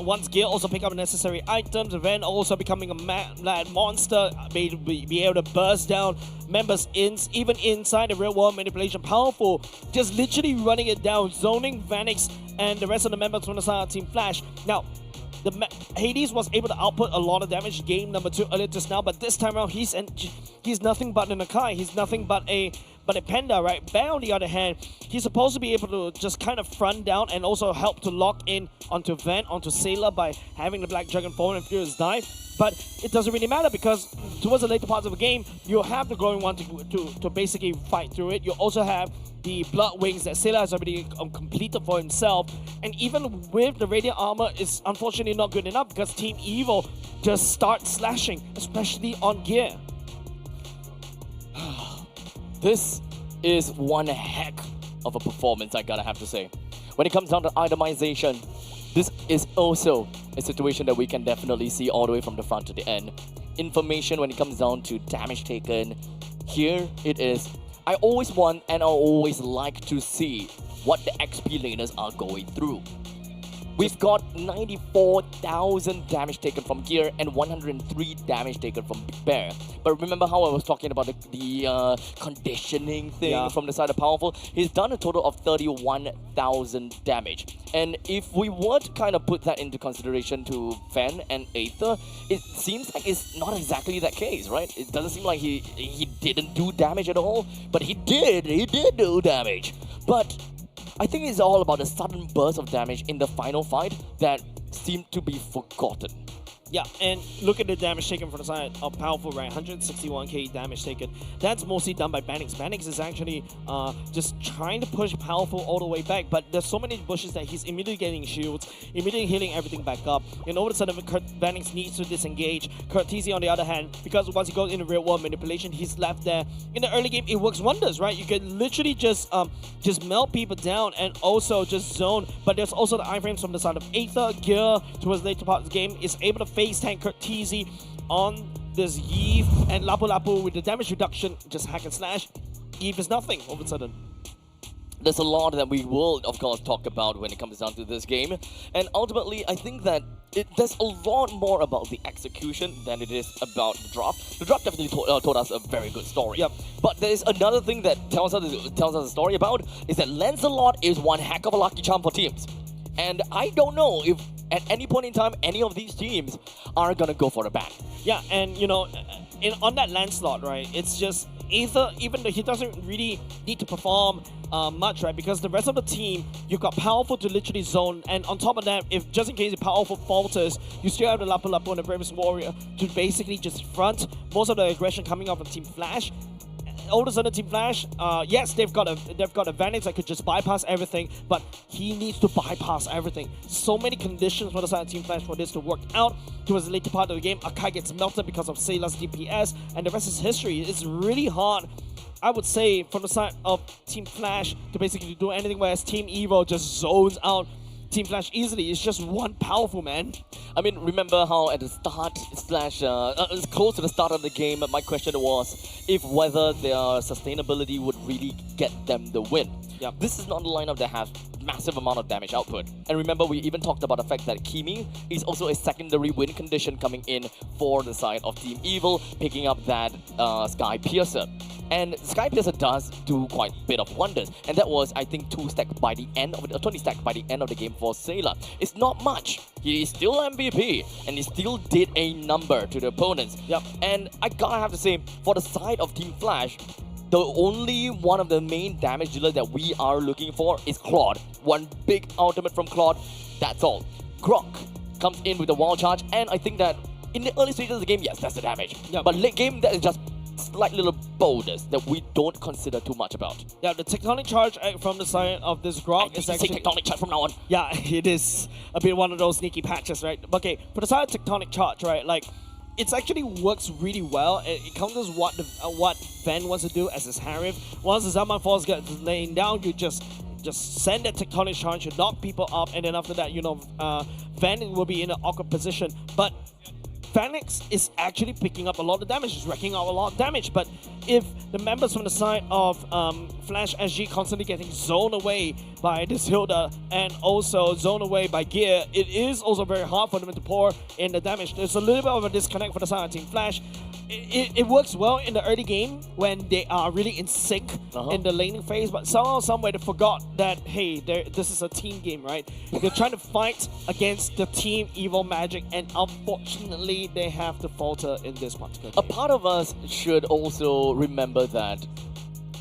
Once Gear also pick up necessary items, Ven also becoming a mad monster, be able to burst down members even inside the real world manipulation. Powerful, just literally running it down, zoning Vanix and the rest of the members from the side of Team Flash. Now, Hades was able to output a lot of damage game number 2 earlier just now, but this time around he's nothing but an Akai. He's nothing but a Panda, right? Bear, on the other hand, he's supposed to be able to just kind of front down and also help to lock in onto Van, onto Sayla by having the Black Dragon form and Furious Dive. But it doesn't really matter because towards the later parts of the game, you have the Glowing One to basically fight through it. You also have the Blood Wings that Sayla has already completed for himself. And even with the Radiant Armor, it's unfortunately not good enough because Team Evil just starts slashing, especially on Gear. This is one heck of a performance, I gotta have to say. When it comes down to itemization, this is also a situation that we can definitely see all the way from the front to the end. Information when it comes down to damage taken, here it is. I always want and I always like to see what the XP laners are going through. We've got 94,000 damage taken from Gear and 103 damage taken from Big Bear. But remember how I was talking about the conditioning thing from the side of Powerful? He's done a total of 31,000 damage. And if we were to kind of put that into consideration to Van and Aether, it seems like it's not exactly that case, right? It doesn't seem like he didn't do damage at all, but he did do damage. But I think it's all about the sudden burst of damage in the final fight that seemed to be forgotten. Yeah, and look at the damage taken from the side of Powerful, right? 161k damage taken. That's mostly done by Banix. Banix is actually just trying to push Powerful all the way back, but there's so many bushes that he's immediately getting shields, immediately healing everything back up. And all of a sudden, Banix needs to disengage. Curtizi, on the other hand, because once he goes into real world manipulation, he's left there. In the early game, it works wonders, right? You can literally just melt people down and also just zone. But there's also the iframes from the side of Aether. Gear, towards the later part of the game, is able to face tank Curtizi on this Eve, and Lapu Lapu with the damage reduction, just hack and slash. Eve is nothing all of a sudden. There's a lot that we will, of course, talk about when it comes down to this game. And ultimately, I think that there's a lot more about the execution than it is about the draft. The draft definitely told us a very good story. Yep. But there's another thing that tells us a story about, is that Lancelot is one heck of a lucky charm for teams. And I don't know if at any point in time, any of these teams are gonna go for a ban. Yeah, and you know, on that Lancelot, right, it's just Aether, even though he doesn't really need to perform much, right, because the rest of the team, you've got Powerful to literally zone, and on top of that, if just in case the Powerful falters, you still have the Lapu Lapu and the Bravest Warrior to basically just front most of the aggression coming out from Team Flash. all of a sudden Team Flash, yes, they've got advantage that could just bypass everything, but he needs to bypass everything. So many conditions for the side of Team Flash for this to work out. Towards the later part of the game, Akai gets melted because of Sayla's DPS, and the rest is history. It's really hard, I would say, from the side of Team Flash to basically do anything, whereas Team Evil just zones out Team Flash easily. It's just one powerful man. I mean, remember how at the start, close to the start of the game, my question was if whether their sustainability would really get them the win. Yep. This is not a lineup that has massive amount of damage output. And remember, we even talked about the fact that Kimi is also a secondary win condition coming in for the side of Team Evil, picking up that Sky Piercer. And Sky Piercer does do quite a bit of wonders. And that was, I think, 20 stack by the end of the game for Sailor. It's not much. He is still MVP, and he still did a number to the opponents. Yep. And I gotta have to say, for the side of Team Flash, the only one of the main damage dealers that we are looking for is Claude. One big ultimate from Claude, that's all. Grok comes in with the wall charge, and I think that in the early stages of the game, yes, that's the damage. Yep. But late game, that is just slight little boulders that we don't consider too much about. Yeah, the tectonic charge from the side of this Grok is actually... tectonic charge from now on. Yeah, it is a bit one of those sneaky patches, right? Okay, for the side of tectonic charge, right, like, it actually works really well. It counters what Ven wants to do as his Harif. Once the Zaman Force gets laying down, you just send that tectonic charge, you knock people up, and then after that, Ven will be in an awkward position. But Phoenix is actually picking up a lot of damage, is racking out a lot of damage, but if the members from the side of Flash SG constantly getting zoned away by this Hilda and also zoned away by Gear, it is also very hard for them to pour in the damage. There's a little bit of a disconnect for the side of Team Flash. It works well in the early game when they are really in sync in the laning phase, but somehow, somewhere they forgot that, hey, this is a team game, right? They're trying to fight against the Team Evil Magic, and unfortunately, they have to falter in this particular game. A part of us should also remember that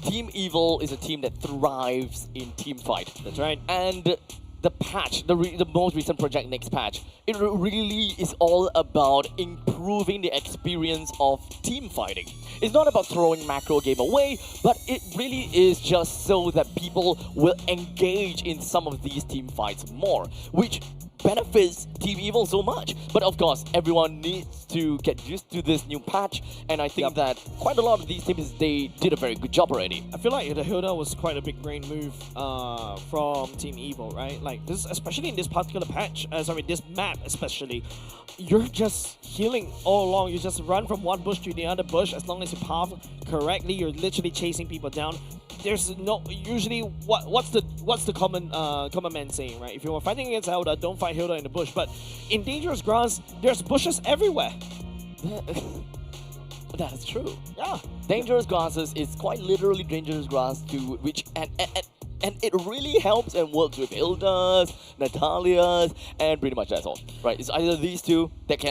Team Evil is a team that thrives in team fight. That's right. And the patch, the most recent Project Next patch, it really is all about improving the experience of team fighting. It's not about throwing macro game away, but it really is just so that people will engage in some of these team fights more, which benefits Team Evil so much. But of course, everyone needs to get used to this new patch, and I think that quite a lot of these teams, they did a very good job already. I feel like the Hilda was quite a big brain move from Team Evil, right? Like this, especially in this particular patch, this map especially, you're just healing all along. You just run from one bush to the other bush. As long as you path correctly, you're literally chasing people down. There's no usually what's the common man saying, right? If you are fighting against Hilda, don't fight Hilda in the bush. But in dangerous grass, there's bushes everywhere. That is true. Yeah. Dangerous grasses is quite literally dangerous grass to which and it really helps and works with Hilda's, Natalia's, and pretty much that's all. Right? It's either these two that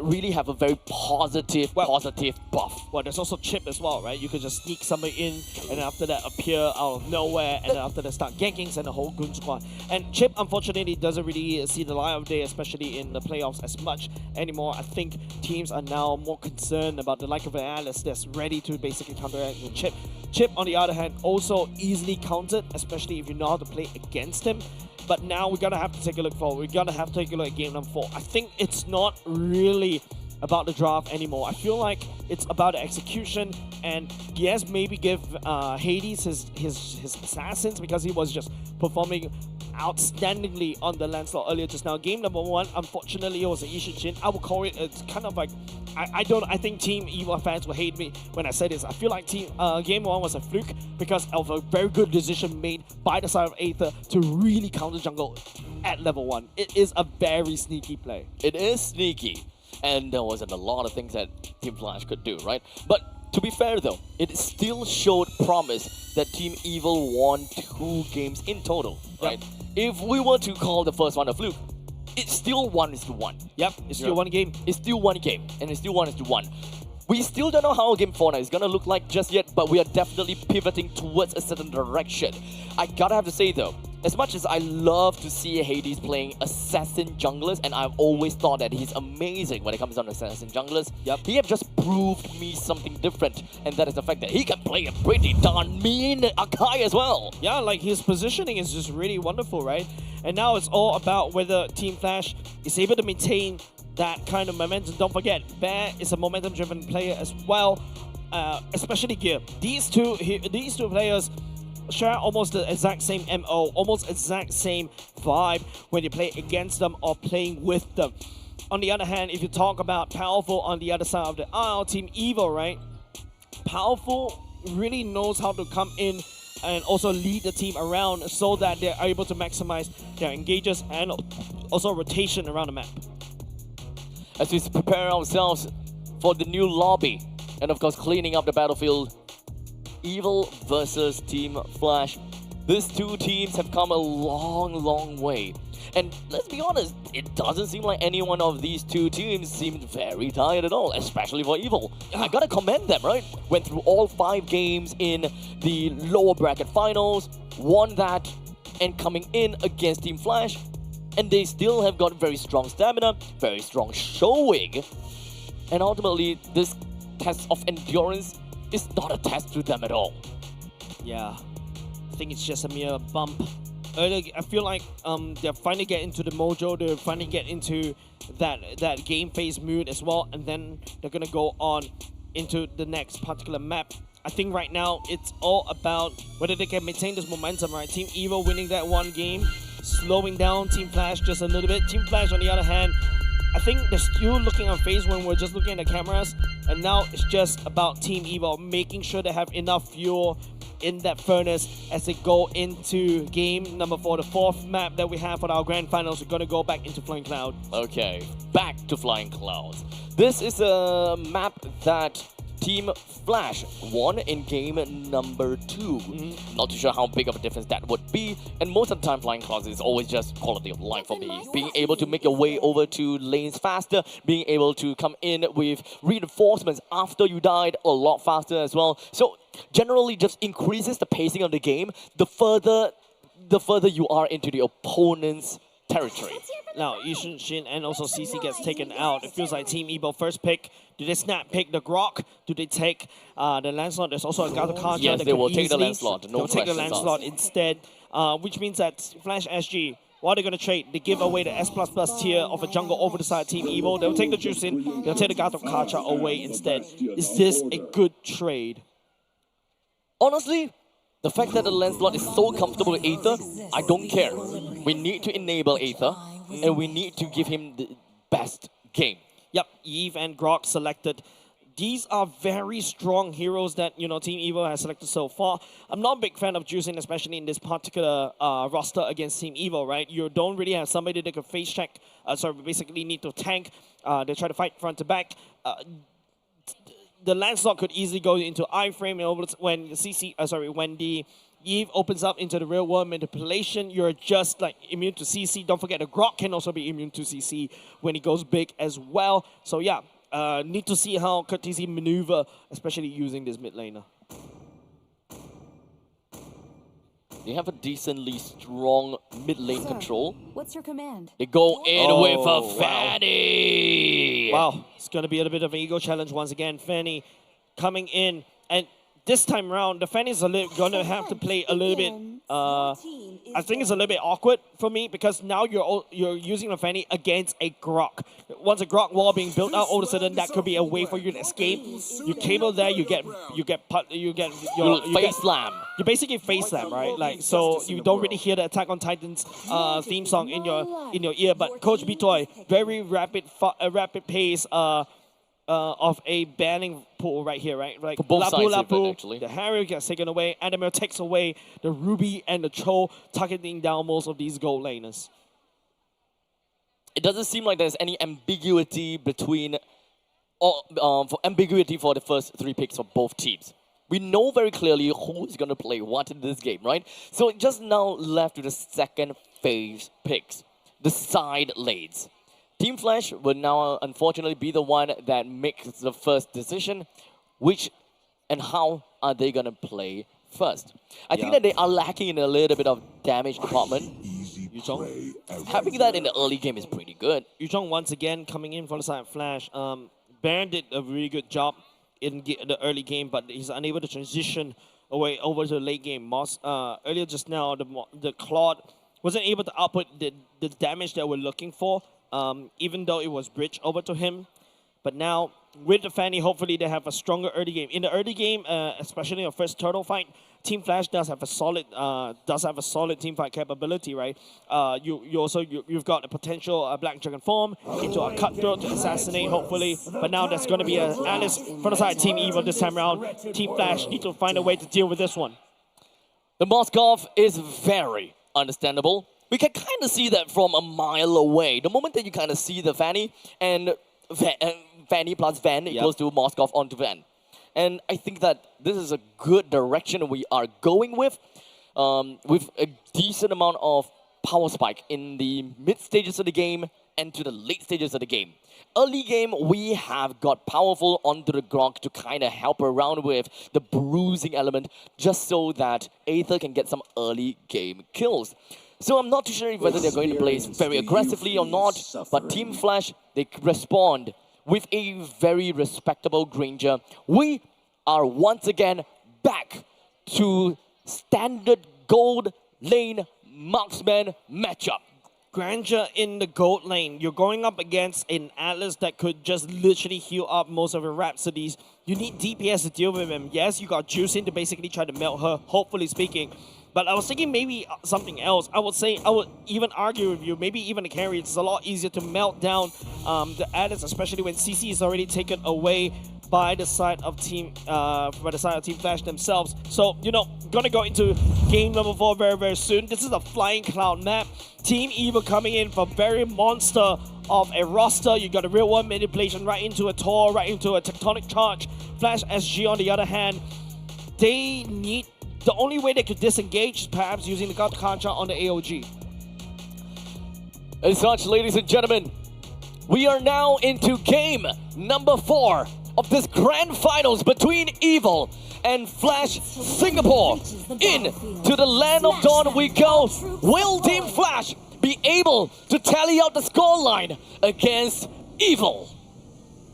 really have a very positive buff. Well, there's also Chip as well, right? You could just sneak somebody in, and after that appear out of nowhere, and then after that start ganking and the whole goon squad. And Chip, unfortunately, doesn't really see the light of day, especially in the playoffs, as much anymore. I think teams are now more concerned about the like of an Alice that's ready to basically counteract with Chip. Chip, on the other hand, also easily countered, especially if you know how to play against him. But now we're gonna have to take a look forward. We're gonna have to take a look at game number 4. I think it's not really about the draft anymore. I feel like it's about the execution, and yes, maybe give Hades his assassins, because he was just performing outstandingly on the Lancelot earlier just now. Game number 1, unfortunately, it was an Ishin. I would call it's kind of like, I think Team Evil fans will hate me when I say this. I feel like game 1 was a fluke because of a very good decision made by the side of Aether to really counter jungle at level 1. It is a very sneaky play. It is sneaky, and there wasn't a lot of things that Team Flash could do, right? But to be fair though, it still showed promise that Team Evil won 2 games in total, right? Yep. If we were to call the first one a fluke, it's still 1-1. Yep, it's still one game. It's still one game, and it's still 1-1. We still don't know how game 4 now is gonna look like just yet, but we are definitely pivoting towards a certain direction. I gotta have to say though, as much as I love to see Hades playing assassin junglers, and I've always thought that he's amazing when it comes down to assassin junglers, he have just proved me something different, and that is the fact that he can play a pretty darn mean Akai as well. Yeah, like his positioning is just really wonderful, right? And now it's all about whether Team Flash is able to maintain that kind of momentum. Don't forget, Bear is a momentum-driven player as well, especially Gear. These two players share almost the exact same MO, almost exact same vibe when you play against them or playing with them. On the other hand, if you talk about Powerful on the other side of the aisle, Team Evil, right? Powerful really knows how to come in and also lead the team around so that they're able to maximize their engages and also rotation around the map. As we prepare ourselves for the new lobby, and of course cleaning up the battlefield, Evil versus Team Flash. These two teams have come a long way. And let's be honest, it doesn't seem like any one of these two teams seemed very tired at all, especially for Evil. I gotta commend them, right? Went through all 5 games in the lower bracket finals, won that, and coming in against Team Flash, and they still have got very strong stamina, very strong showing, and ultimately this test of endurance is not a test to them at all. Yeah, I think it's just a mere bump. Earlier, I feel like they're finally getting into the mojo, they're finally get into that game phase mood as well, and then they're gonna go on into the next particular map. I think right now it's all about whether they can maintain this momentum, right? Team Evil winning that one game, slowing down Team Flash just a little bit. Team Flash, on the other hand, I think they're still looking on phase when we're just looking at the cameras, and now it's just about Team Evil making sure they have enough fuel in that furnace as they go into game number 4, the 4th map that we have for our grand finals. We're gonna go back into Flying Cloud. Okay, back to Flying Clouds. This is a map that Team Flash won in game number 2. Not too sure how big of a difference that would be, and most of the time Flying Clouds is always just quality of life for me. Being able to make your way over to lanes faster, being able to come in with reinforcements after you died a lot faster as well. So generally just increases the pacing of the game the further you are into the opponent's territory. Now, Yishun Shin and also CC gets taken out. It feels like Team Evil first pick. Do they snap pick the Grok? Do they take the Lancelot? There's also a Gato Karja. Yes, they will take the Lancelot. They'll take the Lancelot instead, which means that Flash SG, what are they going to trade? They give away the S++ tier of a jungle over the side of Team Evil. They'll take the Juice in. They'll take the Gato Karja away instead. Is this a good trade? Honestly, the fact that the Lancelot is so comfortable with Aether, I don't care. We need to enable Aether, and we need to give him the best game. Yep, Eve and Grok selected. These are very strong heroes that, Team Evil has selected so far. I'm not a big fan of juicing, especially in this particular roster against Team Evil, right? You don't really have somebody that can face check, basically need to tank. They try to fight front to back. The Lancelot could easily go into iframe, and when the Eve opens up into the real world manipulation, you're just like immune to CC. Don't forget the Grok can also be immune to CC when he goes big as well. So yeah, need to see how Kurtisi maneuver, especially using this mid laner. They have a decently strong mid lane control. What's your command? They go in with a Fanny. Wow, it's going to be a bit of an ego challenge once again. Fanny coming in, and this time around, the Fanny is going to have to play a little bit. I think it's a little bit awkward for me because now you're using the Fanny against a Grok. Once a Grok wall being built out, all of a sudden that could be a way for you to escape. You cable there, you get face slam. You basically face slam, right? Like so, you don't really hear the Attack on Titan's theme song in your ear. But Coach Bitoy, very rapid pace. Of a banning pool right here, right? Like for both sides of it, actually. The Harry gets taken away, Adamir takes away the Ruby and the Cho, targeting down most of these gold laners. It doesn't seem like there's any ambiguity between, ambiguity for the first 3 picks of both teams. We know very clearly who is going to play what in this game, right? So just now left to the second phase picks, the side lanes. Team Flash will now unfortunately be the one that makes the first decision. Which and how are they going to play first. I think that they are lacking in a little bit of damage department. Yuzhong. Having that in the early game is pretty good. Yuzhong once again coming in for the side of Flash. Baron did a really good job in the early game, but he's unable to transition away over to the late game. Earlier just now, the Claude wasn't able to output the damage that we're looking for, even though it was bridged over to him. But now, with the Fanny, hopefully they have a stronger early game. In the early game, especially your first turtle fight, Team Flash does have a solid team fight capability, right? You've got a potential Black Dragon form into a cutthroat to assassinate, hopefully. But now there's going to be a Alice from the side Team Evil this time around. Team Flash need to find a way to deal with this one. The Moskov is very understandable. We can kind of see that from a mile away. The moment that you kind of see the Fanny and Fanny plus Van equals to Moskov onto Van. And I think that this is a good direction we are going with a decent amount of power spike in the mid stages of the game and to the late stages of the game. Early game, we have got powerful onto the Grok to kind of help around with the bruising element just so that Aether can get some early game kills. So I'm not too sure whether they're going to play very aggressively or not, but Team Flash, they respond with a very respectable Granger. We are once again back to standard gold lane marksman matchup. Granger in the gold lane. You're going up against an Atlas that could just literally heal up most of her Rhapsodies. You need DPS to deal with him. Yes, you got Juice in to basically try to melt her, hopefully speaking. But I was thinking maybe something else. I would even argue with you, maybe even a carry. It's a lot easier to melt down the Atlas, especially when CC is already taken away by the side of Team Flash themselves. So, gonna go into game number 4 very, very soon. This is a Flying Cloud map. Team Evil coming in for very monster of a roster. You got a real one manipulation right into a Tor, right into a Tectonic Charge. Flash SG on the other hand, they need. The only way they could disengage is perhaps using the God Concha on the AOG. As such, ladies and gentlemen, we are now into game number 4 of this grand finals between Evil and Flash Singapore. Into the land of dawn we go. Will Team Flash be able to tally out the scoreline against Evil?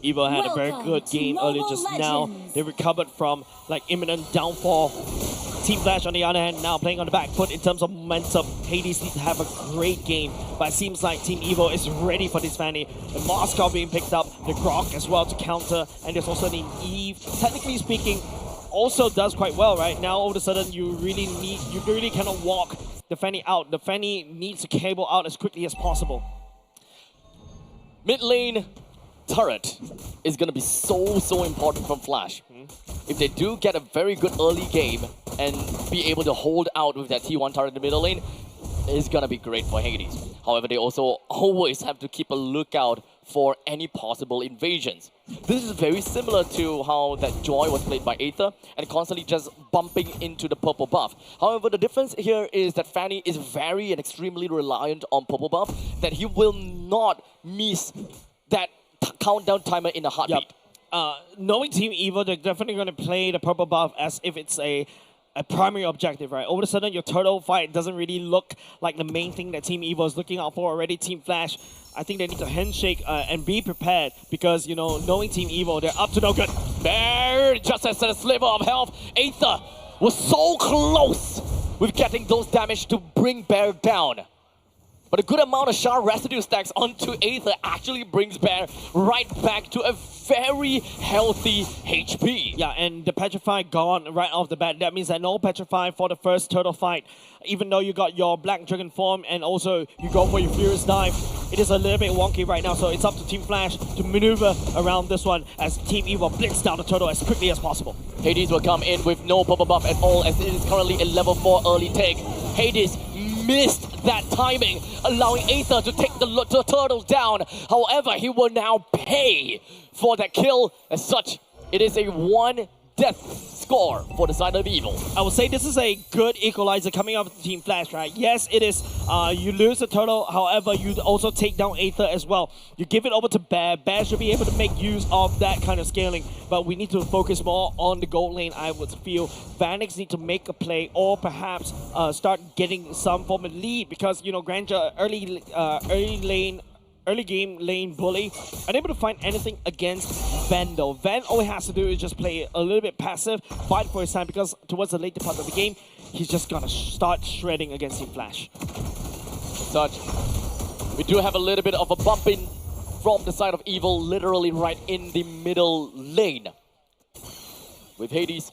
Evil had a very good game earlier just now. They recovered from imminent downfall. Team Flash on the other hand now playing on the back foot in terms of momentum. Hades needs to have a great game, but it seems like Team Evil is ready for this Fanny. The Moscow being picked up, the Grok as well to counter, and there's also the Eve, technically speaking, also does quite well, right? Now all of a sudden you really cannot walk the Fanny out. The Fanny needs to cable out as quickly as possible. Mid lane turret is going to be so important from Flash. If they do get a very good early game and be able to hold out with that T1 turret in the middle lane, it's going to be great for Hades. However, they also always have to keep a lookout for any possible invasions. This is very similar to how that Joy was played by Aether and constantly just bumping into the purple buff. However, the difference here is that Fanny is very and extremely reliant on purple buff, that he will not miss that countdown timer in a heartbeat. Knowing Team Evil, they're definitely going to play the purple buff as if it's a primary objective, right? All of a sudden, your turtle fight doesn't really look like the main thing that Team Evil is looking out for already. Team Flash, I think they need to handshake and be prepared because, knowing Team Evil, they're up to no good. There, just as a sliver of health, Aether was so close with getting those damage to bring Bear down. But a good amount of Shard residue stacks onto Aether actually brings Bear right back to a very healthy HP. Yeah, and the Petrify gone right off the bat. That means that no Petrify for the first turtle fight. Even though you got your Black Dragon form and also you go for your Furious Dive, it is a little bit wonky right now. So it's up to Team Flash to maneuver around this one as Team Evil blitz down the turtle as quickly as possible. Hades will come in with no purple buff at all as it is currently a level 4 early take. Hades missed that timing, allowing Aether to take the turtle down. However, he will now pay for that kill. As such, it is a one death score for the side of Evil. I would say this is a good equalizer coming up with Team Flash, right? Yes, it is. You lose the turtle, however, you also take down Aether as well. You give it over to Bear. Bear should be able to make use of that kind of scaling, but we need to focus more on the gold lane, I would feel. Vanix need to make a play or perhaps start getting some form of lead because, you know, Granger, early game lane bully, unable to find anything against Van though. Van, all he has to do is just play a little bit passive, fight for his time, because towards the later part of the game, he's just gonna start shredding against Team Flash. Such, we do have a little bit of a bump in from the side of Evil, literally right in the middle lane. With Hades,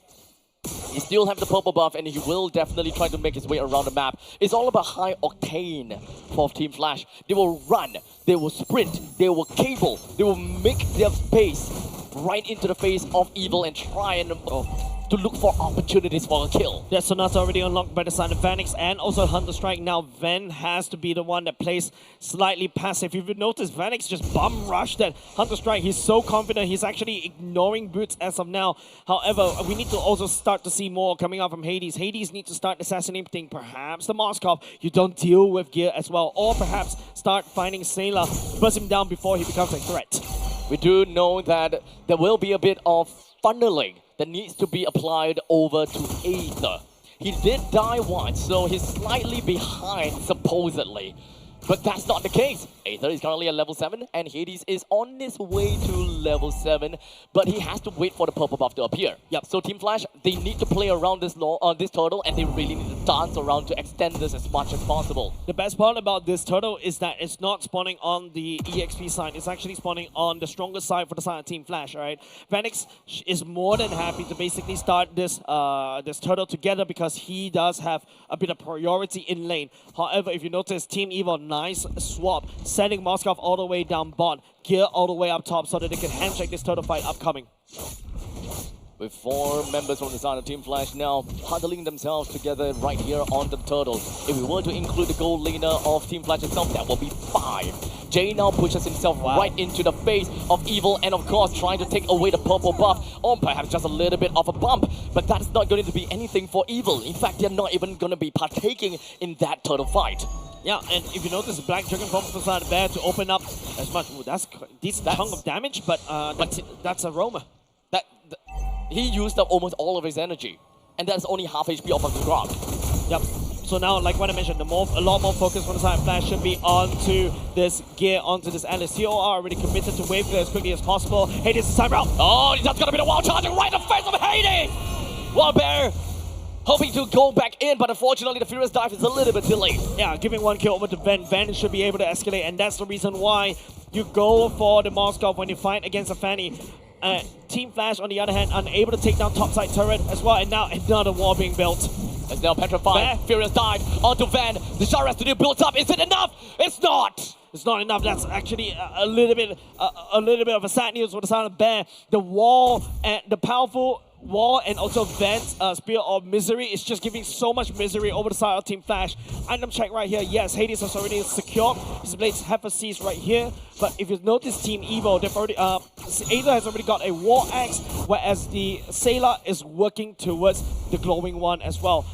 he still have the purple buff and he will definitely try to make his way around the map. It's all about high octane for Team Flash. They will run, they will sprint, they will cable, they will make their space right into the face of Evil and try and to look for opportunities for a kill. Yeah, Sonata already unlocked by the side of Vanix and also Hunter Strike. Now Ven has to be the one that plays slightly passive. If you notice, Vanix just bum rushed that Hunter Strike. He's so confident, he's actually ignoring boots as of now. However, we need to also start to see more coming out from Hades. Hades needs to start assassinating perhaps the Moskov. You don't deal with gear as well. Or perhaps start finding Sailor, burst him down before he becomes a threat. We do know that there will be a bit of funneling that needs to be applied over to Aether. He did die once, so he's slightly behind, supposedly. But that's not the case. Aether is currently at level 7, and Hades is on his way to level 7, but he has to wait for the purple buff to appear. Yep. So Team Flash, they need to play around this turtle, and they really need to dance around to extend this as much as possible. The best part about this turtle is that it's not spawning on the EXP side, it's actually spawning on the stronger side for the side of Team Flash, alright? Vanix is more than happy to basically start this this turtle together because he does have a bit of priority in lane. However, if you notice, Team Evil, nice swap, sending Moskov all the way down bot, gear all the way up top so that they can handshake this turtle fight upcoming. With 4 members from the side of Team Flash now huddling themselves together right here on the turtle. If we were to include the gold laner of Team Flash itself, that will be 5. Jay now pushes himself right into the face of Evil and of course trying to take away the purple buff or perhaps just a little bit of a bump. But that's not going to be anything for Evil. In fact, they're not even going to be partaking in that turtle fight. Yeah, and if you notice, the Black Dragon from the side there to open up as much. Ooh, that's a decent chunk of damage, but that's a roamer. He used up almost all of his energy, and that's only half HP off of the ground. Yep. So now, like what I mentioned, a lot more focus from the side of Flash should be onto this gear, onto this Alice. TOR already committed to wave clear as quickly as possible. Hades is time out. Oh, that's gonna be the wall charging right in the face of Hades! Wild Bear hoping to go back in, but unfortunately the Furious Dive is a little bit delayed. Yeah, giving 1 kill over to Ven. Ven should be able to escalate, and that's the reason why you go for the Moskov when you fight against a Fanny. Team Flash, on the other hand, unable to take down topside turret as well, and now another wall being built. It's now petrified. Furious Dive onto Van. The Shara has to do built up. Is it enough? It's not! It's not enough. That's actually a little bit of a sad news for the side of Bear. The wall and the powerful wall and also Van's Spear of Misery is just giving so much misery over the side of Team Flash. Item check right here. Yes, Hades has already secured. His blades have a seize right here. But if you notice Team Evo, they've already Aether has already got a War Axe, whereas the Sailor is working towards the glowing one as well.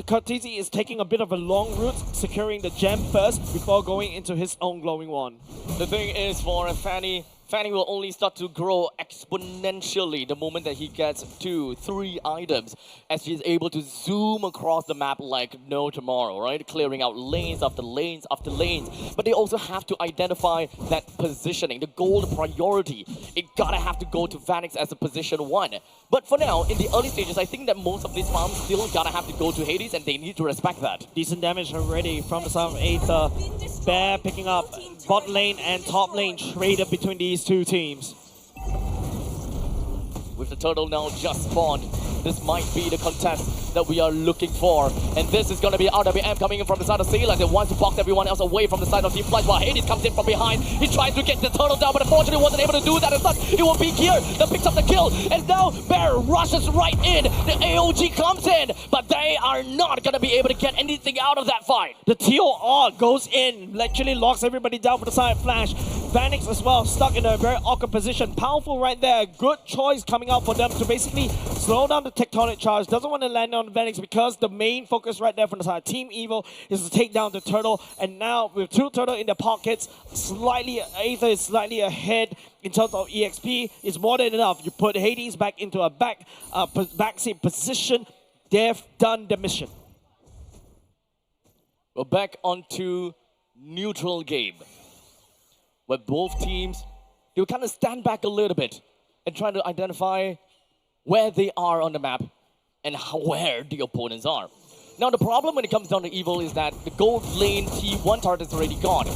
Cortese is taking a bit of a long route, securing the gem first before going into his own glowing one. The thing is, for Fanny will only start to grow exponentially the moment that he gets 2, 3 items, as he's able to zoom across the map like no tomorrow, right? Clearing out lanes after lanes after lanes. But they also have to identify that positioning, the gold priority. It gotta have to go to Vanix as a position 1. But for now, in the early stages, I think that most of these farms still gotta have to go to Hades, and they need to respect that. Decent damage already from the side of Aether. Bear picking up bot lane and top lane traded between these two teams. With the turtle now just spawned, this might be the contest that we are looking for. And this is going to be RWM coming in from the side of Sailor. They want to box everyone else away from the side of Team Flash, while Hades comes in from behind. He tries to get the turtle down, but unfortunately wasn't able to do that. As such, it will be Gear that picks up the kill. And now Bear rushes right in. The AOG comes in, but they are not going to be able to get anything out of that fight. The TOR goes in, literally locks everybody down for the side of Flash. Vanix as well, stuck in a very awkward position. Powerful right there. Good choice coming out for them to basically slow down the tectonic charge. Doesn't want to land on Vanix because the main focus right there from the side Team Evil is to take down the turtle. And now with 2 turtle in their pockets, Aether is slightly ahead in terms of EXP. It's more than enough. You put Hades back into a backseat position. They've done the mission. We're back onto neutral game, where both teams, they will kind of stand back a little bit and try to identify where they are on the map and where the opponents are. Now the problem when it comes down to Evil is that the gold lane T1 turret is already gone.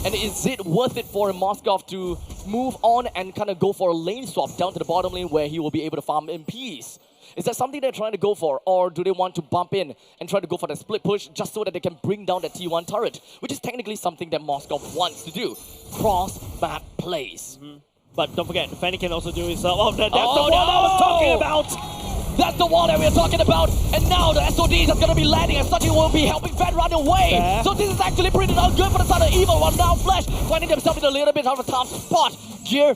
And is it worth it for Moskov to move on and kind of go for a lane swap down to the bottom lane where he will be able to farm in peace? Is that something they're trying to go for, or do they want to bump in and try to go for the split push just so that they can bring down the T1 turret, which is technically something that Moskov wants to do. Cross-map plays. But don't forget, Fanny can also do his... Oh, that's the wall I was talking about! That's the wall that we're talking about! And now the SOD is going to be landing, and such will be helping Fan run away! Yeah. So this is actually pretty good for the side of Evil, while now Flash finding themselves in a little bit of a tough spot. Gear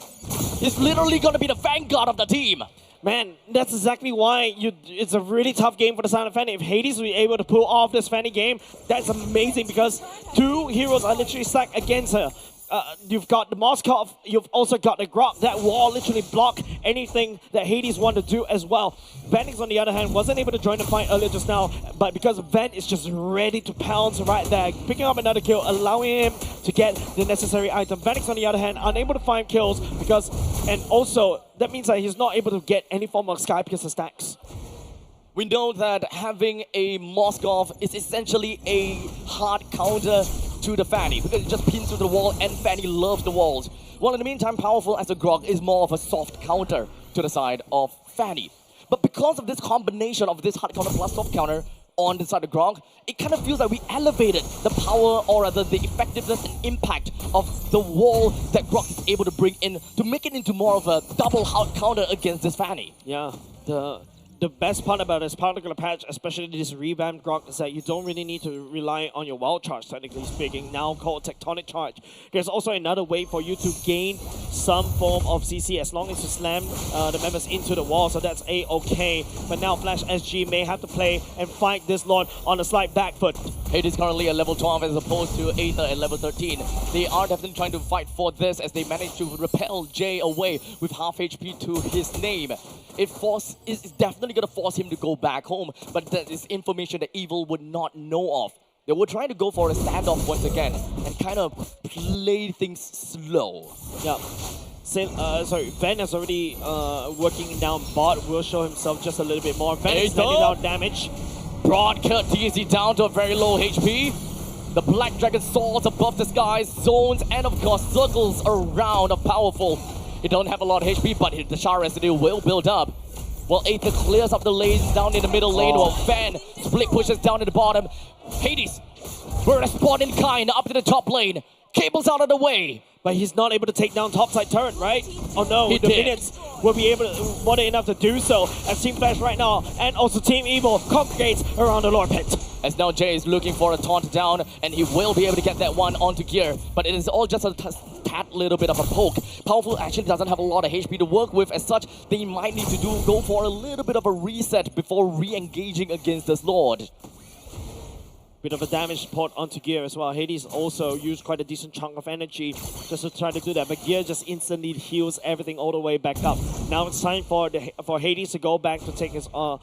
is literally going to be the vanguard of the team. Man, that's exactly why it's a really tough game for the side of Fanny. If Hades will be able to pull off this Fanny game, that's amazing because 2 heroes are literally stacked against her. You've got the Moskov, you've also got the Grok. That wall literally block anything that Hades want to do as well. Vanix, on the other hand, wasn't able to join the fight earlier just now, but because Van is just ready to pounce right there, picking up another kill, allowing him to get the necessary item. Vanix, on the other hand, unable to find kills because, and also, that means that he's not able to get any form of Sky Piercer stacks. We know that having a Moskov is essentially a hard counter to the Fanny because it just pins to the wall and Fanny loves the walls. While in the meantime, Powerful as a Grog is more of a soft counter to the side of Fanny. But because of this combination of this hard counter plus soft counter on the side of Grog, it kind of feels like we elevated the power or rather the effectiveness and impact of the wall that Grog is able to bring in to make it into more of a double hard counter against this Fanny. Yeah, the best part about this particular patch, especially this revamped Grok, is that you don't really need to rely on your wild charge, technically speaking, now called tectonic charge. There's also another way for you to gain some form of CC as long as you slam the members into the wall, so that's A-okay. But now Flash SG may have to play and fight this Lord on a slight back foot. Hades currently at level 12 as opposed to Aether at level 13. They are definitely trying to fight for this as they manage to repel Jay away with half HP to his name. It's definitely going to force him to go back home, but that is information that Evil would not know of. They were trying to go for a standoff once again and kind of play things slow. Yeah. Van is already working down bot, will show himself just a little bit more. Van is sending out damage. Broad cut DZ down to a very low HP. The Black Dragon soars above the skies, zones, and of course circles around a Powerful. He don't have a lot of HP, but the Char residue will build up. While Aether clears up the lanes down in the middle lane, while Van split pushes down to the bottom. Hades, we're responding kind up to the top lane. Cable's out of the way. But he's not able to take down topside turret, right? Oh no, the minions will be able to, more than enough to do so. As Team Flash right now, and also Team Evil congregates around the Lord Pit. As now Jay is looking for a taunt down, and he will be able to get that one onto gear. But it is all just a tad little bit of a poke. Powerful actually doesn't have a lot of HP to work with. As such, they might need to go for a little bit of a reset before re-engaging against this Lord. Bit of a damage port onto Gear as well. Hades also used quite a decent chunk of energy just to try to do that, but Gear just instantly heals everything all the way back up. Now it's time for Hades to go back to take his own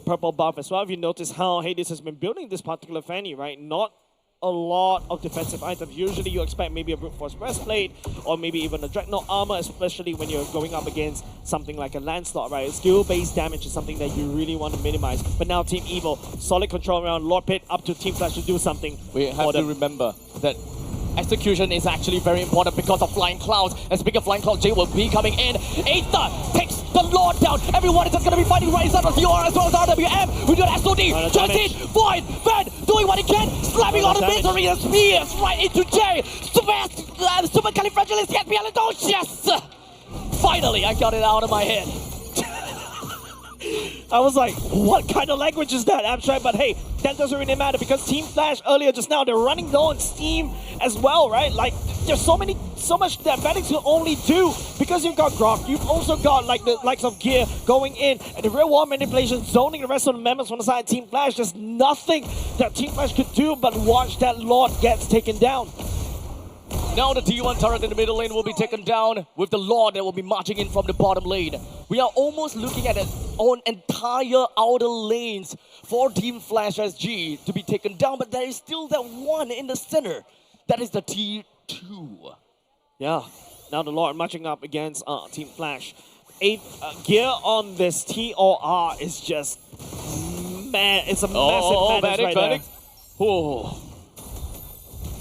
purple buff as well. If you notice how Hades has been building this particular Fanny, right? Not a lot of defensive items. Usually you expect maybe a brute force breastplate or maybe even a dreadnought armor, especially when you're going up against something like a Lancelot, right? Skill-based damage is something that you really want to minimize. But now Team Evil, solid control around Lord Pit, up to Team Flash to do something. We have to remember that execution is actually very important because of Flying Clouds. And speaking of Flying Cloud, Jay will be coming in. Aether takes the Lord down. Everyone is just going to be fighting right inside of CR as well as RWM. We do an SOD. Just in. Void. Van doing what he can. Slamming on the misery and spears right into Jay. Supercalifragilisticexpialidocious. Finally, I got it out of my head. I was like, what kind of language is that, Abstract? But hey, that doesn't really matter because Team Flash earlier just now, they're running low on steam as well, right? Like, there's so much that Vanix can only do because you've got Grok. You've also got like the likes of Gear going in and the real wall manipulation, zoning the rest of the members from the side of Team Flash. There's nothing that Team Flash could do but watch that Lord gets taken down. Now the T1 turret in the middle lane will be taken down with the Lord that will be marching in from the bottom lane. We are almost looking at an entire outer lanes for Team Flash SG to be taken down, but there is still that one in the center. That is the T2. Yeah, now the Lord marching up against Team Flash. Gear on this TOR is just, man, it's a massive madness right there. Oh.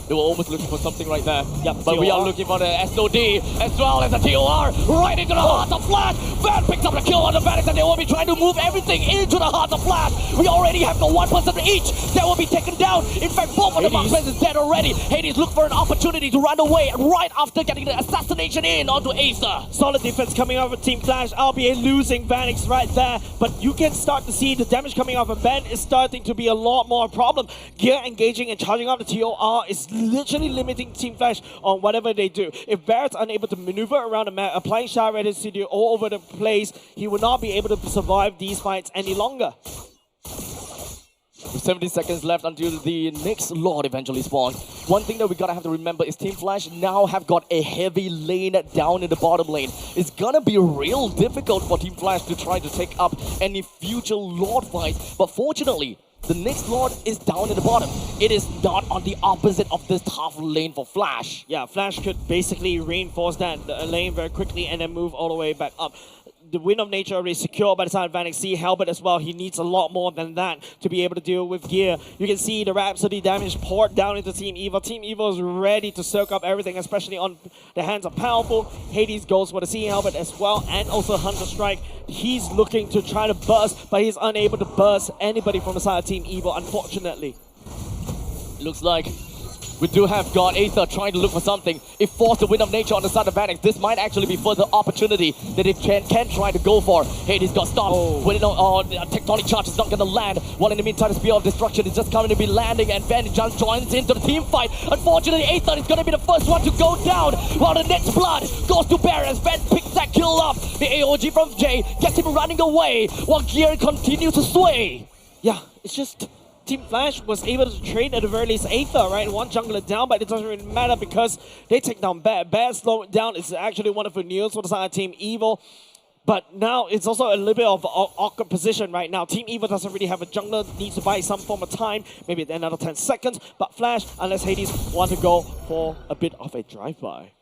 They were almost looking for something right there. Yep, but we are looking for the SOD as well as the TOR right into the heart of Flash. Van picks up the kill on the Vanix and they will be trying to move everything into the heart of Flash. We already have the one person each that will be taken down. In fact, both of the marksmen is dead already. Hades look for an opportunity to run away right after getting the assassination in onto Aether. Solid defense coming out of Team Flash. RBA losing Vanix right there. But you can start to see the damage coming off of Ben is starting to be a lot more problem. Gear engaging and charging off the TOR is literally limiting Team Flash on whatever they do. If Barrett's unable to maneuver around the map, applying Shard Red Studio all over the place, he will not be able to survive these fights any longer. With 70 seconds left until the next Lord eventually spawns. One thing that we gotta have to remember is Team Flash now have got a heavy lane down in the bottom lane. It's gonna be real difficult for Team Flash to try to take up any future Lord fights. But fortunately, the next Lord is down in the bottom. It is not on the opposite of this tough lane for Flash. Yeah, Flash could basically reinforce that lane very quickly and then move all the way back up. The Wind of Nature already secure by the side of Vanix. See Halbert as well. He needs a lot more than that to be able to deal with Gear. You can see the Rhapsody damage poured down into Team Evil. Team Evil is ready to soak up everything, especially on the hands of Powerful. Hades goes for the Sea Halbert as well, and also Hunter Strike. He's looking to try to burst, but he's unable to burst anybody from the side of Team Evil, unfortunately. Looks like we do have got Aether trying to look for something. If forced the Wind of Nature on the side of Vanix, this might actually be further opportunity that it can try to go for. Hades got stopped. Tectonic Charge is not going to land. While in the meantime, the Spear of Destruction is just coming to be landing, and Van just joins into the team fight. Unfortunately, Aether is going to be the first one to go down, while the next blood goes to Bear as Van picks that kill up. The AOG from Jay gets him running away, while Gear continues to sway. Yeah, it's just Team Flash was able to trade at the very least Aether, right? One jungler down, but it doesn't really matter because they take down Bear. Bear slow it down is actually wonderful news for the side of Team Evil. But now it's also a little bit of an awkward position right now. Team Evil doesn't really have a jungler, needs to buy some form of time, maybe another 10 seconds. But Flash, unless Hades want to go for a bit of a drive-by.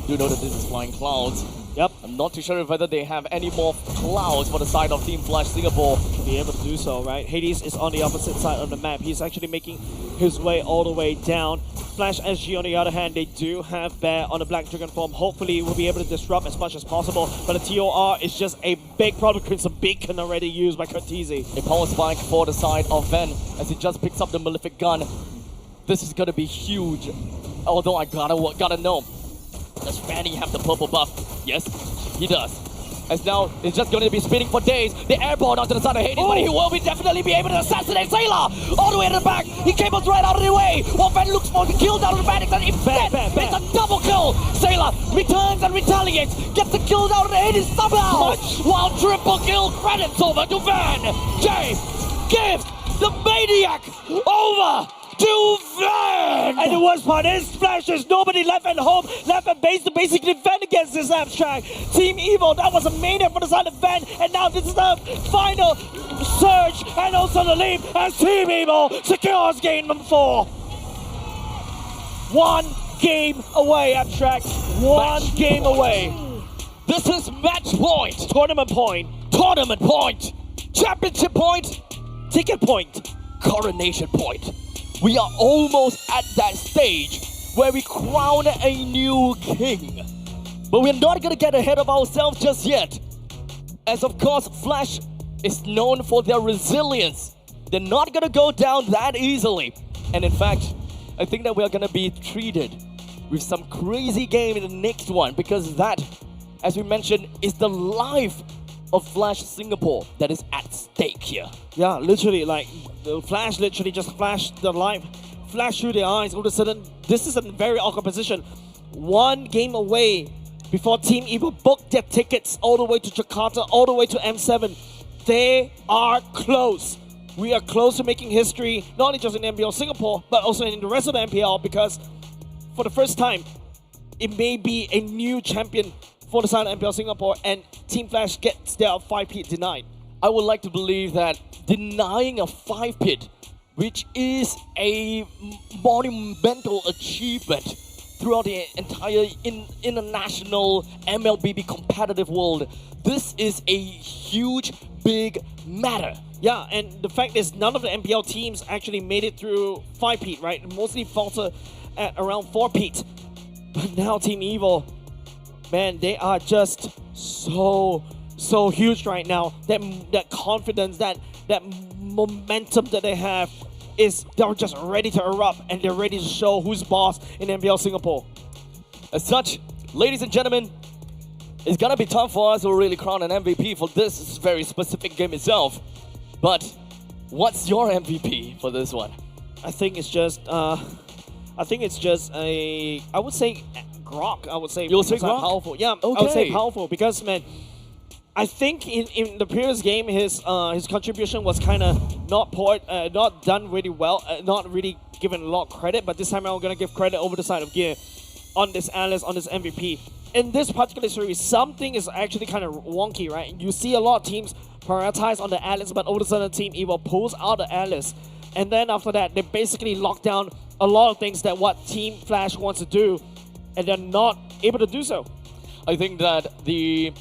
You know that this is Flying Clouds. Yep. I'm not too sure whether they have any more clouds for the side of Team Flash Singapore. Be able to do so, right? Hades is on the opposite side of the map. He's actually making his way all the way down. Flash SG, on the other hand, they do have Bear on the Black Dragon form. Hopefully, we'll be able to disrupt as much as possible. But the TOR is just a big problem. It's a beacon already used by Cortese. A power spike for the side of Ven as he just picks up the Malefic gun. This is gonna be huge. Although I gotta know. Does Fanny have the purple buff? Yes, he does. As now, it's just going to be spinning for days. The airborne onto the side of Hades, but he will definitely be able to assassinate Sailor! All the way to the back, he cables right out of the way! While Van looks for the kill down on the Vanix, and instead, it's a double kill! Sailor returns and retaliates, gets the kill down on the Hades somehow! While triple kill credits over to Van! Jay gives the Maniac over to Van! And the worst part is, Flash, there's nobody left at home, left at base to basically defend against this Abstract. Team Evil, that was a Maniac for the side of Van, and now this is the final surge and also the leap as Team Evil secures game number 4. 1 game away, Abstract. One game away. This is match point. Tournament point. Tournament point. Championship point. Ticket point. Coronation point. We are almost at that stage where we crown a new king. But we're not gonna get ahead of ourselves just yet. As of course, Flash is known for their resilience. They're not gonna go down that easily. And in fact, I think that we are gonna be treated with some crazy game in the next one, because that, as we mentioned, is the life of Flash Singapore that is at stake here. Yeah, literally, like, the Flash literally just flashed the light, flash through their eyes. All of a sudden, this is a very awkward position. One game away before Team Evil booked their tickets all the way to Jakarta, all the way to M7. They are close. We are close to making history, not only just in MPL Singapore, but also in the rest of the MPL, because for the first time, it may be a new champion for the side of MPL Singapore, and Team Flash gets their 5-pit denied. I would like to believe that denying a 5-pit, which is a monumental achievement throughout the entire international MLBB competitive world, this is a huge, big matter. Yeah, and the fact is none of the MPL teams actually made it through 5-pit, right? Mostly falter at around 4-pit. But now Team Evil, man, they are just so huge right now. That confidence, that momentum that they have they're just ready to erupt, and they're ready to show who's boss in MPL Singapore. As such, ladies and gentlemen, it's gonna be tough for us to really crown an MVP for this very specific game itself. But what's your MVP for this one? I think it's just I would say Grok. I would say you'll say Grok? Powerful. Yeah, okay. I would say powerful because, man, I think in the previous game his contribution was kind of not done really well, not really given a lot of credit. But this time I'm gonna give credit over the side of Gear on this Alice, on this MVP. In this particular series, something is actually kind of wonky, right? You see a lot of teams prioritize on the Alice, but all of a sudden Team Evil pulls out the Alice, and then after that they basically lock down a lot of things that what Team Flash wants to do, and they're not able to do so. I think that the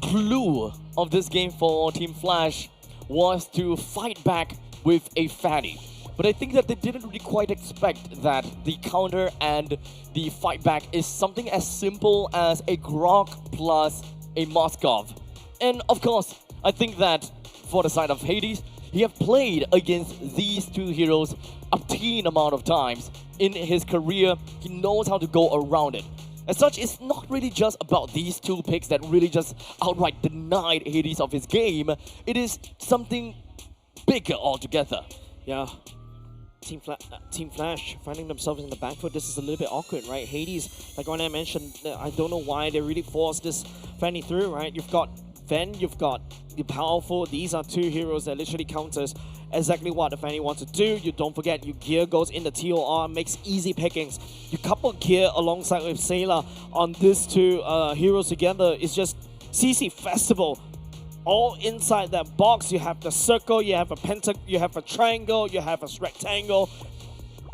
clue of this game for Team Flash was to fight back with a Fanny. But I think that they didn't really quite expect that the counter and the fight back is something as simple as a Grok plus a Moskov. And of course, I think that for the side of Hades, he have played against these two heroes obscene amount of times in his career. He knows how to go around it. As such, it's not really just about these two picks that really just outright denied Hades of his game. It is something bigger altogether. Yeah. Team Flash finding themselves in the back foot. This is a little bit awkward, right? Hades, like when I mentioned, I don't know why they really forced this Fanny through, right? You've got Ven, you've got the Powerful. These are two heroes that literally counters exactly what the Fanny wants to do. You don't forget, your Gear goes in the TOR, makes easy pickings. You couple Gear alongside with Sailor on these two heroes together. It's just CC Festival. All inside that box, you have the circle, you have a you have a triangle, you have a rectangle,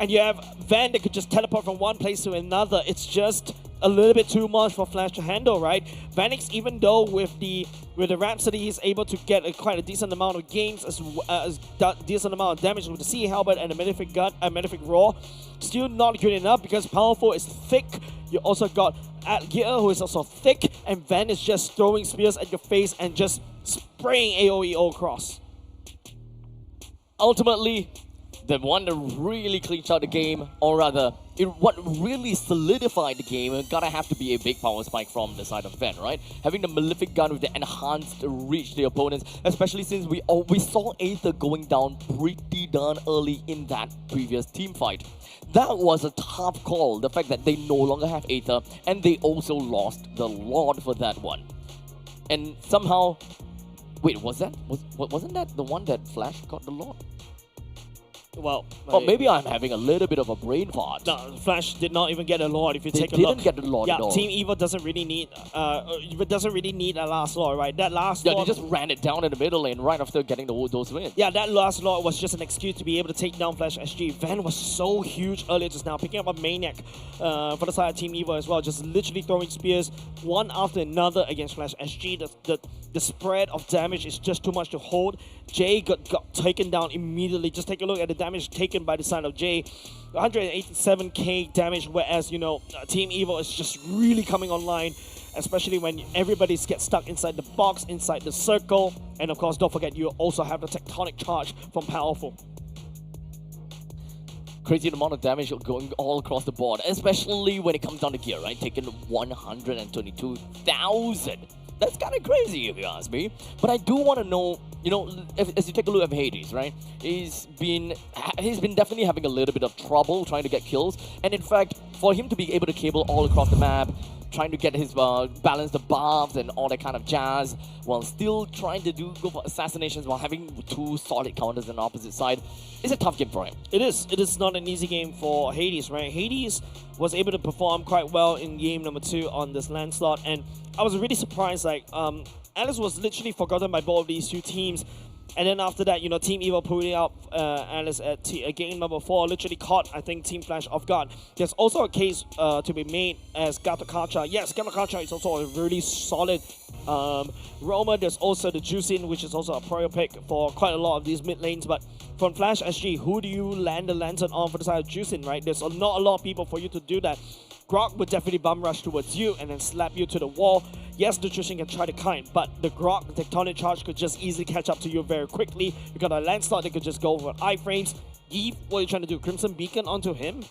and you have Van that could just teleport from one place to another. It's just a little bit too much for Flash to handle, right? Vanix, even though with the Rhapsody, he's able to get quite a decent amount of games as decent amount of damage with the Sea Halberd and the Malefic Gun, Malefic Roar. Still not good enough because Powerful is thick. You also got Gear, who is also thick, and Van is just throwing spears at your face and just spraying AoE all across. Ultimately, the one that really cleans out the game, or rather, what really solidified the game, gotta have to be a big power spike from the side of Ven, right? Having the Malefic Gun with the enhanced reach the opponents, especially since we saw Aether going down pretty darn early in that previous team fight. That was a tough call, the fact that they no longer have Aether, and they also lost the Lord for that one. And somehow, wait, wasn't that the one that Flash got the Lord? Well, maybe I'm having a little bit of a brain fart. No, Flash did not even get a Lord. If you take a look, look, they didn't get the Lord at all. Team Evil doesn't really need a last Lord, right? That last Lord, they just ran it down in the middle lane right after getting those wins. Yeah, that last Lord was just an excuse to be able to take down Flash SG. Van was so huge earlier just now, picking up a Maniac for the side of Team Evil as well, just literally throwing spears one after another against Flash SG. The spread of damage is just too much to hold. Jay got taken down immediately. Just take a look at the damage taken by the side of Jay. 187k damage, whereas, you know, Team Evil is just really coming online, especially when everybody gets stuck inside the box, inside the circle. And of course, don't forget, you also have the Tectonic Charge from Powerful. Crazy amount of damage going all across the board, especially when it comes down to Gear, right? Taking 122,000 That's kind of crazy if you ask me. But I do want to know, as you take a look at Hades, right? He's been definitely having a little bit of trouble trying to get kills. And in fact, for him to be able to cable all across the map, trying to get his balance the buffs and all that kind of jazz, while still trying to go for assassinations while having two solid counters on the opposite side, it's a tough game for him. It is. It is not an easy game for Hades, right? Hades was able to perform quite well in game number 2 on this land slot, and I was really surprised. Alice was literally forgotten by both of these two teams. And then after that, Team Evil pulling out Alice at game number 4 literally caught, I think, Team Flash off guard. There's also a case to be made as Gatakacha. Yes, Gatakacha is also a really solid roamer. There's also the Juicin, which is also a prior pick for quite a lot of these mid lanes. But from Flash SG, who do you land the lantern on for the side of Juicin, right? There's not a lot of people for you to do that. Grog would definitely bum rush towards you and then slap you to the wall. Yes, Nutrition can try to kite, but the Grog Tectonic Charge could just easily catch up to you very quickly. You got a land slot that could just go for iframes. Eve, what are you trying to do? Crimson Beacon onto him?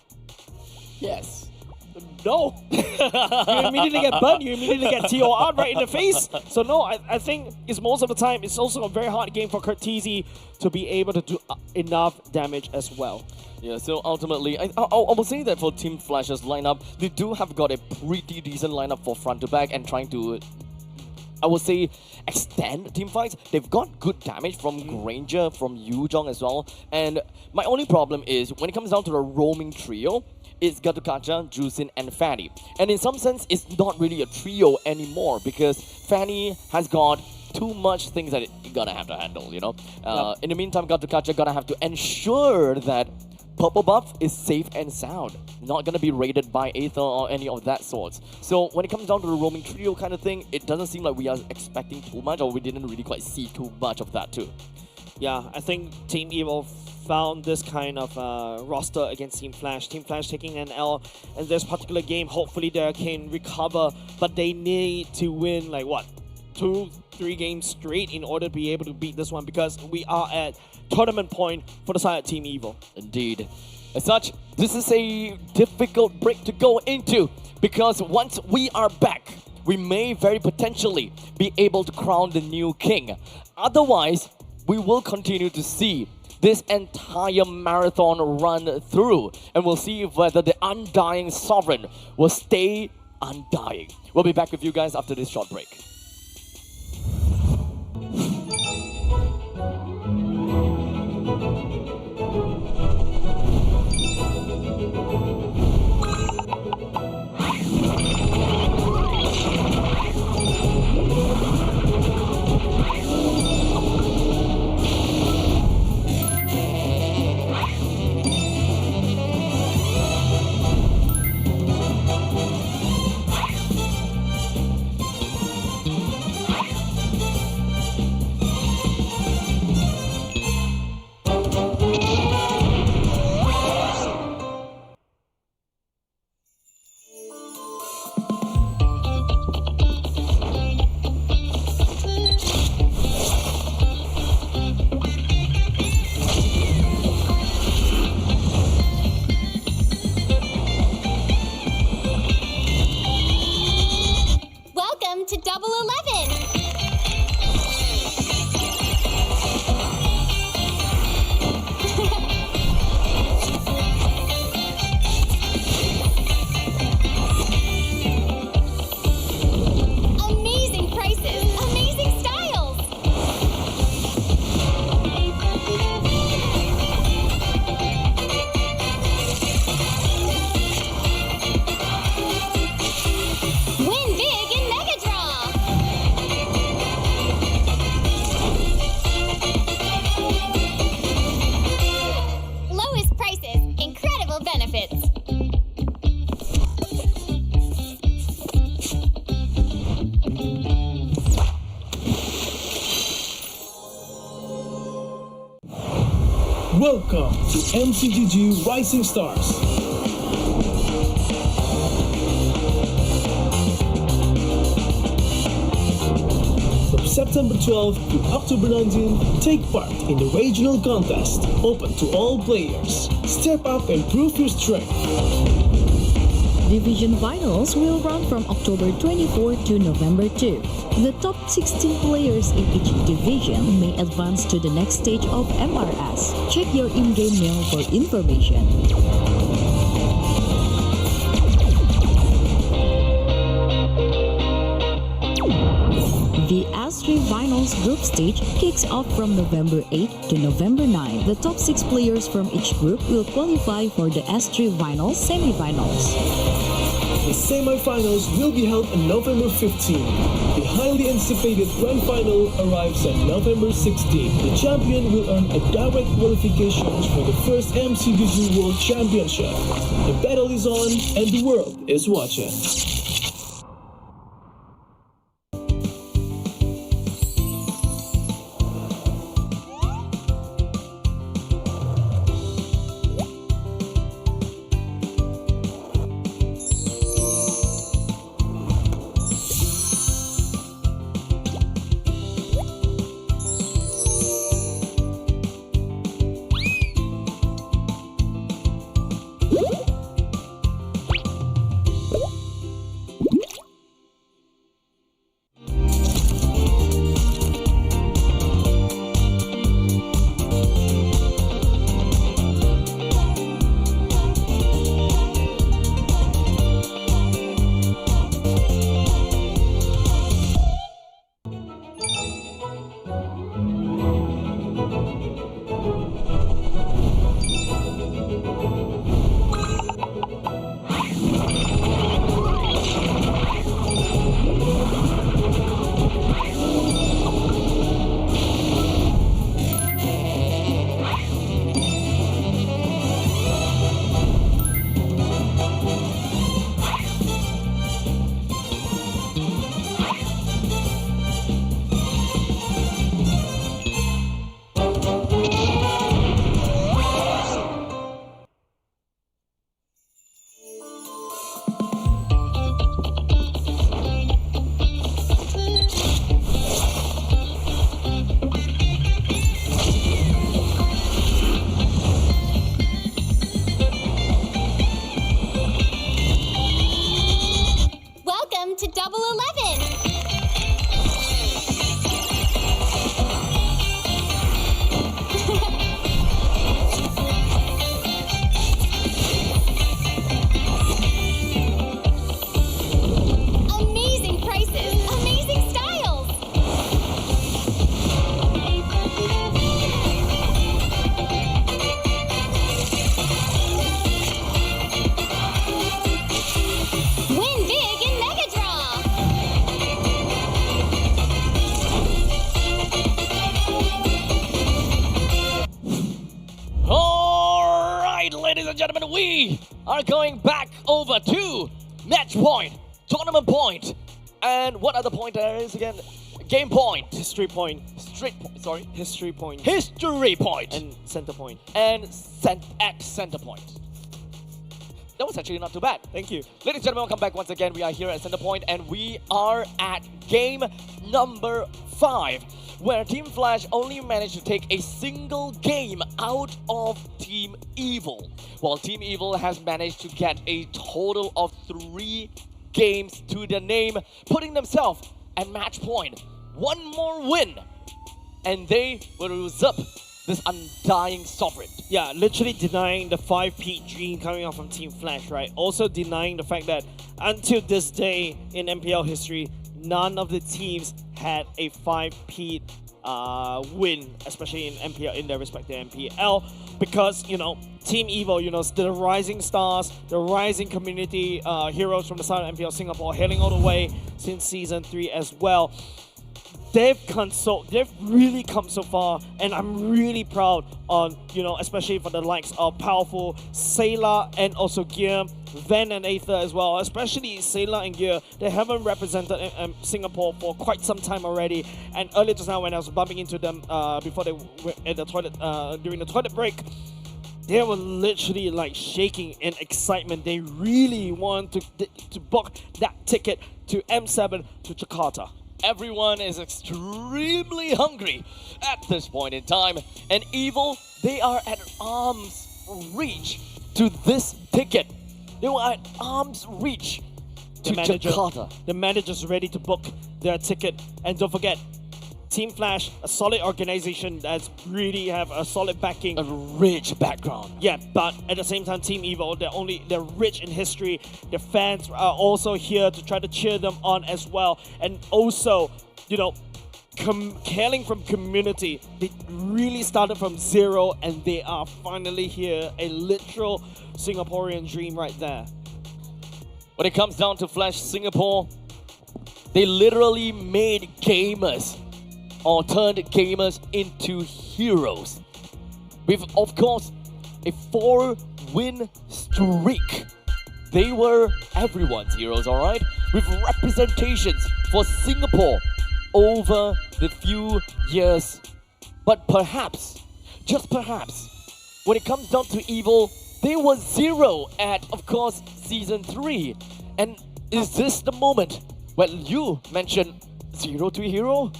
Yes. No. You immediately get burned. You immediately get TOR right in the face. So no, I think it's most of the time, it's also a very hard game for Curtizi to be able to do enough damage as well. Yeah, so ultimately, I will say that for Team Flash's lineup, they do have got a pretty decent lineup for front to back and trying to, I would say, extend team fights. They've got good damage from Granger, from Yuzhong as well. And my only problem is, when it comes down to the roaming trio, it's Gatakacha, Juicin, and Fanny. And in some sense, it's not really a trio anymore because Fanny has got too much things that you're gonna have to handle, In the meantime, Gatakacha gonna have to ensure that purple buff is safe and sound, not gonna be raided by Aether or any of that sorts. So when it comes down to the roaming trio kind of thing, it doesn't seem like we are expecting too much, or we didn't really quite see too much of that too. Yeah, I think Team Evil found this kind of roster against Team Flash. Team Flash taking an L in this particular game. Hopefully they can recover, but they need to win 2-3 games straight in order to be able to beat this one, because we are at tournament point for the side of Team Evil. Indeed. As such, this is a difficult break to go into, because once we are back, we may very potentially be able to crown the new king. Otherwise, we will continue to see this entire marathon run through, and we'll see whether the Undying Sovereign will stay undying. We'll be back with you guys after this short break. To Double 11. Amazing prices, amazing styles. Win big in Mega Draw. Lowest prices, incredible benefits. Welcome to MCGG Rising Stars. From September 12th to October 19th, take part in the regional contest, open to all players. Step up and prove your strength. Division Finals will run from October 24 to November 2. The top 16 players in each division may advance to the next stage of MRS. Check your in-game mail for information. The S3 Finals group stage kicks off from November 8 to November 9. The top 6 players from each group will qualify for the S3 Finals semi-finals. The semi-finals will be held on November 15. The highly anticipated grand final arrives on November 16. The champion will earn a direct qualification for the first MCDG World Championship. The battle is on and the world is watching. To Double 11. Amazing prices, amazing styles. Win big in Mega Draw. All right, ladies and gentlemen, we are going back over to match point, tournament point, and what other point there is again? Game point, History point. sorry, History point. history point, And center point. and at center point. That was actually not too bad. Thank you. Ladies and gentlemen, welcome back once again. We are here at Centrepoint and we are at game number 5, where Team Flash only managed to take a single game out of Team Evil, while Team Evil has managed to get a total of 3 games to their name, putting themselves at match point. One more win, and they will usurp this undying sovereign. Yeah, literally denying the 5-peat dream coming out from Team Flash, right? Also denying the fact that until this day in MPL history, none of the teams had a 5-peat win, especially in MPL, in their respective MPL, because, you know, Team Evil, you know, the rising stars, the rising community heroes from the side of MPL Singapore, hailing all the way since Season 3 as well. They've really come so far, and I'm really proud on, you know, especially for the likes of powerful Sailor and also Gear, Van and Aether as well, especially Sailor and Gear. They haven't represented Singapore for quite some time already, and earlier just now when I was bumping into them before they were at the toilet, during the toilet break, they were literally like shaking in excitement. They really want to book that ticket to M7 to Jakarta. Everyone is extremely hungry at this point in time, and Evil, they are at arm's reach to this ticket. They were at arm's reach to Jakarta. The manager's ready to book their ticket. And don't forget, Team Flash, a solid organization that's really have a solid backing. A rich background. Yeah, but at the same time, Team Evil, they're rich in history. Their fans are also here to try to cheer them on as well. And also, you know, hailing from community, they really started from zero and they are finally here. A literal Singaporean dream right there. When it comes down to Flash Singapore, they literally made gamers or turned gamers into heroes. With, of course, a 4-win streak. They were everyone's heroes, alright? With representations for Singapore over the few years. But perhaps, just perhaps, when it comes down to Evil, they were 0 at, of course, Season 3. And is this the moment when you mentioned 0 to hero?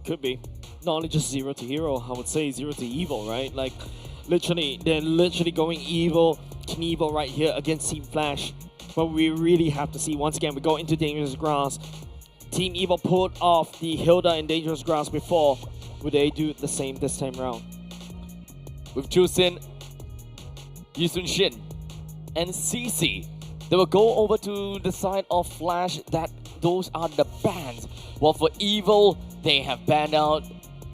Could be. Not only just 0 to hero, I would say 0 to evil, right? Like, literally, they're literally going evil, Knievel right here against Team Flash. But we really have to see, once again, we go into Dangerous Grass. Team Evil pulled off the Hilda in Dangerous Grass before. Would they do the same this time around? With Chusin, Yisun Shin, and CC, they will go over to the side of Flash. Those are the bans. While for Evil, they have banned out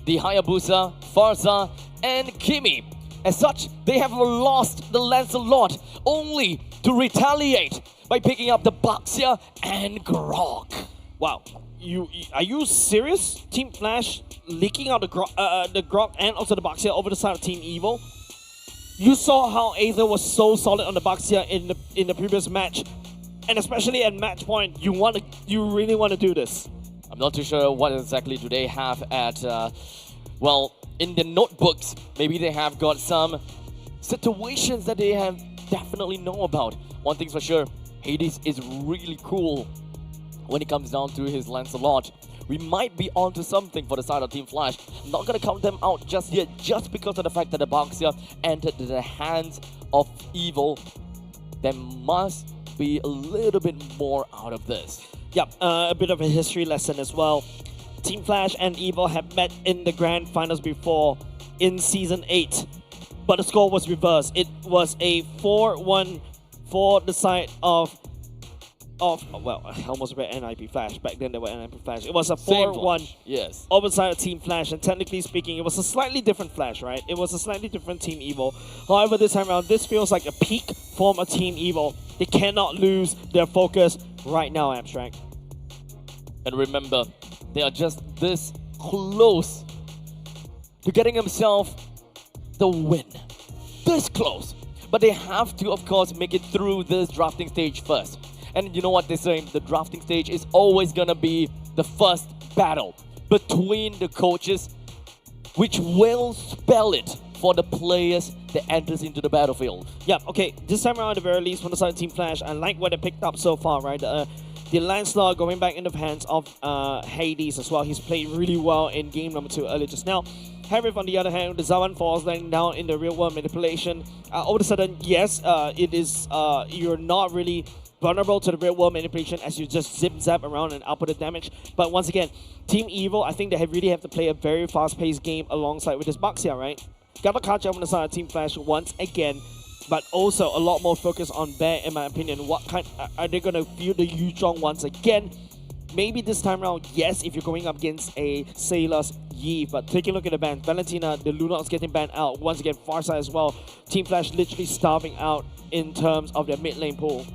the Hayabusa, Farsa, and Kimi. As such, they have lost the Lancelot, only to retaliate by picking up the Baxia and Grok. Wow, are you serious? Team Flash leaking out the Grok and also the Baxia over the side of Team Evil? You saw how Aether was so solid on the Baxia in the previous match, and especially at match point, you really want to do this. I'm not too sure what exactly do they have at, well, in the notebooks. Maybe they have got some situations that they have definitely know about. One thing's for sure, Hades is really cool when it comes down to his Lancelot. We might be onto something for the side of Team Flash. I'm not going to count them out just yet, just because of the fact that the Baxia entered the hands of Evil. There must be a little bit more out of this. Yep, a bit of a history lesson as well. Team Flash and Evil have met in the grand finals before in Season 8, but the score was reversed. It was a 4-1 for the side of well, I almost read NIP Flash. Back then, they were NIP Flash. It was a 4-1 yes, over the side of Team Flash, and technically speaking, it was a slightly different Flash, right? It was a slightly different Team Evil. However, this time around, this feels like a peak form of Team Evil. They cannot lose their focus right now, Abstract. And remember, they are just this close to getting themselves the win. This close. But they have to, of course, make it through this drafting stage first. And you know what they say, the drafting stage is always going to be the first battle between the coaches, which will spell it for the players that enters into the battlefield. Yeah, okay, this time around, at the very least, from the side of Team Flash, I like what they picked up so far, right? The Lancelot going back into the hands of Hades as well. He's played really well in game number 2 earlier just now. Harif, on the other hand, the Zawan Falls laying down in the real world manipulation. All of a sudden, yes, it is, you're not really vulnerable to the real world manipulation as you just zap around and output the damage. But once again, Team Evil, I think they really have to play a very fast-paced game alongside with this Baxia, right? Gotta catch up on the side of Team Flash once again, but also a lot more focus on Bear, in my opinion. What kind are they gonna feel the Yuzhong once again? Maybe this time around, yes, if you're going up against a Sailor's Yi, but take a look at the ban. Valentina, the Lunox getting banned out. Once again, Farsight as well. Team Flash literally starving out in terms of their mid lane pool.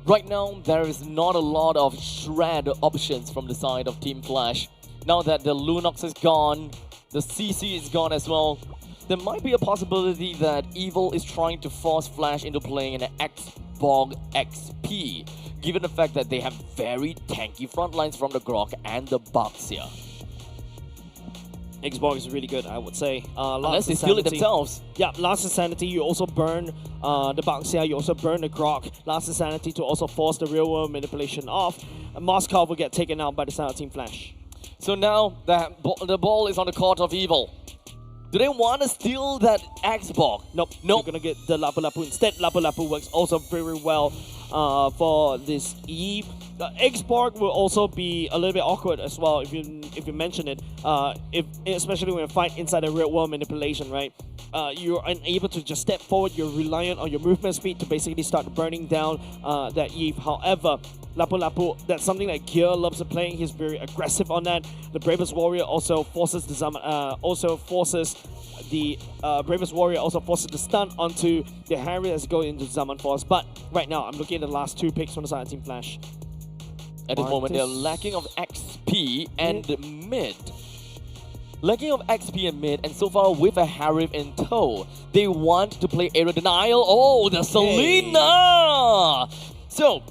Right now, there is not a lot of shred options from the side of Team Flash. Now that the Lunox is gone, the CC is gone as well, there might be a possibility that Evil is trying to force Flash into playing an X-Bog XP, given the fact that they have very tanky front lines from the Grok and the Baxia. Xbox is really good, I would say. Unless they steal it themselves. Yeah, Last Insanity, you also burn the Baxia, you also burn the Grok. Last Insanity to also force the real world manipulation off. Moscow will get taken out by the side of Team Flash. So now the ball is on the court of Evil. Do they want to steal that Xbox? Nope. Nope. You're gonna get the Lapu Lapu instead. Lapu Lapu works also very well for this Eve. The Xborg will also be a little bit awkward as well if you mention it. Especially when you fight inside a real world manipulation, right? You're unable to just step forward. You're reliant on your movement speed to basically start burning down that Eve. However, Lapu Lapu, that's something that Gear loves to play. He's very aggressive on that. The Bravest Warrior also forces the Bravest Warrior also forces the stun onto the Harry as go into Zaman Force. But right now, I'm looking at the last two picks from the side of Team Flash. At this moment, they're lacking of XP and mid. Lacking of XP and mid, and so far with a Harif in tow, they want to play Aerial Denial. Oh, the Selena! So,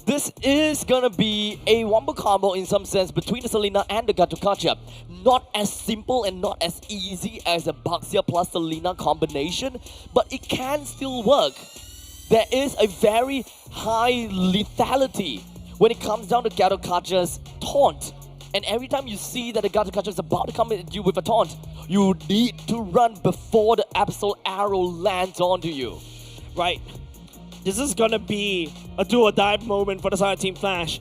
this is gonna be a wombo combo in some sense between the Selena and the Gatukacha. Not as simple and not as easy as a Baxia plus Selena combination, but it can still work. There is a very high lethality when it comes down to Gatukacha's taunt. And every time you see that the Gatukacha is about to come at you with a taunt, you need to run before the Absol arrow lands onto you. Right. This is gonna be a do or die moment for the side of Team Flash.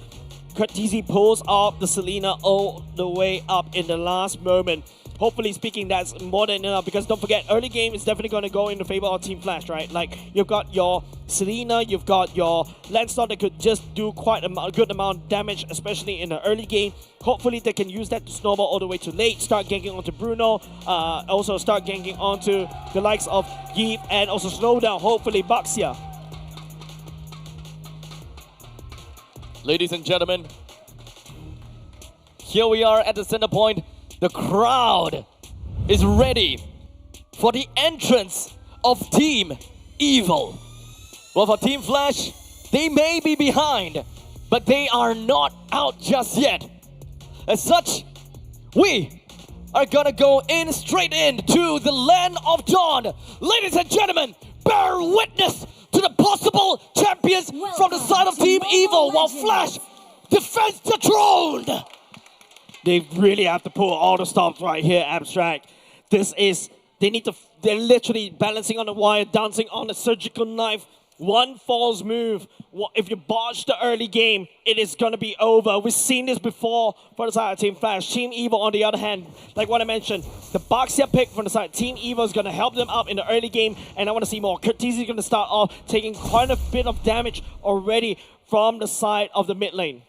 Kurtizi pulls off the Selena all the way up in the last moment. Hopefully speaking, that's more than enough, because don't forget, early game is definitely going to go in the favor of Team Flash, right? Like, you've got your Selena, you've got your Landstorm that could just do quite a good amount of damage, especially in the early game. Hopefully they can use that to snowball all the way to late, start ganking onto Bruno, also start ganking onto the likes of Yeep, and also slow down, hopefully, Baxia. Ladies and gentlemen, here we are at the center point. The crowd is ready for the entrance of Team Evil. Well, for Team Flash, they may be behind, but they are not out just yet. As such, we are gonna go in straight into the land of dawn. Ladies and gentlemen, bear witness to the possible champions from the side of Team Evil, while Flash defends the throne. They really have to pull all the stops right here, Abstract. They're literally balancing on the wire, dancing on a surgical knife. One false move. If you botch the early game, it is going to be over. We've seen this before for the side of Team Flash. Team Evil, on the other hand, like what I mentioned, the Baxia pick from the side, Team Evil is going to help them out in the early game, and I want to see more. Kurtizi is going to start off taking quite a bit of damage already from the side of the mid lane.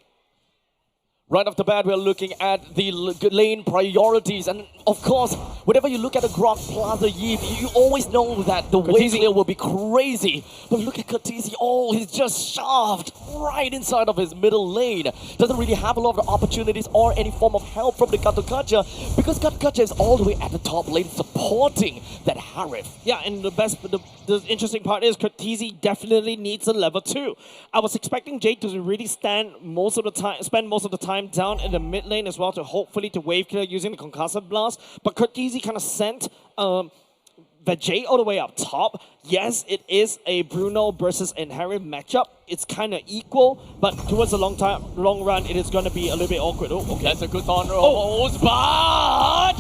Right off the bat, we're looking at the lane priorities. And of course, whenever you look at the Grok Plaza Yeep, you always know that the wave clear will be crazy. But look at Kurtizi. Oh, he's just shoved right inside of his middle lane. Doesn't really have a lot of opportunities or any form of help from the Gatukacha, because Gatukacha is all the way at the top lane supporting that Harif. Yeah, and the interesting part is Kurtizi definitely needs a level 2. I was expecting Jade to really spend most of the time down in the mid lane as well, to hopefully to wave clear using the Concussive Blast, but Kurtizi kind of sent Vijay all the way up top. Yes, it is a Bruno versus Harry matchup. It's kind of equal, but towards the long run, it is going to be a little bit awkward. Oh, okay. That's a good on rolls, but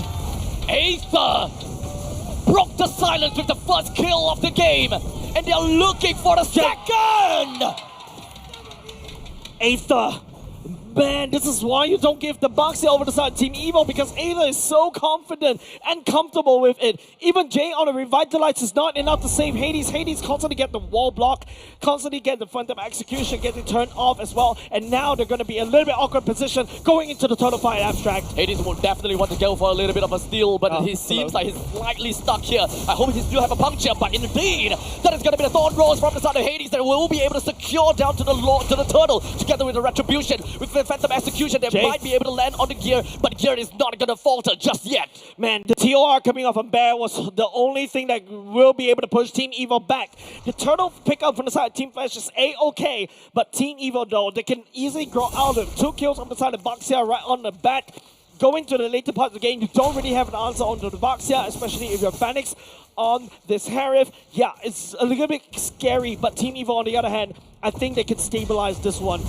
Aether broke the silence with the first kill of the game, and they're looking for the second! Aether. Man, this is why you don't give the Baxia over the side of Team Evil, because Aether is so confident and comfortable with it. Even Jay on a Revitalize is not enough to save Hades. Hades constantly get the wall block, constantly get the front of execution, getting turned off as well. And now they're going to be a little bit awkward position going into the total fight, Abstract. Hades will definitely want to go for a little bit of a steal, but he seems like he's slightly stuck here. I hope he still have a puncture, but indeed, that is going to be the Thorn Rolls from the side of Hades that will be able to secure down to the turtle, together with the Retribution, with the Phantom Execution. They might be able to land on the Gear, but Gear is not going to falter just yet. Man, the TOR coming off on Bear was the only thing that will be able to push Team Evil back. The turtle pickup from the side of Team Flash is A-okay, but Team Evil, though, they can easily grow out of it. 2 kills on the side of Baxia right on the bat. Going to the later part of the game, you don't really have an answer onto the Baxia, especially if you're Phoenix on this Harif. Yeah, it's a little bit scary, but Team Evil, on the other hand, I think they can stabilize this one.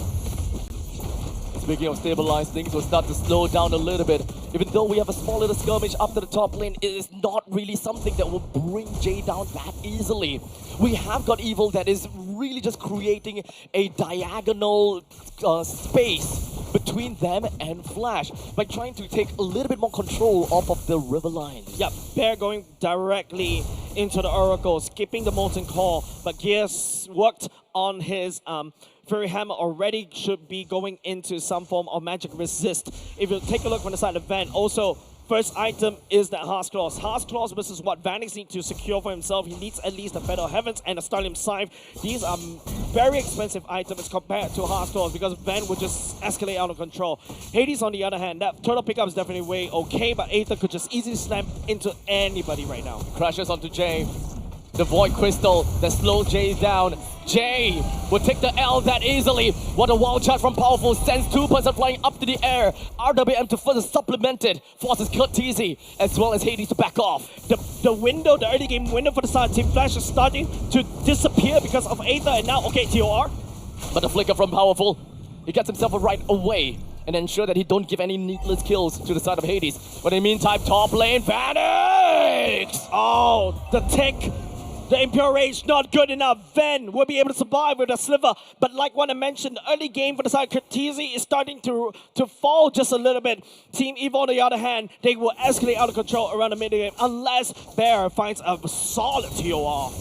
Speaking of stabilized, things will start to slow down a little bit. Even though we have a small little skirmish up to the top lane, it is not really something that will bring Jay down that easily. We have got Evil that is really just creating a diagonal space between them and Flash by trying to take a little bit more control off of the river lines. Yep, Bear going directly into the Oracle, skipping the Molten Core, but Gears worked on his Fury Hammer already, should be going into some form of magic resist. If you take a look from the side of Van, also first item is that Heart's Claws. Heart's Claws versus what Vanix needs to secure for himself. He needs at least a Feather of Heavens and a Stylium Scythe. These are very expensive items compared to Heart's Claws because Van would just escalate out of control. Hades, on the other hand, that turtle pickup is definitely way okay, but Aether could just easily slam into anybody right now. Crashes onto Jay. The Void Crystal that slows Jay down. Jay will take the L that easily. What a wild charge from Powerful. Sends 2 person flying up to the air. RWM to further supplement it. Forces Curteasy as well as Hades to back off. The window, the early game window for the start, Team Flash is starting to disappear because of Aether, and now, okay, TOR. But the flicker from Powerful, he gets himself right away and ensure that he don't give any needless kills to the side of Hades. But in the meantime, top lane, Vanix! Oh, the tech. The Imperial Rage not good enough. Ven will be able to survive with a sliver. But like what I mentioned, the early game for the side, Curteasy is starting to fall just a little bit. Team Evo, on the other hand, they will escalate out of control around the mid game unless Bear finds a solid TOR.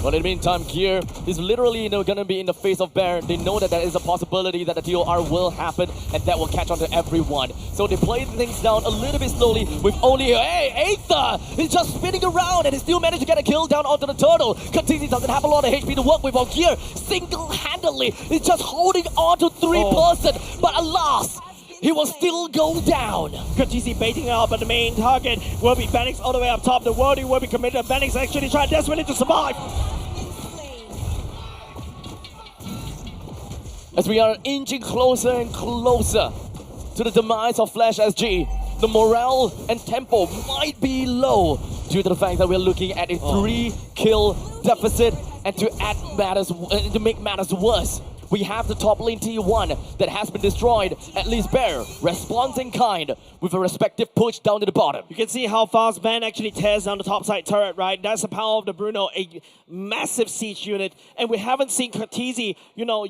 But in the meantime, Gear is literally going to be in the face of Bear. They know that there is a possibility that the TOR will happen and that will catch on to everyone. So they play things down a little bit slowly with only, hey, Aether is just spinning around and he still managed to get a kill down onto the turtle. Curteasy doesn't have a lot of HP to work with, while Gear single-handedly is just holding on to 3%. But alas, he will still go down. Curteasy baiting out, but the main target will be Vanix all the way up top. The worldie will be committed. Vanix actually trying desperately to survive. As we are inching closer and closer to the demise of Flash SG, the morale and tempo might be low due to the fact that we're looking at a 3-kill deficit, and to make matters worse, we have the top lane T1 that has been destroyed. At least Bear responds in kind with a respective push down to the bottom. You can see how fast Van actually tears down the top side turret, right? That's the power of the Bruno, a massive siege unit. And we haven't seen Curteasy,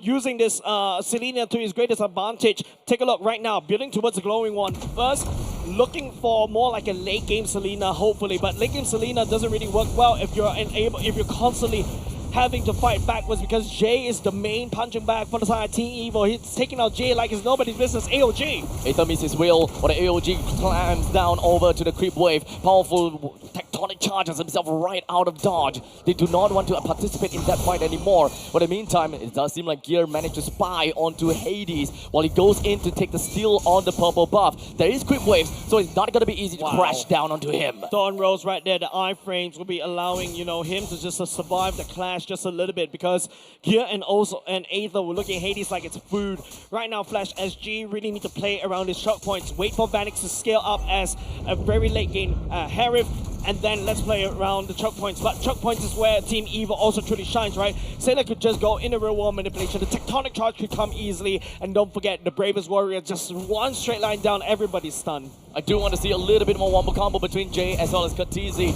using this Selena to his greatest advantage. Take a look right now, building towards the glowing one. First, looking for more like a late game Selena, hopefully. But late game Selena doesn't really work well if you're constantly having to fight backwards, because Jay is the main punching bag for the side of Team Evo. He's taking out Jay like it's nobody's business. AOG. Aether meets his will, but the AOG climbs down over to the creep wave. Powerful tectonic charges himself right out of dodge. They do not want to participate in that fight anymore. But in the meantime, it does seem like Gear managed to spy onto Hades while he goes in to take the steal on the purple buff. There is creep waves, so it's not going to be easy to crash down onto him. Thorn Rose right there, the iframes will be allowing, him to just survive the clash just a little bit, because Gear and Aether were looking at Hades like it's food. Right now, Flash SG really need to play around his choke points, wait for Vanix to scale up as a very late game Harif, and then let's play around the choke points. But choke points is where Team Evo also truly shines, right? Sailor could just go in the real world manipulation. The tectonic charge could come easily, and don't forget, the bravest warrior, just one straight line down, everybody's stunned. I do want to see a little bit more wombo combo between Jay as well as Curteasy.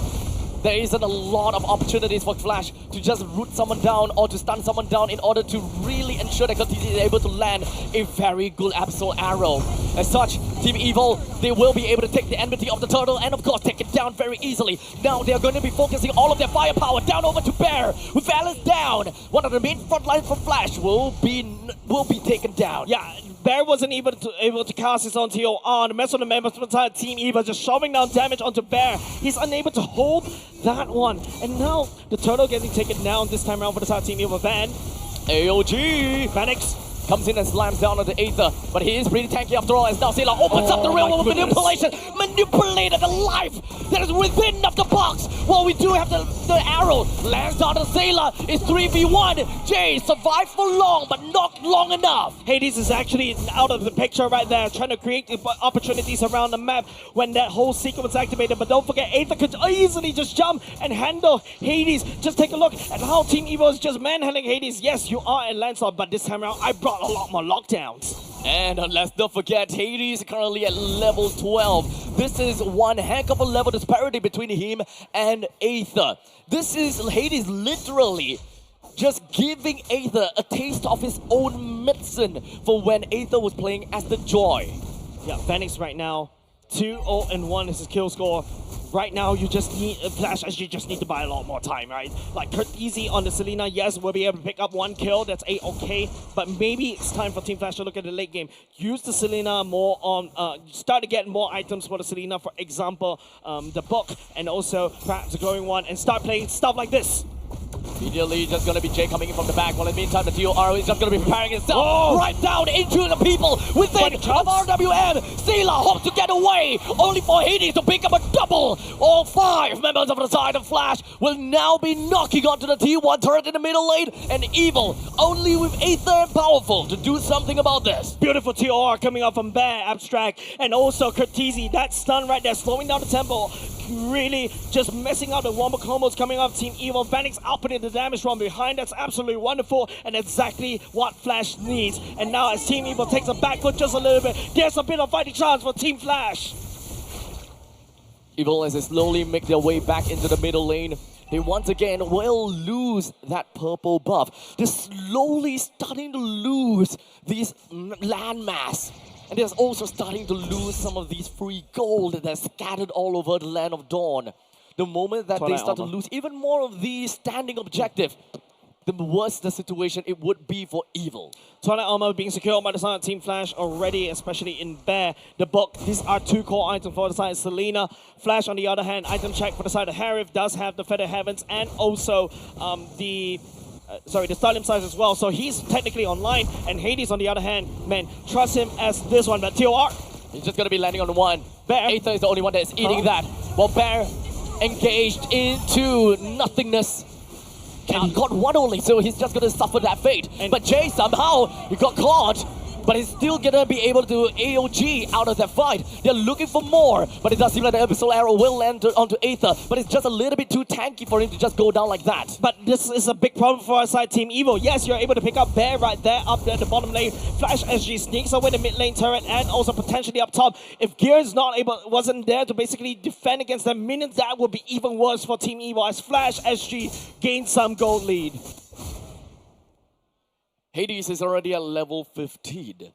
There isn't a lot of opportunities for Flash to just root someone down or to stun someone down in order to really ensure that Curteasy is able to land a very good Absol Arrow. As such, Team Evil, they will be able to take the enmity of the turtle and of course take it down very easily. Now they are going to be focusing all of their firepower down over to Bear. With Valence down, one of the main front lines for Flash will be taken down. Yeah, Bear wasn't able to cast his own TO on. The rest of the members from the entire Team Eva just shoving down damage onto Bear. He's unable to hold that one. And now the turtle getting taken down this time around for the entire Team Eva. Van. AOG. Vanix comes in and slams down on the Aether, but he is pretty tanky after all, as now Sailor opens up the real world manipulation, manipulated the life that is within of the box. Well, we do have the arrow, lands on the Sailor, it's 3v1. Jay survived for long, but not long enough. Hades is actually out of the picture right there, trying to create opportunities around the map when that whole sequence was activated. But don't forget, Aether could easily just jump and handle Hades. Just take a look at how Team Evo is just manhandling Hades. Yes, you are a Lancelot, but this time around, I brought a lot more lockdowns. And let's not forget, Hades currently at level 12. This is one heck of a level disparity between him and Aether. This is Hades literally just giving Aether a taste of his own medicine for when Aether was playing as the Joy. Yeah, Phoenix right now, 2-0-1 is his kill score. Right now, you just need Flash SG just need to buy a lot more time, right? Like Easy on the Selena, yes, we'll be able to pick up one kill. That's A-okay, but maybe it's time for Team Flash to look at the late game. Use the Selena more on, start to get more items for the Selena. For example, the book, and also perhaps the glowing one, and start playing stuff like this. Immediately, just gonna be Jay coming in from the back, while in the meantime, the TOR is just gonna be preparing itself right down into the people within of RWM. Sela hopes to get away, only for Hades to pick up a double. All 5 members of the side of Flash will now be knocking onto the T1 turret in the middle lane, and Evil only with Aether and Powerful to do something about this. Beautiful TOR coming out from Bear, Abstract, and also Curtizi. That stun right there, slowing down the tempo. Really just messing up the wombo combos coming up. Team Evil. Phoenix outputting the damage from behind. That's absolutely wonderful and exactly what Flash needs. And now as Team Evil takes a back foot just a little bit, there's a bit of fighting chance for Team Flash. Evil, as they slowly make their way back into the middle lane, they once again will lose that purple buff. They're slowly starting to lose these landmass. And they're also starting to lose some of these free gold that are scattered all over the Land of Dawn. The moment that they start to lose even more of these standing objective, the worse the situation it would be for Evil. Twilight Armor being secured by the side of Team Flash already, especially in Bear. The book, these are 2 core items for the side of Selena. Flash, on the other hand, item check for the side of Harif does have the Feather Heavens and also the Starlim size as well. So he's technically online, and Hades, on the other hand, man, trust him as this one. But TOR, he's just gonna be landing on the one. Bear. Aether is the only one that is eating that. While Bear engaged into nothingness. And got one only, so he's just gonna suffer that fate. But Jay somehow, he got caught. But he's still gonna be able to AOG out of that fight. They're looking for more, but it does seem like the Abyssal Arrow will land onto Aether, but it's just a little bit too tanky for him to just go down like that. But this is a big problem for our side, Team Evil. Yes, you're able to pick up Bear right there, up there at the bottom lane. Flash SG sneaks away the mid lane turret and also potentially up top. If Gears wasn't there to basically defend against the minions, that would be even worse for Team Evil as Flash SG gains some gold lead. Hades is already at level 15.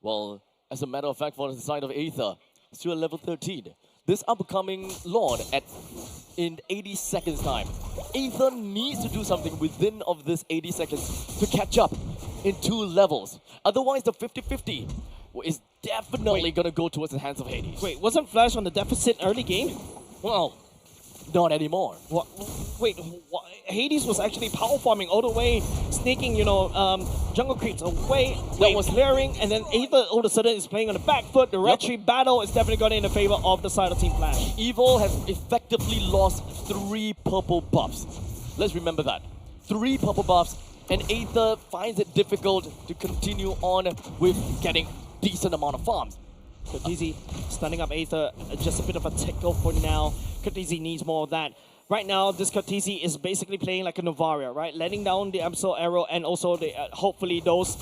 Well, as a matter of fact, for the side of Aether, still at level 13. This upcoming Lord in 80 seconds time. Aether needs to do something within of this 80 seconds to catch up in 2 levels. Otherwise, the 50-50 is definitely going to go towards the hands of Hades. Wait, wasn't Flash on the deficit early game? Well, not anymore. What? Wait, Hades was actually power farming all the way, sneaking, jungle creeps away. That was layering, and then Aether all of a sudden is playing on the back foot. The retreat battle is definitely going in the favor of the side of Team Flash. Evil has effectively lost 3 purple buffs. Let's remember that. 3 purple buffs, and Aether finds it difficult to continue on with getting decent amount of farms. Curtizi stunning up Aether, just a bit of a tickle for now. Curtizi needs more of that. Right now, this Curtizi is basically playing like a Novaria, right? Letting down the Abyssal Arrow and also the, hopefully those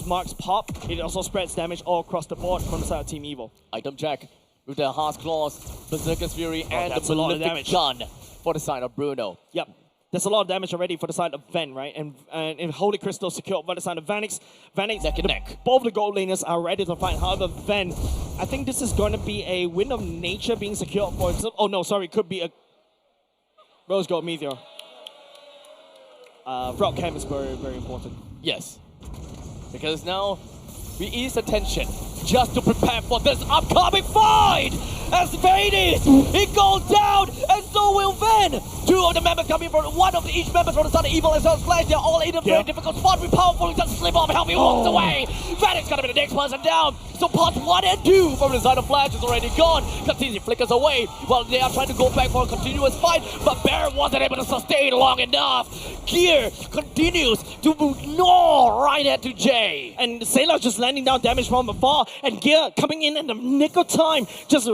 marks pop. It also spreads damage all across the board from the side of Team Evil. Item check with the Harsh Claws, Berserker's Fury, and the Malefic Gun for the side of Bruno. Yep. There's a lot of damage already for the side of Ven, right? And Holy Crystal secured by the side of Vanix. Vanix, neck and neck. Both the gold laners are ready to fight. However, Ven, I think this is going to be a Wind of Nature being secured for... Oh, no, sorry. Could be a Rose Gold Meteor. Frog Cam is very, very important. Yes. Because now we ease the tension just to prepare for this upcoming fight! As Hades, he goes down, and so will Ven! 2 of the members coming from, 1 of each member from the side of Evil as well as Flash. They're all in a very difficult spot. With Powerful, just slip off, help me walks away. Ven is gonna be the next person down. So parts 1 and 2 from the side of Flash is already gone. Curtizi flickers away while they are trying to go back for a continuous fight, but Bear wasn't able to sustain long enough. Gear continues to gnaw right into Jay. And Sailor's just landing down damage from afar, and Gear coming in the nick of time, just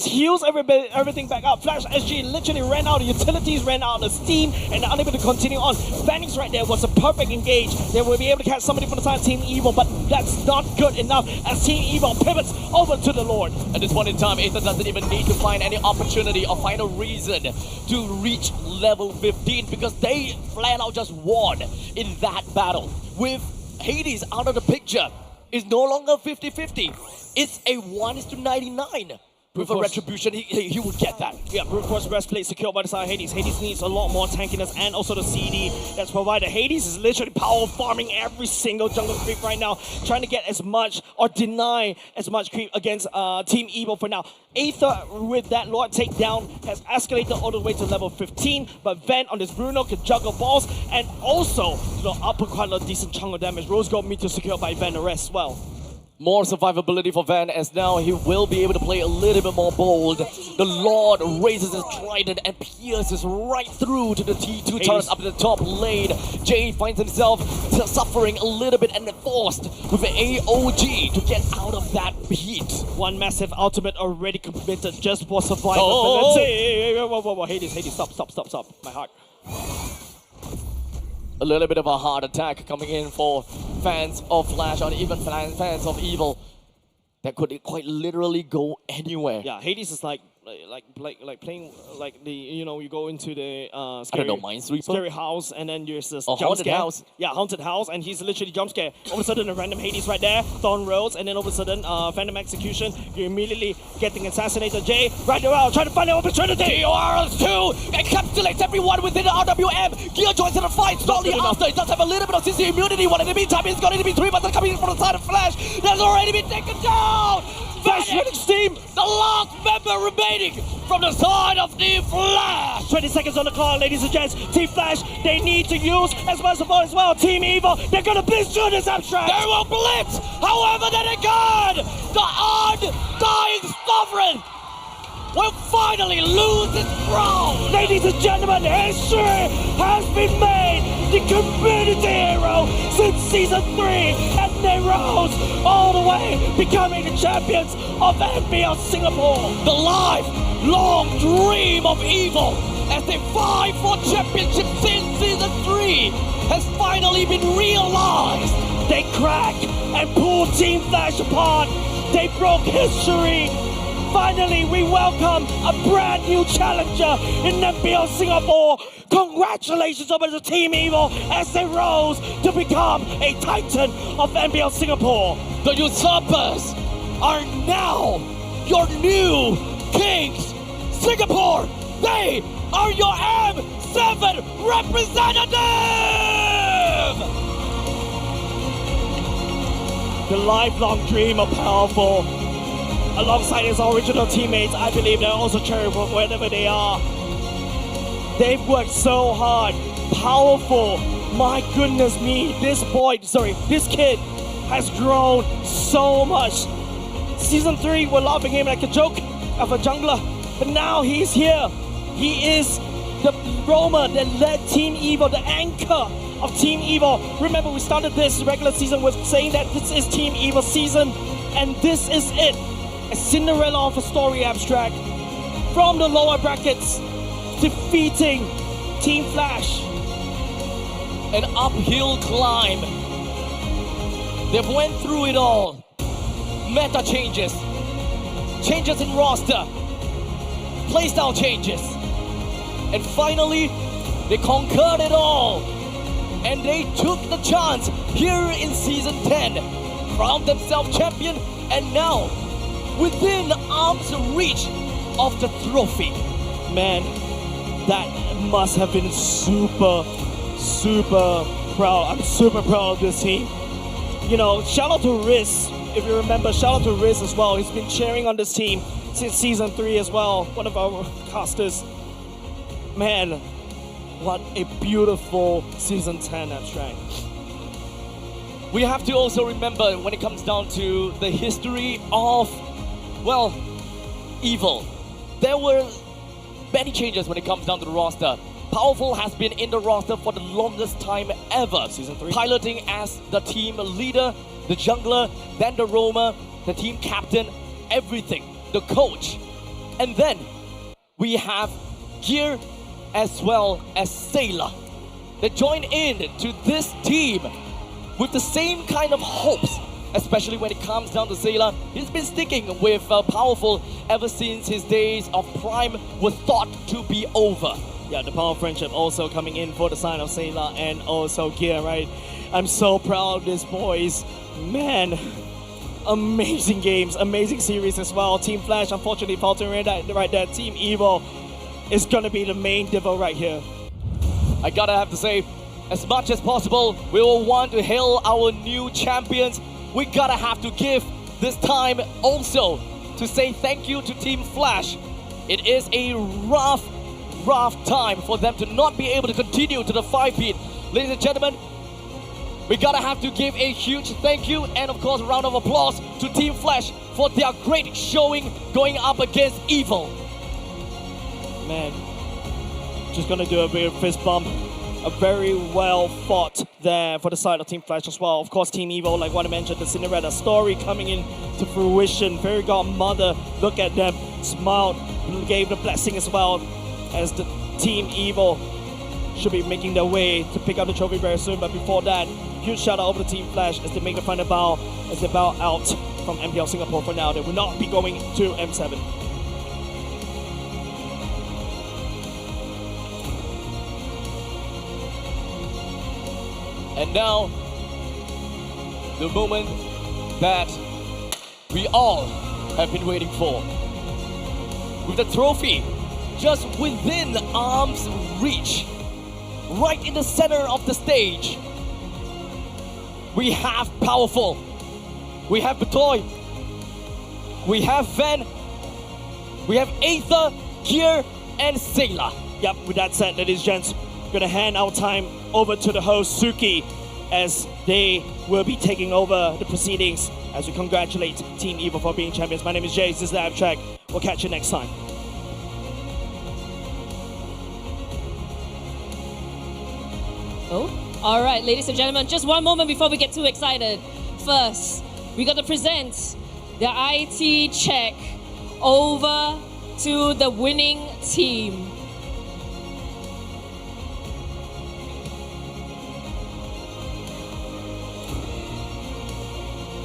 heals everything back up. Flash SG literally ran out of utilities, ran out of steam, and unable to continue on. Vanix right there was a perfect engage. They will be able to catch somebody from the side of Team Evil, but that's not good enough as Team Evil pivots over to the Lord. At this point in time, Aether doesn't even need to find any opportunity or find a reason to reach level 15 because they flat out just won in that battle. With Hades out of the picture, it's no longer 50-50. It's a 1:99. With a retribution, he would get that. Yeah, brute force breastplate secured by the side of Hades. Hades needs a lot more tankiness and also the CD that's provided. Hades is literally power farming every single jungle creep right now, trying to get as much or deny as much creep against Team Evil for now. Aether with that Lord takedown has escalated all the way to level 15, but Ven on this Bruno can juggle balls and also output quite a decent chunk of damage. Rose Gold meter secured by Ven as well. More survivability for Van as now he will be able to play a little bit more bold. The Lord raises his trident and pierces right through to the T2 turrets up in the top lane. Jay finds himself suffering a little bit and forced with an AOG to get out of that heat. One massive ultimate already committed just for survival. Let's see. Whoa. Hades, stop. My heart. A little bit of a hard attack coming in for fans of Flash or even fans of Evil. That could quite literally go anywhere. Yeah, Hades is like playing like the you go into the scary, scary house and then there's this jump haunted scare. house. Yeah, haunted house, and he's literally jump scare. All of a sudden a random Hades right there, Thorn Rose, and then all of a sudden Phantom Execution. You're immediately getting assassinated. Jay right around trying to find an opportunity. TORS2 encapsulates everyone within the RWM. Gear joins in the fight shortly after. It does have a little bit of CC immunity. One in the meantime, it's going to be 3 buttons coming in from the side of Flash. That's already been taken down. Flash winning steam. The last member remaining from the side of Team Flash. 20 seconds on the clock, ladies and gents. Team Flash, they need to use as much support as well. Team Evil, they're gonna blitz through this abstract. They will blitz. However, then again, the undying sovereign will finally lose its crown. Ladies and gentlemen, history has been made. The community hero since season 3, and they rose all the way, becoming the champions of MPL Singapore. The lifelong dream of Evil as they fight for championship since season 3 has finally been realized. They cracked and pulled Team Flash apart. They broke history. Finally, we welcome a brand new challenger in MPL Singapore. Congratulations over to Team Evil as they rose to become a titan of MPL Singapore. The usurpers are now your new kings. Singapore, they are your M7 representative! The lifelong dream of Powerful. Alongside his original teammates, I believe they're also cheering for wherever they are. They've worked so hard. Powerful. My goodness me, this kid has grown so much. Season 3, we're laughing him like a joke of a jungler, but now he's here. He is the roamer that led Team Evil, the anchor of Team Evil. Remember, we started this regular season with saying that this is Team Evil season, and this is it. A Cinderella of a story abstract from the lower brackets, defeating Team Flash. An uphill climb. They've went through it all. Meta changes. Changes in roster. Playstyle changes. And finally, they conquered it all. And they took the chance here in Season 10. Crowned themselves champion, and now within arm's reach of the trophy. Man, that must have been super proud. I'm super proud of this team. Shout out to Riz. If you remember, shout out to Riz as well. He's been cheering on this team since season 3 as well. One of our casters. Man, what a beautiful season 10 abstract. We have to also remember when it comes down to the history of Evil. There were many changes when it comes down to the roster. Powerful has been in the roster for the longest time ever. Season 3. Piloting as the team leader, the jungler, then the roamer, the team captain, everything, the coach. And then we have Gear as well as Sailor. that join in to this team with the same kind of hopes, especially when it comes down to Zayla. He's been sticking with Powerful ever since his days of prime were thought to be over. Yeah, the power of friendship also coming in for the side of Zayla and also Gear, right? I'm so proud of these boys. Man, amazing games, amazing series as well. Team Flash, unfortunately, faltering right there. Team Evo is gonna be the main devil right here. I gotta have to say, as much as possible, we will want to hail our new champions. We gotta have to give this time also to say thank you to Team Flash. It is a rough time for them to not be able to continue to the 5-beat. Ladies and gentlemen, we gotta have to give a huge thank you and of course a round of applause to Team Flash for their great showing going up against Evil. Man, just gonna do a bit of fist bump. A very well fought there for the side of Team Flash as well. Of course, Team Evo, like what I mentioned, the Cinderella story coming in to fruition. Fairy Godmother, look at them, smiled, gave the blessing as well, as the Team Evo should be making their way to pick up the trophy very soon. But before that, huge shout out over to Team Flash as they make the final bow, as they bow out from MPL Singapore for now. They will not be going to M7. And now, the moment that we all have been waiting for. With the trophy just within arm's reach, right in the center of the stage, we have Powerful, we have Batoy, we have Ven, we have Aether, Gear, and Zayla. Yep, with that said, ladies and gents, gonna hand our time over to the host Suki as they will be taking over the proceedings as we congratulate Team Evo for being champions. My name is Jay, this is the Abstract. We'll catch you next time. Oh, all right, ladies and gentlemen, just one moment before we get too excited. First, we got to present the IT check over to the winning team.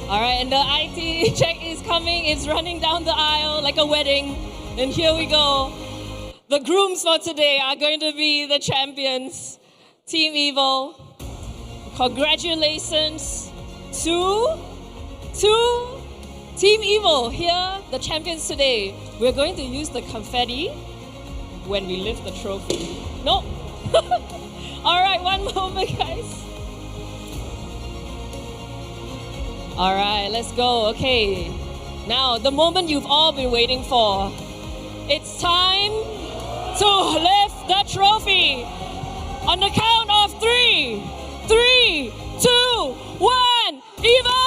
All right, and the IT check is coming. It's running down the aisle like a wedding. And here we go. The grooms for today are going to be the champions, Team Evo. Congratulations to Team Evo. Here, the champions today. We're going to use the confetti when we lift the trophy. No. All right, one moment, guys. All right, let's go. Okay. Now, the moment you've all been waiting for. It's time to lift the trophy. On the count of 3, 3, 2, 1, Evo!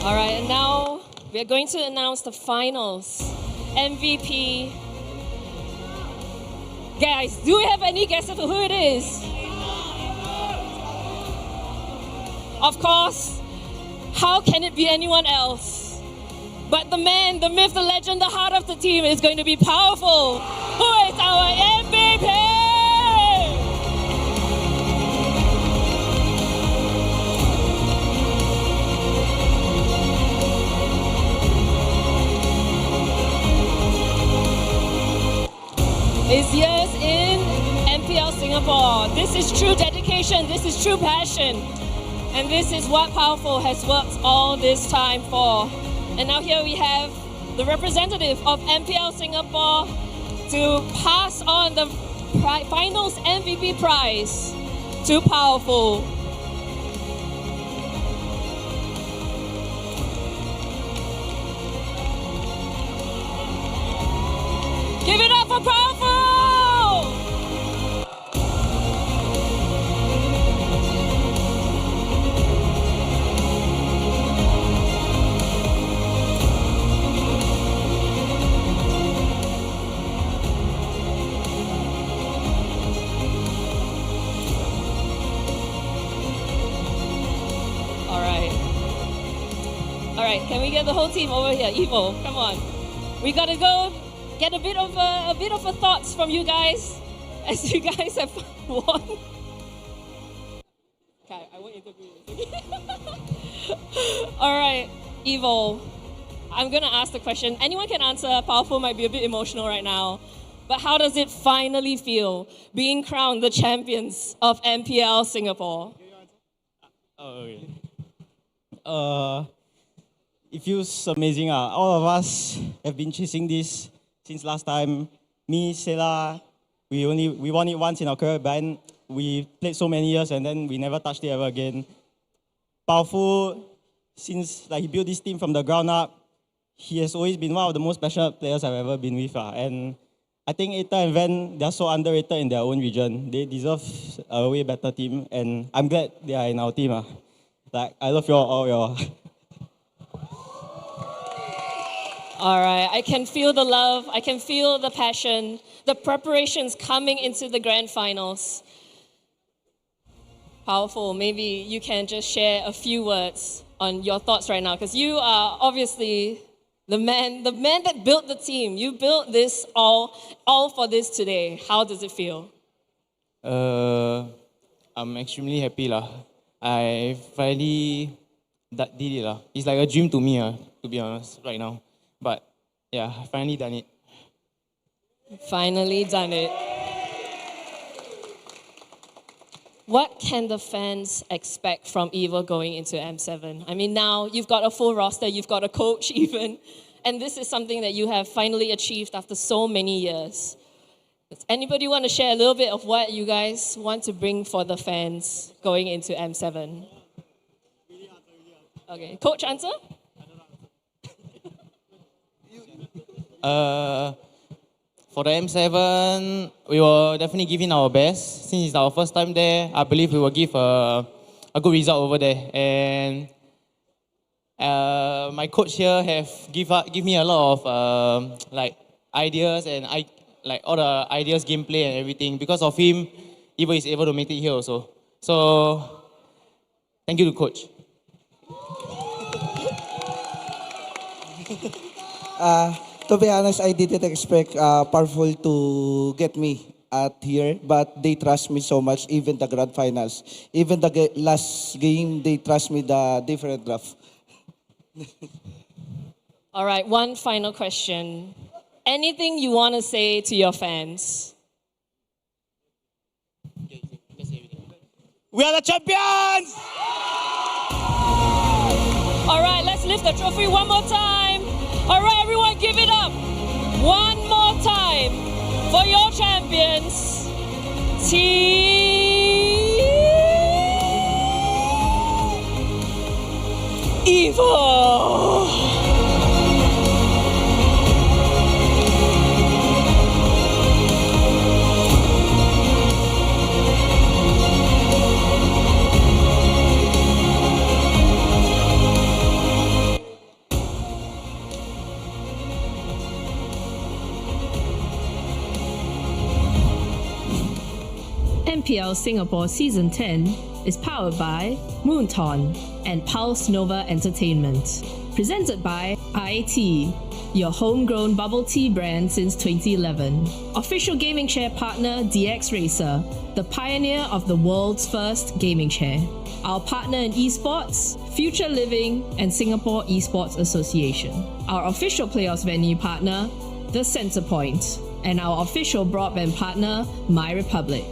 All right, and now we're going to announce the finals. MVP. Guys, do we have any guesses of who it is? Of course, how can it be anyone else? But the man, the myth, the legend, the heart of the team is going to be Powerful, who is our MVP! Is years in MPL Singapore. This is true dedication, this is true passion. And this is what Powerful has worked all this time for. And now here we have the representative of MPL Singapore to pass on the finals MVP prize to Powerful. Give it up for Powerful! right, can we get the whole team over here? Evo, come on. We gotta go get a bit of a thoughts from you guys, as you guys have won. Okay, I won't interview you. All right, Evo. I'm gonna ask the question. Anyone can answer. Powerful might be a bit emotional right now, but how does it finally feel being crowned the champions of MPL Singapore? Okay. It feels amazing. All of us have been chasing this since last time. Me, Sela, we won it once in our career, but then we played so many years and then we never touched it ever again. Powerful, since he built this team from the ground up, he has always been one of the most passionate players I've ever been with. And I think Eta and Van, they're so underrated in their own region. They deserve a way better team, and I'm glad they are in our team. I love you all y'all. All right, I can feel the love, I can feel the passion, the preparations coming into the grand finals. Powerful, maybe you can just share a few words on your thoughts right now, because you are obviously the man that built the team. You built this all for this today. How does it feel? I'm extremely happy lah. I finally did it lah. It's like a dream to me to be honest right now. But yeah, I finally done it. Finally done it. What can the fans expect from Evo going into M7? I mean, now you've got a full roster, you've got a coach even, and this is something that you have finally achieved after so many years. Does anybody want to share a little bit of what you guys want to bring for the fans going into M7? Okay, coach, answer? For the M7, we will definitely give in our best. Since it's our first time there, I believe we will give a good result over there. And my coach here have give me a lot of ideas and all the ideas, gameplay and everything. Because of him, Evo is able to make it here also. So thank you to coach. To be honest, I didn't expect Powerful to get me at here, but they trust me so much, even the grand finals. Even the last game, they trust me the different draft. All right, one final question. Anything you want to say to your fans? We are the champions! All right, let's lift the trophy one more time. All right, everyone, give it up one more time for your champions, Team Evo. MPL Singapore Season 10 is powered by Moonton and Pulse Nova Entertainment. Presented by IIT, your homegrown bubble tea brand since 2011. Official gaming chair partner DX Racer, the pioneer of the world's first gaming chair. Our partner in esports, Future Living and Singapore Esports Association. Our official playoffs venue partner, the Centrepoint. And our official broadband partner, My Republic.